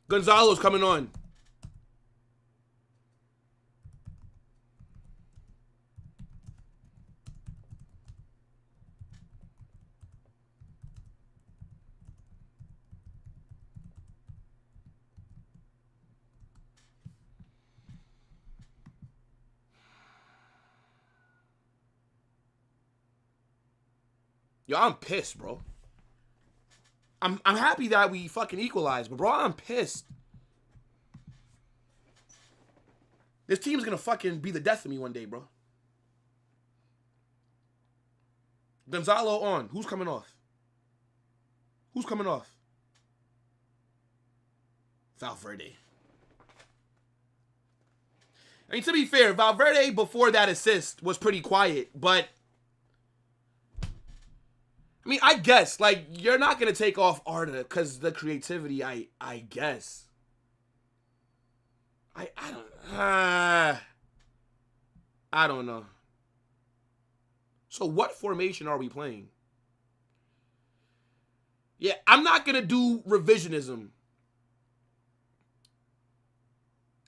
Gonzalo's coming on. Yo, I'm pissed, bro. I'm happy that we fucking equalized, but bro, I'm pissed. This team's gonna fucking be the death of me one day, bro. Gonzalo on. Who's coming off? Who's coming off? Valverde. I mean, to be fair, Valverde before that assist was pretty quiet, but I mean, I guess, like, you're not going to take off Arda because the creativity, I guess. I don't know. So what formation are we playing? Yeah, I'm not going to do revisionism.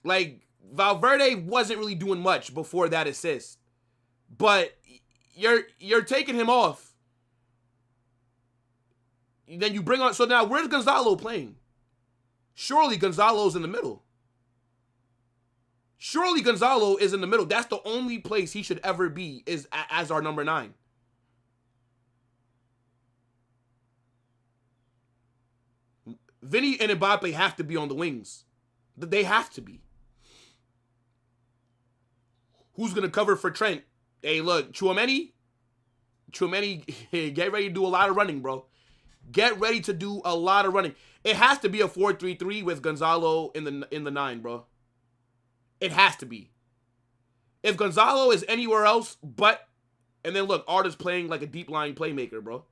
Like, Valverde wasn't really doing much before that assist. But you're taking him off. Then you bring on... So now, where's Gonzalo playing? Surely Gonzalo's in the middle. Surely Gonzalo is in the middle. That's the only place he should ever be, is as our number 9. Vinny and Mbappe have to be on the wings. They have to be. Who's going to cover for Trent? Hey, look, Tchouaméni, get ready to do a lot of running, bro. Get ready to do a lot of running. It has to be a 4-3-3 with Gonzalo in the 9, bro. It has to be. If Gonzalo is anywhere else but... And then look, Arda's playing like a deep line playmaker, bro.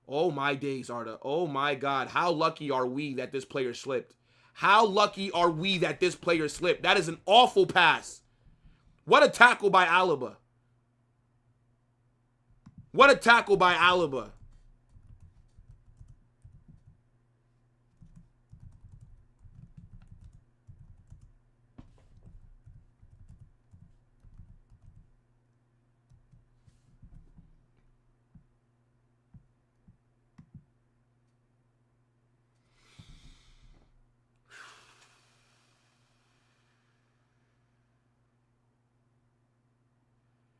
Oh my days, Arda. Oh my God. How lucky are we that this player slipped? How lucky are we that this player slipped? That is an awful pass. What a tackle by Alaba. What a tackle by Alaba.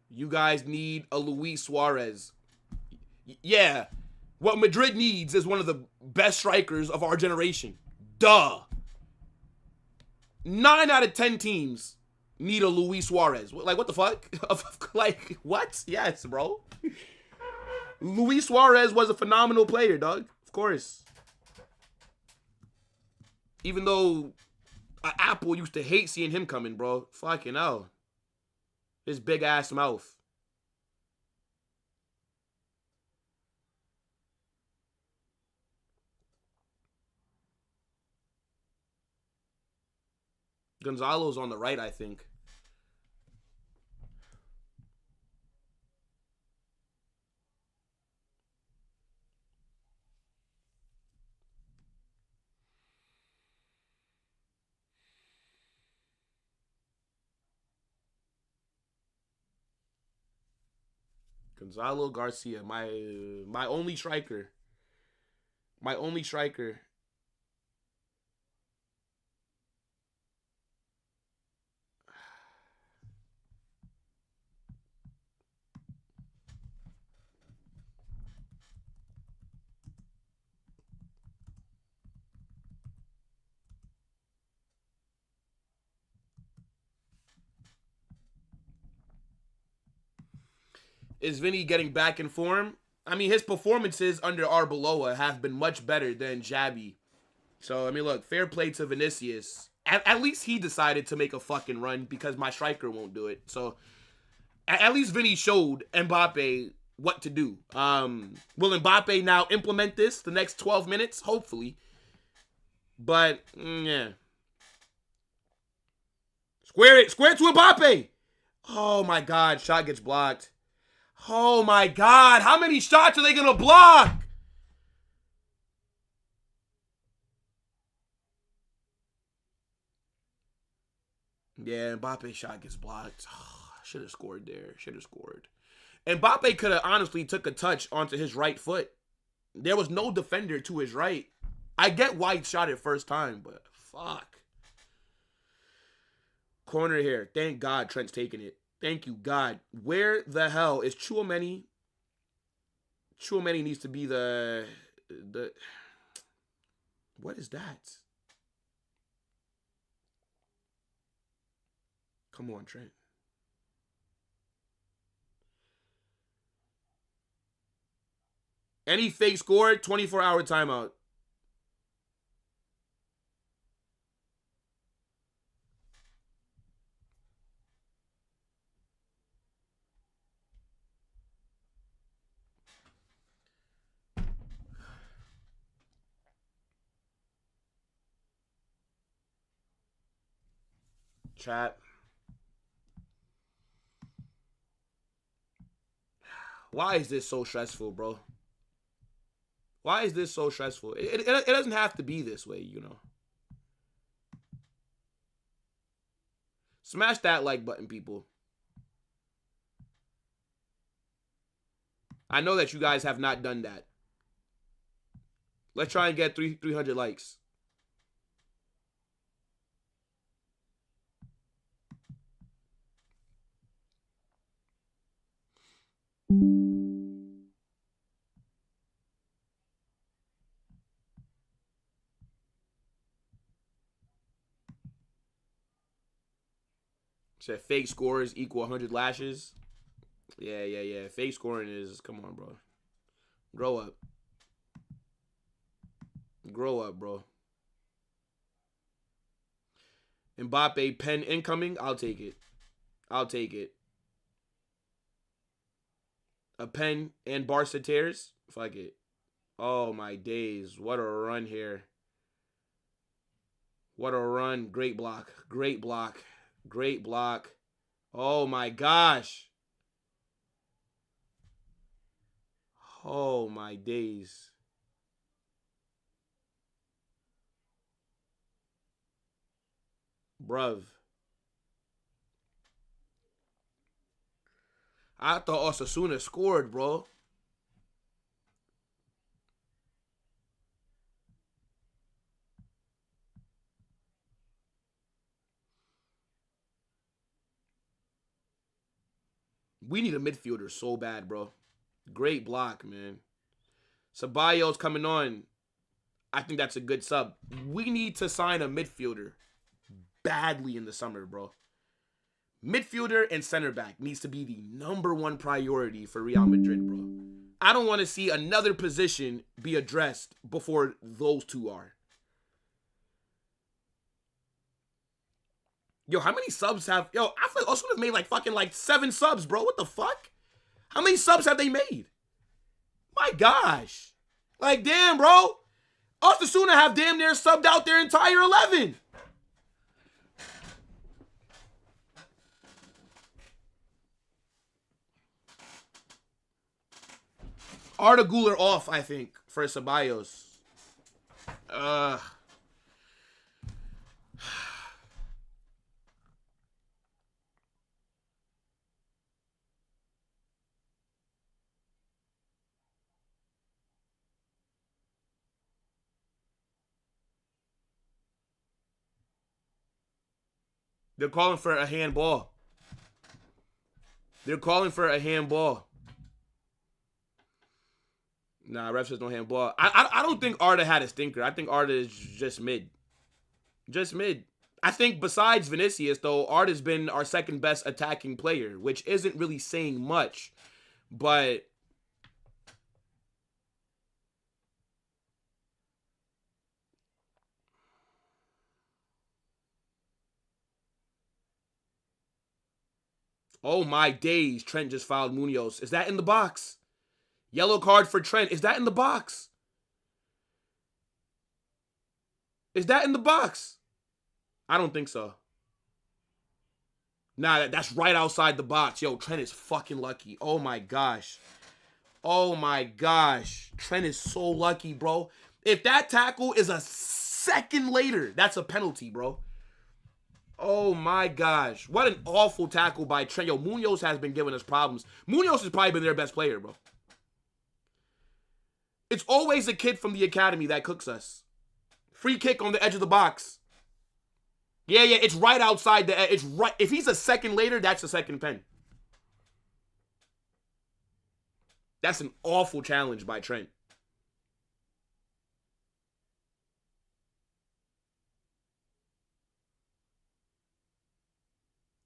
You guys need a Luis Suarez. Yeah. What Madrid needs is one of the best strikers of our generation. Duh. 9 out of 10 teams need a Luis Suarez. Like, what the fuck? Like, what? Yes, bro. Luis Suarez was a phenomenal player, dog. Of course. Even though Apple used to hate seeing him coming, bro. Fucking hell. His big ass mouth. Gonzalo's on the right, I think. Gonzalo Garcia, my only striker. My only striker. Is Vinny getting back in form? I mean, his performances under Arbeloa have been much better than Xabi. So, I mean, look, fair play to Vinicius. At least he decided to make a fucking run because my striker won't do it. So, at least Vinny showed Mbappe what to do. Will Mbappe now implement this the next 12 minutes? Hopefully. But, yeah. Square it to Mbappe. Oh, my God. Shot gets blocked. Oh, my God. How many shots are they going to block? Yeah, Mbappe shot gets blocked. Oh, should have scored there. Should have scored. Mbappe could have honestly took a touch onto his right foot. There was no defender to his right. I get why he shot it first time, but fuck. Corner here. Thank God Trent's taking it. Thank you, God. Where the hell is Tchouaméni? Tchouaméni needs to be the... What is that? Come on, Trent. Any fake score, 24-hour timeout. Chat. Why is this so stressful, bro? Why is this so stressful? It doesn't have to be this way, you know. Smash that like button, people. I know that you guys have not done that. Let's try and get 300 likes. Said fake scores equal 100 lashes. Yeah. Fake scoring is, come on, bro. Grow up. Grow up, bro. Mbappe pen incoming. I'll take it. I'll take it. A pen and Barca tears. Fuck it. Oh, my days. What a run here. What a run. Great block. Great block. Great block. Oh, my gosh. Oh, my days. Bruv. I thought Osasuna scored, bro. We need a midfielder so bad, bro. Great block, man. Ceballos coming on. I think that's a good sub. We need to sign a midfielder badly in the summer, bro. Midfielder and center back needs to be the #1 priority for Real Madrid, bro. I don't want to see another position be addressed before those two are. Yo, how many subs have... Yo, I feel like Osasuna made like 7 subs, bro. What the fuck? How many subs have they made? My gosh. Like, damn, bro. Osasuna have damn near subbed out their entire 11. Arda Güler off, I think, for Ceballos. They're calling for a handball. They're calling for a handball. Nah, ref says no handball. I don't think Arda had a stinker. I think Arda is just mid. Just mid. I think besides Vinicius, though, Arda's been our second best attacking player, which isn't really saying much. But Oh my days. Trent just fouled Munoz. Is that in the box? Yellow card for Trent. Is that in the box? Is that in the box? I don't think so. Nah, that's right outside the box. Yo, Trent is fucking lucky. Oh my gosh. Oh my gosh. Trent is so lucky, bro. If that tackle is a second later, that's a penalty, bro. Oh my gosh. What an awful tackle by Trent. Yo, Munoz has been giving us problems. Munoz has probably been their best player, bro. It's always a kid from the academy that cooks us. Free kick on the edge of the box. Yeah, it's right outside the edge. It's right. If he's a second later, that's a second pen. That's an awful challenge by Trent.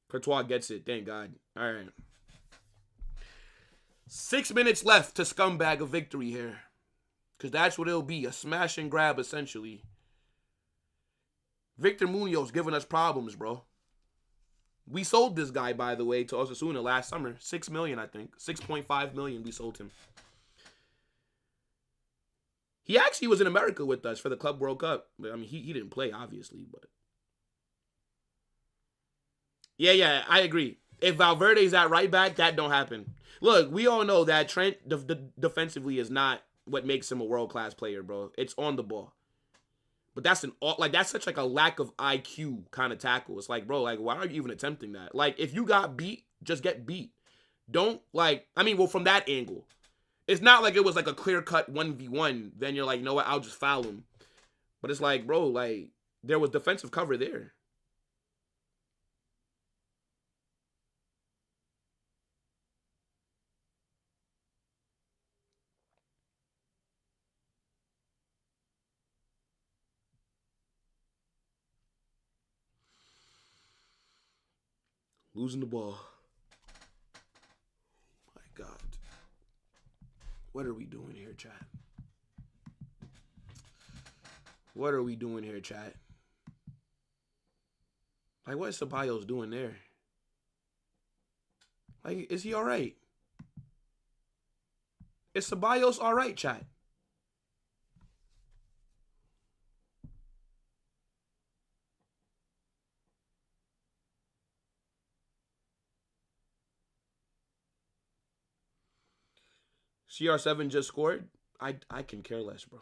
Courtois gets it. Thank God. All right. 6 minutes left to scumbag a victory here. Because that's what it'll be. A smash and grab, essentially. Victor Munoz giving us problems, bro. We sold this guy, by the way, to Osasuna last summer. 6 million, I think. 6.5 million we sold him. He actually was in America with us for the Club World Cup. I mean, he didn't play, obviously, but... Yeah, I agree. If Valverde's at right back, that don't happen. Look, we all know that Trent defensively is not what makes him a world-class player, bro. It's on the ball. But that's such like a lack of IQ kind of tackle. It's like, bro, like, why are you even attempting that? Like, if you got beat, just get beat. Don't, like, I mean, well, from that angle. It's not like it was like a clear-cut 1v1. Then you're like, you know what, I'll just foul him. But it's like, bro, like, there was defensive cover there. Losing the ball. My God. What are we doing here, chat? What are we doing here, chat? Like, what is Ceballos doing there? Like, is he all right? Is Ceballos all right, chat? CR7 just scored. I can care less, bro.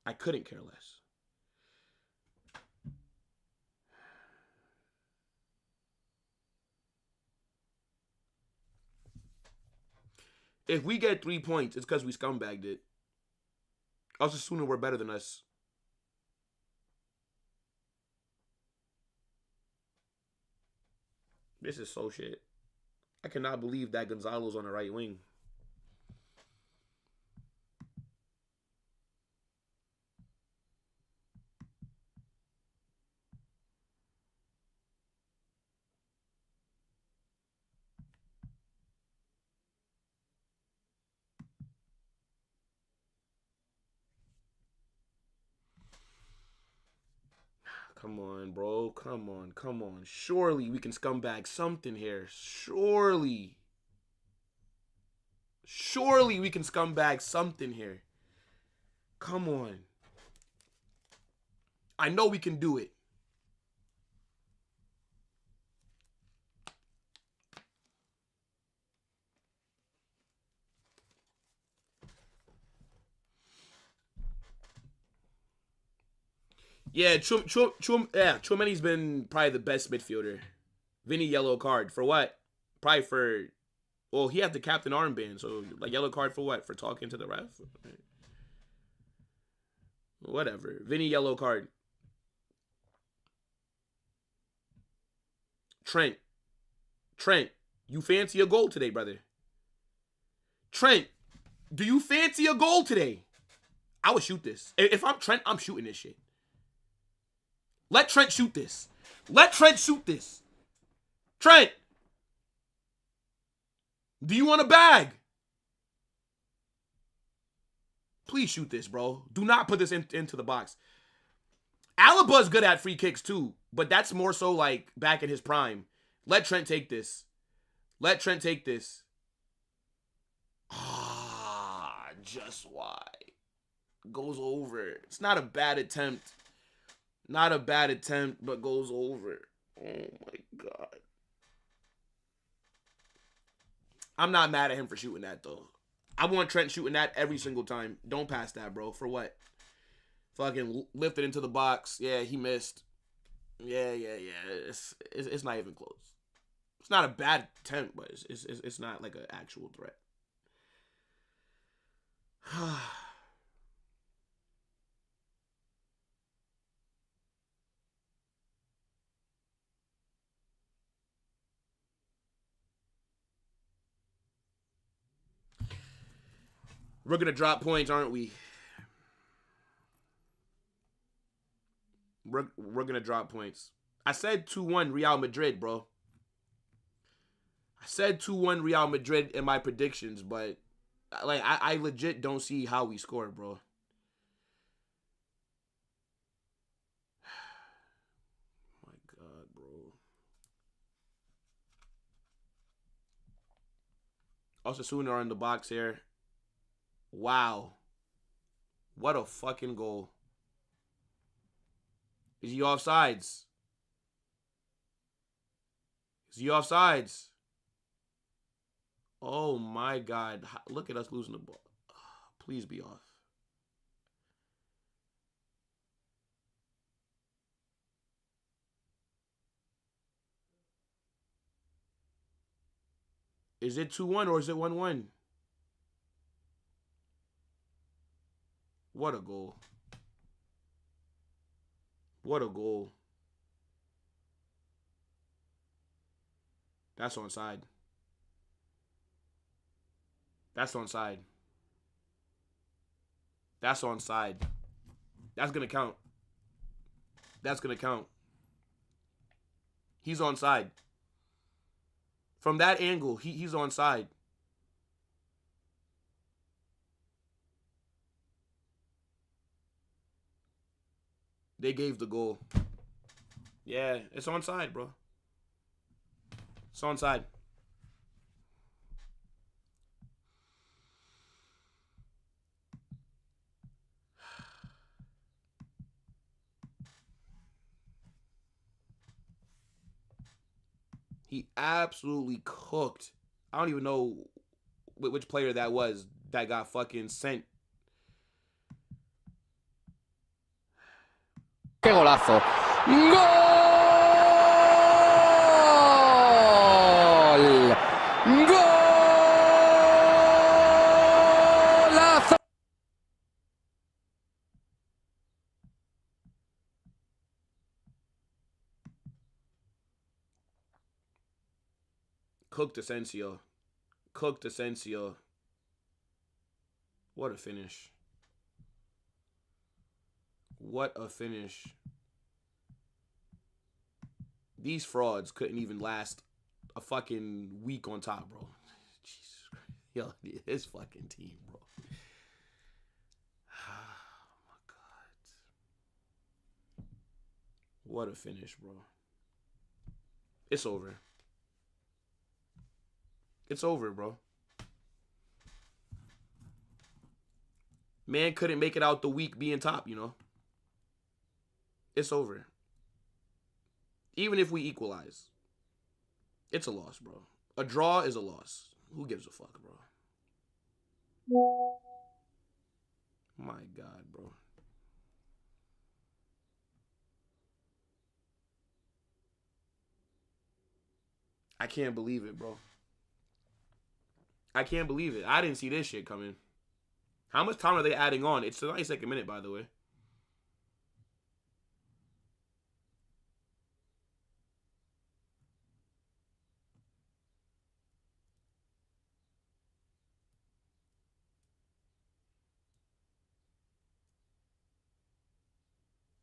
I couldn't care less. If we get 3 points, it's because we scumbagged it. Osasuna were better than us. This is so shit. I cannot believe that Gonzalo's on the right wing. Come on, bro. Come on. Surely we can scumbag something here. Surely we can scumbag something here. Come on. I know we can do it. Yeah, Tchouameni's been probably the best midfielder. Vinny yellow card for what? Probably for, well, he had the captain armband, so like yellow card for what? For talking to the ref? Whatever. Vinny yellow card. Trent, you fancy a goal today, brother? Trent, do you fancy a goal today? I would shoot this. If I'm Trent, I'm shooting this shit. Let Trent shoot this. Let Trent shoot this. Trent, do you want a bag? Please shoot this, bro. Do not put this into the box. Alaba's good at free kicks too, but that's more so like back in his prime. Let Trent take this. Let Trent take this. Ah, just why? Goes over. It's not a bad attempt. Not a bad attempt, but goes over. Oh my God. I'm not mad at him for shooting that, though. I want Trent shooting that every single time. Don't pass that, bro. For what? Fucking lift it into the box. Yeah, he missed. Yeah. It's not even close. It's not a bad attempt, but it's not like an actual threat. We're going to drop points, aren't we? We're going to drop points. I said 2-1 Real Madrid, bro. I said 2-1 Real Madrid in my predictions, but like I legit don't see how we score, bro. My God, bro. Osasuna are in the box here. Wow. What a fucking goal. Is he offsides? Is he offsides? Oh my God. Look at us losing the ball. Please be off. Is it 2-1 or is it 1-1? What a goal. What a goal. That's onside. That's onside. That's onside. That's going to count. That's going to count. He's onside. From that angle, he's onside. They gave the goal. Yeah, it's onside, bro. It's onside. He absolutely cooked. I don't even know which player that was that got fucking sent. ¡Qué golazo! ¡Gol! ¡Golazo! Cooked Asensio. Cooked Asensio. What a finish. What a finish. These frauds couldn't even last a fucking week on top, bro. Jesus Christ. Yo, his fucking team, bro. Oh my God. What a finish, bro. It's over. It's over, bro. Man couldn't make it out the week being top, you know. It's over. Even if we equalize, it's a loss, bro. A draw is a loss. Who gives a fuck, bro? My God, bro. I can't believe it, bro. I can't believe it. I didn't see this shit coming. How much time are they adding on? It's the 92nd minute, by the way.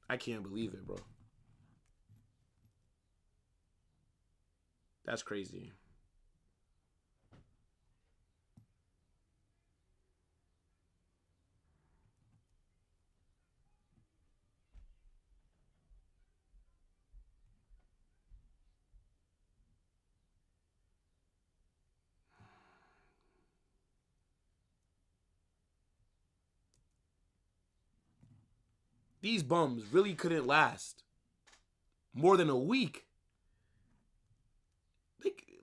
I can't believe it, bro. That's crazy. These bums really couldn't last more than a week.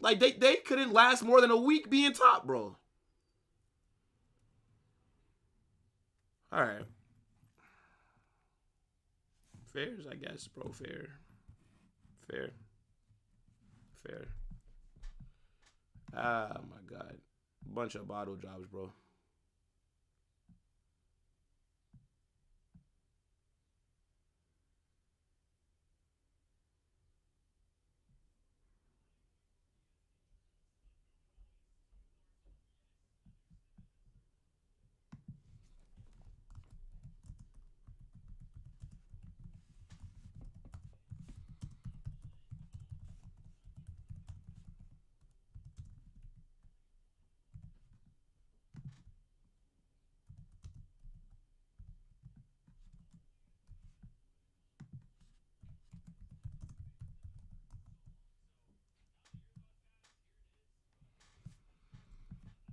They couldn't last more than a week being top, bro. All right. Fairs, I guess, bro. Fair. Ah, my God. Bunch of bottle jobs, bro.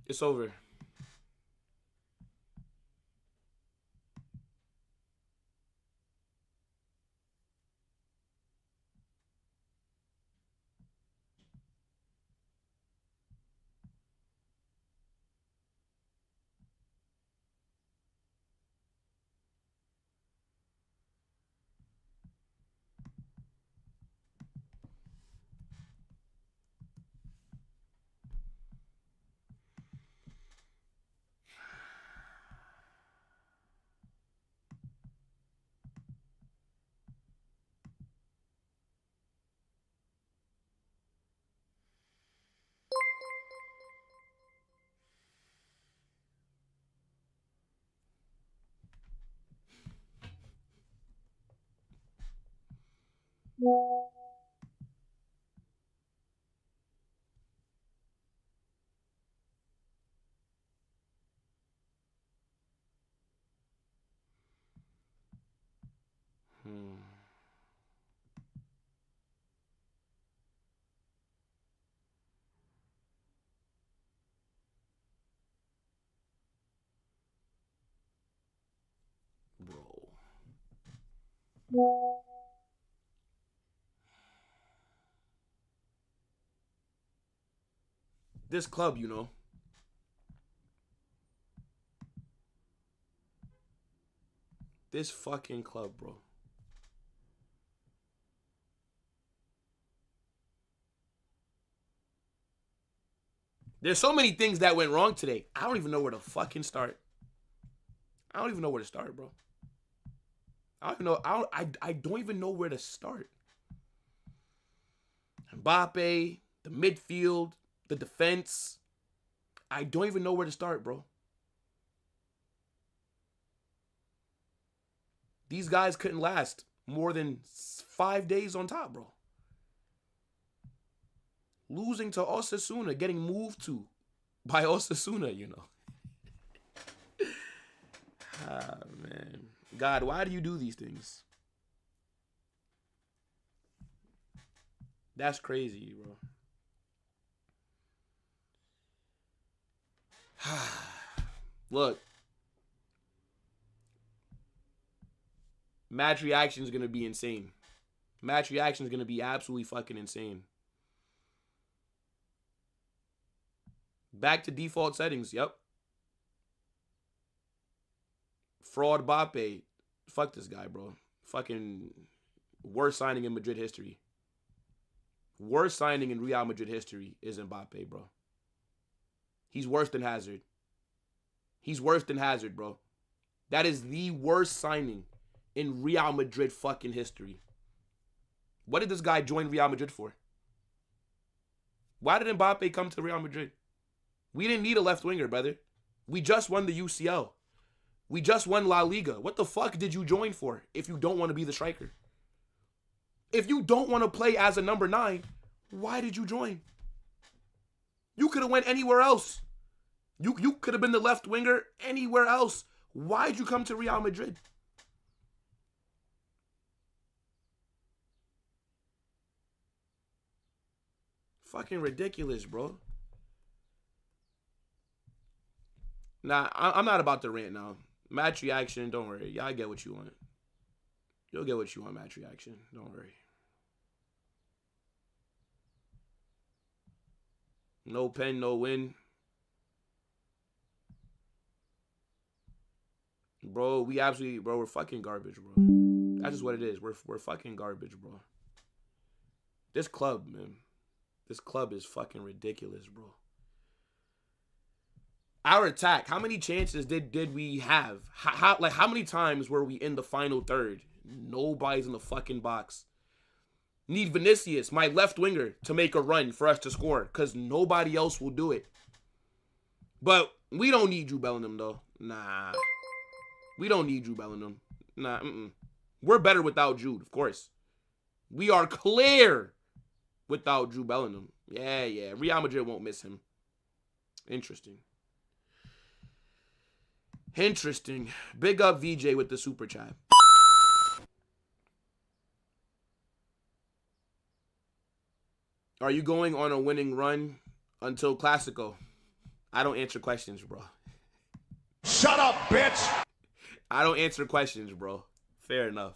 It's over. Bro. This club, you know. This fucking club, bro. There's so many things that went wrong today. I don't even know where to fucking start. I don't even know where to start, bro. I don't even know where to start. Mbappe, the midfield, the defense. I don't even know where to start, bro. These guys couldn't last more than 5 days on top, bro. Losing to Osasuna, getting moved to by Osasuna, you know. Ah, man. God, why do you do these things? That's crazy, bro. Look. Match reaction is going to be insane. Match reaction is going to be absolutely fucking insane. Back to default settings. Yep. Fraud Mbappe. Fuck this guy, bro. Fucking worst signing in Madrid history. Worst signing in Real Madrid history is Mbappe, bro. He's worse than Hazard. He's worse than Hazard, bro. That is the worst signing in Real Madrid fucking history. What did this guy join Real Madrid for? Why did Mbappe come to Real Madrid? We didn't need a left winger, brother. We just won the UCL. We just won La Liga. What the fuck did you join for if you don't want to be the striker? If you don't want to play as a number 9, why did you join? You could have went anywhere else. You could have been the left winger anywhere else. Why'd you come to Real Madrid? Fucking ridiculous, bro. Nah, I'm not about to rant now. Match reaction, don't worry. Y'all get what you want. You'll get what you want, match reaction. Don't worry. No pen, no win. Bro, we're fucking garbage, bro. That's just what it is. We're fucking garbage, bro. This club, man. This club is fucking ridiculous, bro. Our attack, how many chances did we have? How many times were we in the final third? Nobody's in the fucking box. Need Vinicius, my left winger, to make a run for us to score, because nobody else will do it. But we don't need Jude Bellingham, though. Nah. We don't need Jude Bellingham. Nah, We're better without Jude, of course. We are clear without Jude Bellingham. Yeah. Real Madrid won't miss him. Interesting. Big up VJ with the super chat. Are you going on a winning run until Clasico? I don't answer questions, bro. Shut up, bitch! I don't answer questions, bro. Fair enough.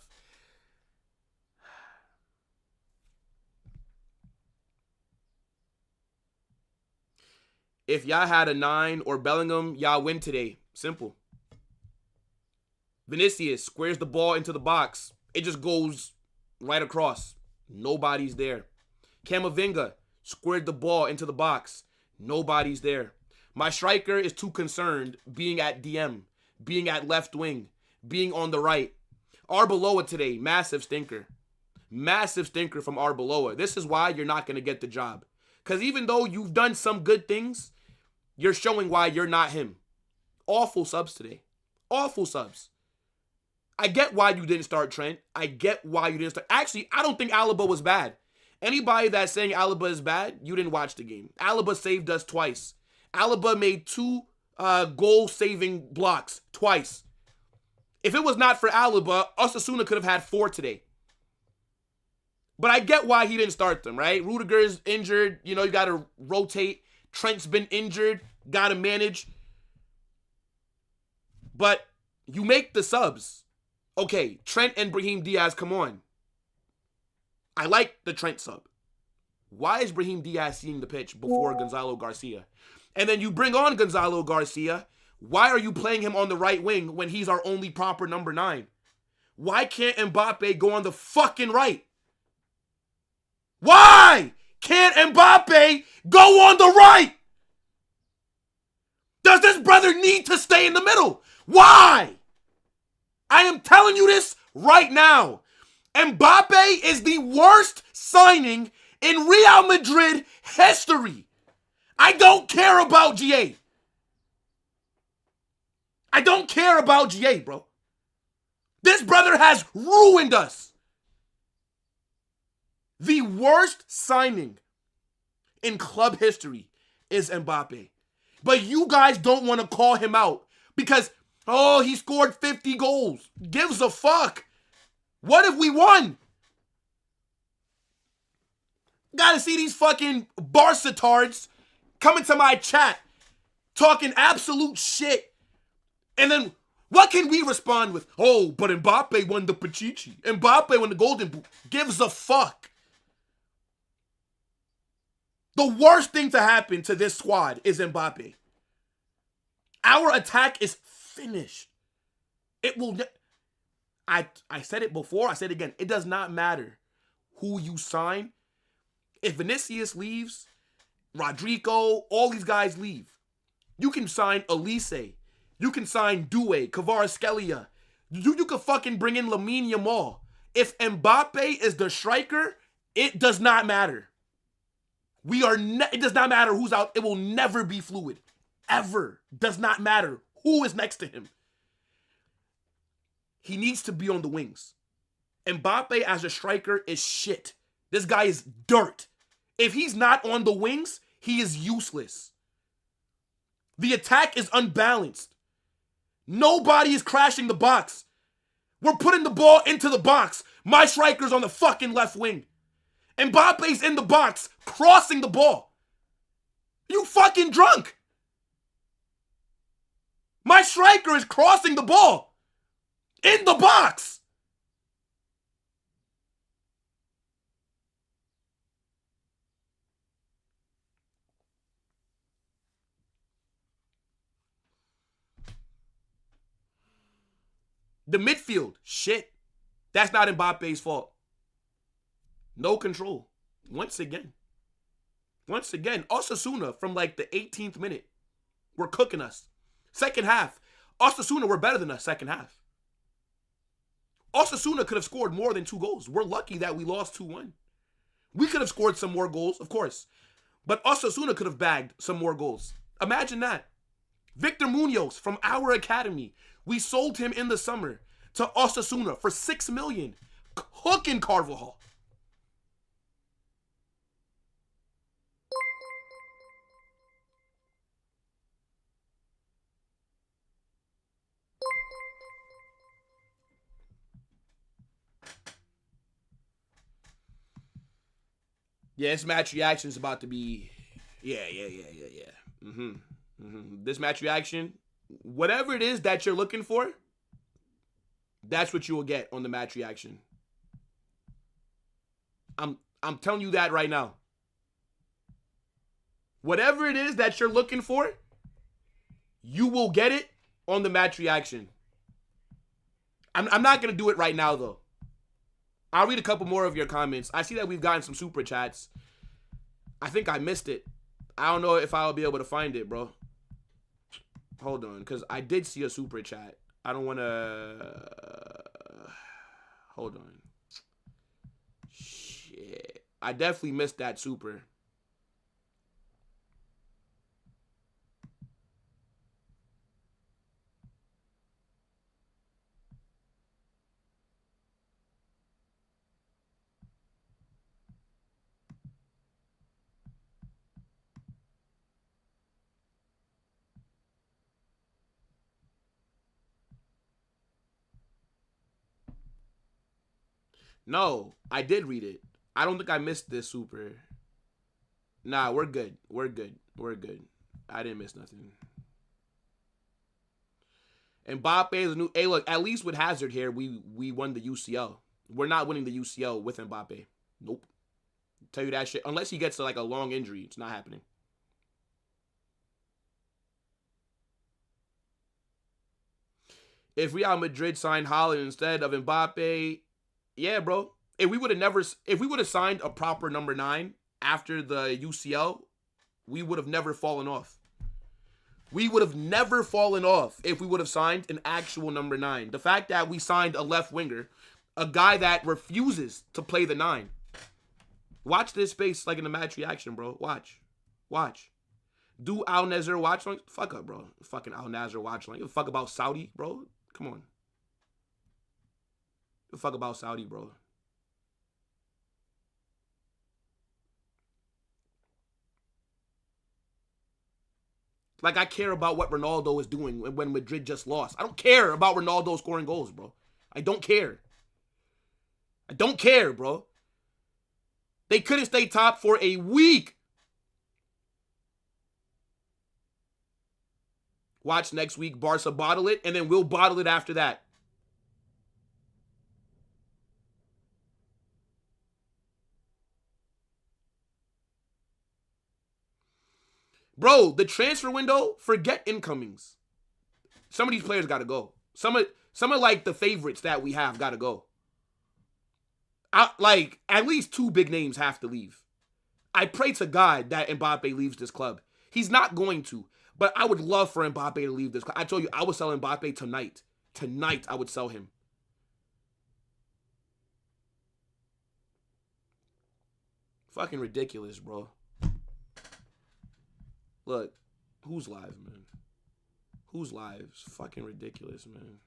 If y'all had a 9 or Bellingham, y'all win today. Simple. Vinicius squares the ball into the box. It just goes right across. Nobody's there. Camavinga squared the ball into the box. Nobody's there. My striker is too concerned being at DM, being at left wing, being on the right. Arbeloa today, massive stinker. Massive stinker from Arbeloa. This is why you're not going to get the job. Because even though you've done some good things, you're showing why you're not him. Awful subs today. Awful subs. I get why you didn't start Trent. I get why you didn't start. Actually, I don't think Alaba was bad. Anybody that's saying Alaba is bad, you didn't watch the game. Alaba saved us twice. Alaba made 2 goal-saving blocks twice. If it was not for Alaba, Osasuna could have had 4 today. But I get why he didn't start them, right? Rudiger's injured. You know, you got to rotate. Trent's been injured. Got to manage. But you make the subs. Okay, Trent and Brahim Diaz, come on. I like the Trent sub. Why is Brahim Diaz seeing the pitch before Gonzalo Garcia? And then you bring on Gonzalo Garcia. Why are you playing him on the right wing when he's our only proper number 9? Why can't Mbappe go on the fucking right? Why can't Mbappe go on the right? Does this brother need to stay in the middle? Why? I am telling you this right now. Mbappe is the worst signing in Real Madrid history. I don't care about GA. I don't care about GA, bro. This brother has ruined us. The worst signing in club history is Mbappe. But you guys don't want to call him out because, oh, he scored 50 goals. Gives a fuck. What if we won? Gotta see these fucking Barca-tards coming to my chat talking absolute shit. And then what can we respond with? Oh, but Mbappe won the Pichichi. Mbappe won the Golden Boot. Gives a fuck. The worst thing to happen to this squad is Mbappe. Our attack is finished. It will... I said it before, I said it again. It does not matter who you sign. If Vinicius leaves, Rodrigo, all these guys leave. You can sign Elise. You can sign Doué, Kvaratskhelia. You can fucking bring in Lamine Yamal. If Mbappe is the striker, it does not matter. It does not matter who's out. It will never be fluid. Ever. Does not matter who is next to him. He needs to be on the wings. Mbappe as a striker is shit. This guy is dirt. If he's not on the wings, he is useless. The attack is unbalanced. Nobody is crashing the box. We're putting the ball into the box. My striker's on the fucking left wing. Mbappe's in the box, crossing the ball. You fucking drunk. My striker is crossing the ball. In the box. The midfield, shit. That's not Mbappe's fault. No control. Once again, Osasuna from like the 18th minute were cooking us. Second half, Osasuna were better than us second half. Osasuna could have scored more than 2 goals. We're lucky that we lost 2-1. We could have scored some more goals, of course. But Osasuna could have bagged some more goals. Imagine that. Victor Munoz from our academy. We sold him in the summer to Osasuna for $6 million. Cooking Carvajal. Yeah, this match reaction is about to be, yeah. This match reaction, whatever it is that you're looking for, that's what you will get on the match reaction. I'm telling you that right now. Whatever it is that you're looking for, you will get it on the match reaction. I'm not going to do it right now, though. I'll read a couple more of your comments. I see that we've gotten some super chats. I think I missed it. I don't know if I'll be able to find it, bro. Hold on, because I did see a super chat. I don't want to... Hold on. Shit. I definitely missed that super. No, I did read it. I don't think I missed this super. Nah, we're good. We're good. I didn't miss nothing. And Mbappe is a new... Hey, look, at least with Hazard here, we won the UCL. We're not winning the UCL with Mbappe. Nope. Tell you that shit. Unless he gets like a long injury, it's not happening. If Real Madrid signed Haaland instead of Mbappe... Yeah, bro. If we would have signed a proper number 9 after the UCL, we would have never fallen off. We would have never fallen off if we would have signed an actual number 9. The fact that we signed a left winger, a guy that refuses to play the 9. Watch this space like in the match reaction, bro. Watch. Do Al Nazar watch long? Fuck up, bro. Fucking Al Nazar watch long. You fuck about Saudi, bro? Come on. The fuck about Saudi, bro. Like, I care about what Ronaldo is doing when Madrid just lost. I don't care about Ronaldo scoring goals, bro. I don't care. Bro. They couldn't stay top for a week. Watch next week, Barca bottle it, and then we'll bottle it after that. Bro, the transfer window, forget incomings. Some of these players got to go. Some of like the favorites that we have got to go. Like, at least 2 big names have to leave. I pray to God that Mbappe leaves this club. He's not going to, but I would love for Mbappe to leave this club. I told you, I would sell Mbappe tonight. Tonight, I would sell him. Fucking ridiculous, bro. Look, who's live, man? Who's live? It's fucking ridiculous, man.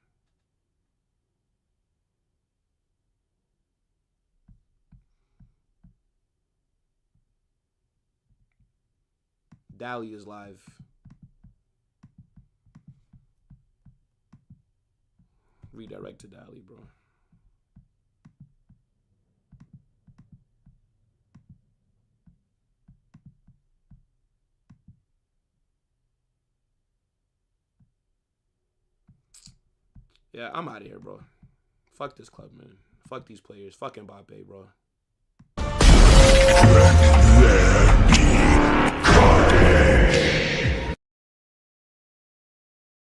Dally is live. Redirect to Dally, bro. Yeah, I'm out of here, bro. Fuck this club, man. Fuck these players. Fuck Mbappe, bro.